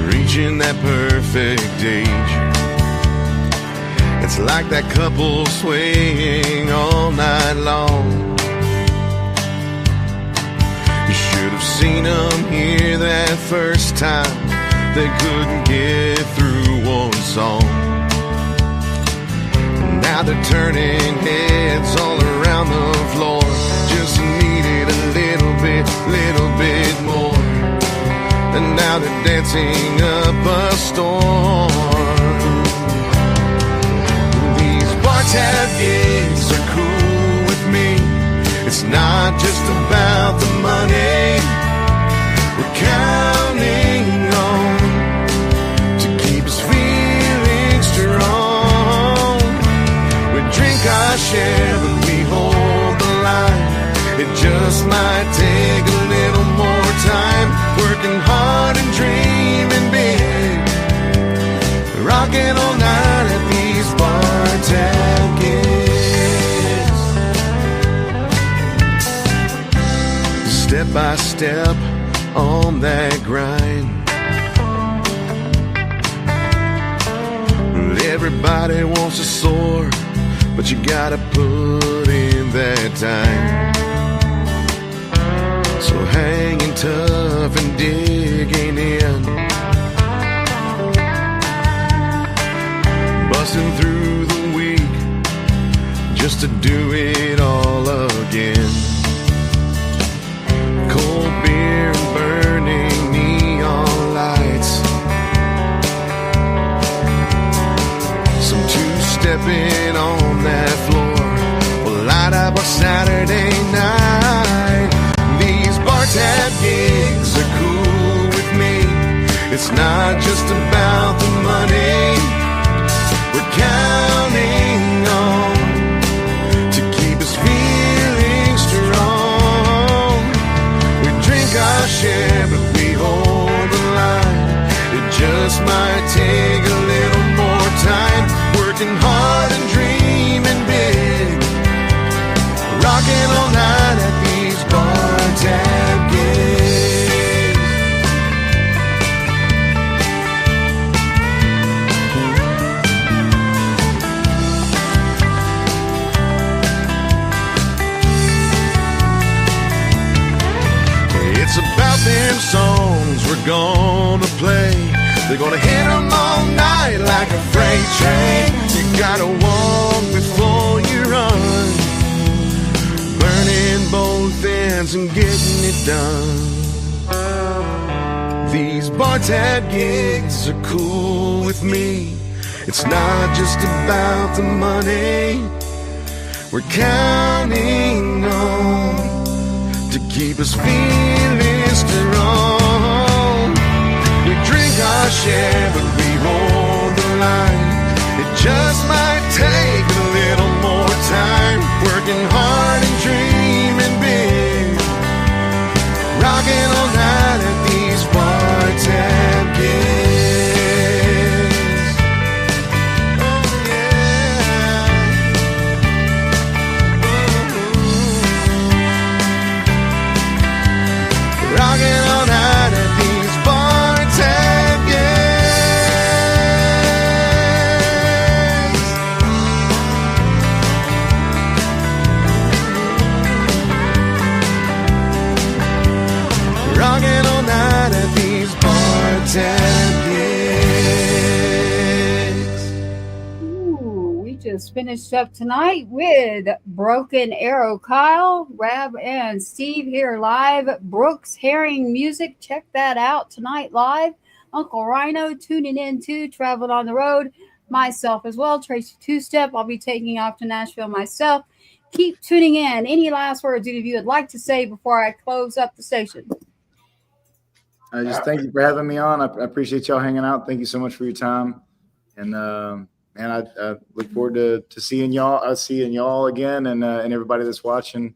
reaching that perfect age. It's like that couple swaying all night long. You should have seen them here that first time. They couldn't get through one song. And now they're turning heads all around the floor. Just needed a little bit more. And now they're dancing up a storm. not just about the money we're counting on to keep us feeling strong. We drink our share, but we hold the line. It just might take a little more time, working hard and dreaming big, rocking all night at these bar tab gigs. Step by step on that grind, well, everybody wants to soar, but you gotta put in that time. So hanging tough and digging in, busting through the week just to do it all again. Cold beer and burning neon lights, some two-stepping on that floor will light up a Saturday night. These bar tab gigs are cool with me. It's not just about the money we're counting on to keep us feeling strong. We drink our share, but we hold the line. It just might take a little more time, working hard and dreaming big, rocking all night at these bar tab gigs. It's about them songs we're gonna play. They're gonna hit them all night like a freight train. You gotta walk before you run, burning both ends and getting it done. These bar tab gigs are cool with me. It's not just about the money we're counting on to keep us feeling strong. We drink our share, but we hold the line. It just might take a little more time, working hard and dreaming big, rocking all night at these bar tab gigs. Oh yeah. Rocking all night at these bar tab gigs. Rocking all night at these bar tab gigs. Ooh, we just finished up tonight with Broken Arrow Kyle, Rab, and Steve here live. Brooks Herring Music. Check that out tonight live. Uncle Ryano tuning in too, traveling on the road. Myself as well, Tracy Two-Step. I'll be taking off to Nashville myself. Keep tuning in. Any last words any of you would like to say before I close up the station? I just thank you for having me on. I appreciate y'all hanging out. Thank you so much for your time. And I look forward to seeing y'all. Seeing y'all again, and everybody that's watching.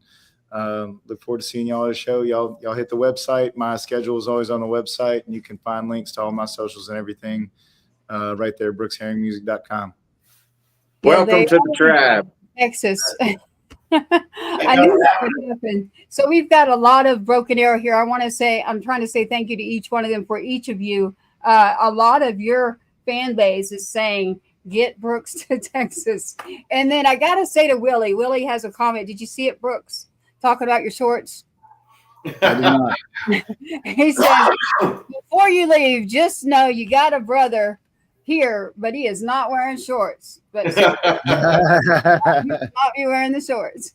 Look forward to seeing y'all at the show. Y'all hit the website. My schedule is always on the website, and you can find links to all my socials and everything right there, brooksherringmusic.com. Welcome to the tribe. Texas. I knew that would happen. So we've got a lot of Broken Arrow here. I'm trying to say thank you to each one of them. For each of you, a lot of your fan base is saying, get Brooks to Texas. And then I got to say to Willie has a comment. Did you see it, Brooks? Talking about your shorts. I do not. He says, before you leave, just know you got a brother here, but he is not wearing shorts. But he will not be wearing the shorts.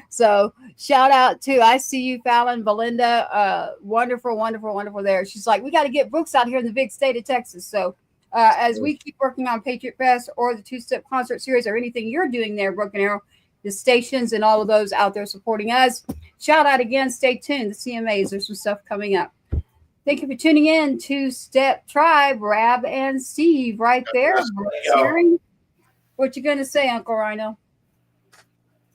So shout out to I See You, Fallon, Belinda. Wonderful, wonderful, wonderful there. She's like, we got to get Brooks out here in the big state of Texas. So as we keep working on Patriot Fest or the Two-Step Concert Series or anything you're doing there, Broken Arrow, the stations and all of those out there supporting us. Shout out again. Stay tuned. The CMAs. There's some stuff coming up. Thank you for tuning in to Step Tribe, Rab and Steve right there. What you going to say, Uncle Ryano?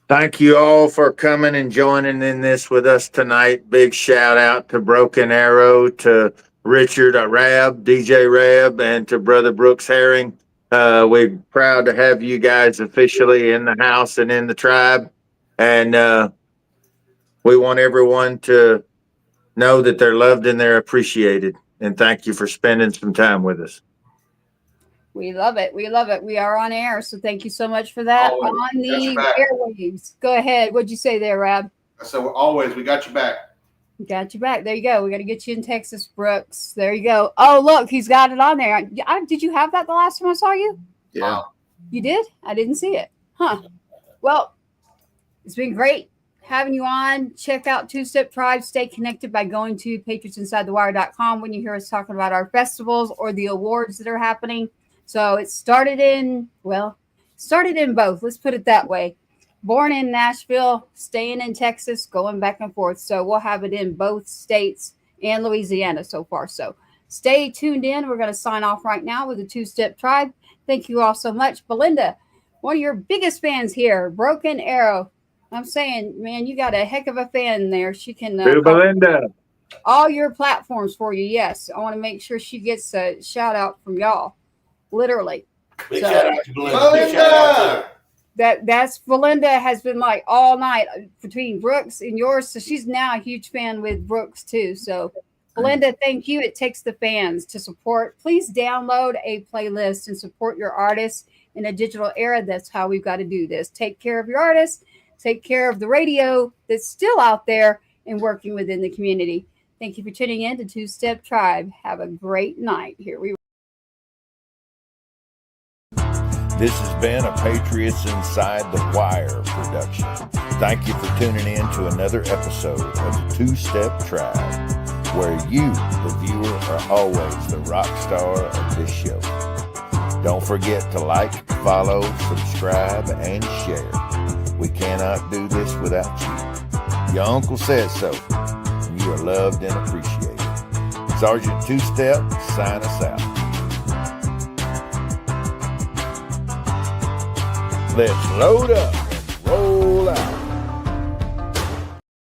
Thank you all for coming and joining in this with us tonight. Big shout out to Broken Arrow, to Richard Rab, DJ Rab, and to Brother Brooks Herring. We're proud to have you guys officially in the house and in the tribe. And we want everyone to know that they're loved and they're appreciated. And thank you for spending some time with us. We love it. We love it. We are on air. So thank you so much for that. Always. On the airwaves. Go ahead. What'd you say there, Rab? So always, we got your back. Got you back. There you go. We got to get you in Texas, Brooks. There you go. Oh, look, he's got it on there. Did you have that the last time I saw you? Yeah. You did? I didn't see it. Huh. Well, it's been great having you on. Check out Two Step Tribe. Stay connected by going to patriotsinsidethewire.com when you hear us talking about our festivals or the awards that are happening. So it started in both. Let's put it that way. Born in Nashville, staying in Texas, going back and forth. So we'll have it in both states and Louisiana so far. So stay tuned in. We're going to sign off right now with the Two Step Tribe. Thank you all so much. Belinda, one of your biggest fans here, Broken Arrow. I'm saying, man, you got a heck of a fan there. She can Belinda. All your platforms for you. Yes. I want to make sure she gets a shout out from y'all. Literally. Big shout out to Belinda. Big shout out to her. That's Belinda has been like all night between Brooks and yours. So she's now a huge fan with Brooks too. So Belinda, thank you. It takes the fans to support. Please download a playlist and support your artists in a digital era. That's how we've got to do this. Take care of your artists. Take care of the radio that's still out there and working within the community. Thank you for tuning in to Two Step Tribe. Have a great night. Here we This has been a Patriots Inside the Wire production. Thank you for tuning in to another episode of the Two Step Tribe, where you, the viewer, are always the rock star of this show. Don't forget to like, follow, subscribe, and share. We cannot do this without you. Your uncle says so, and you are loved and appreciated. Sergeant Two Step, sign us out. Let's load up and roll out.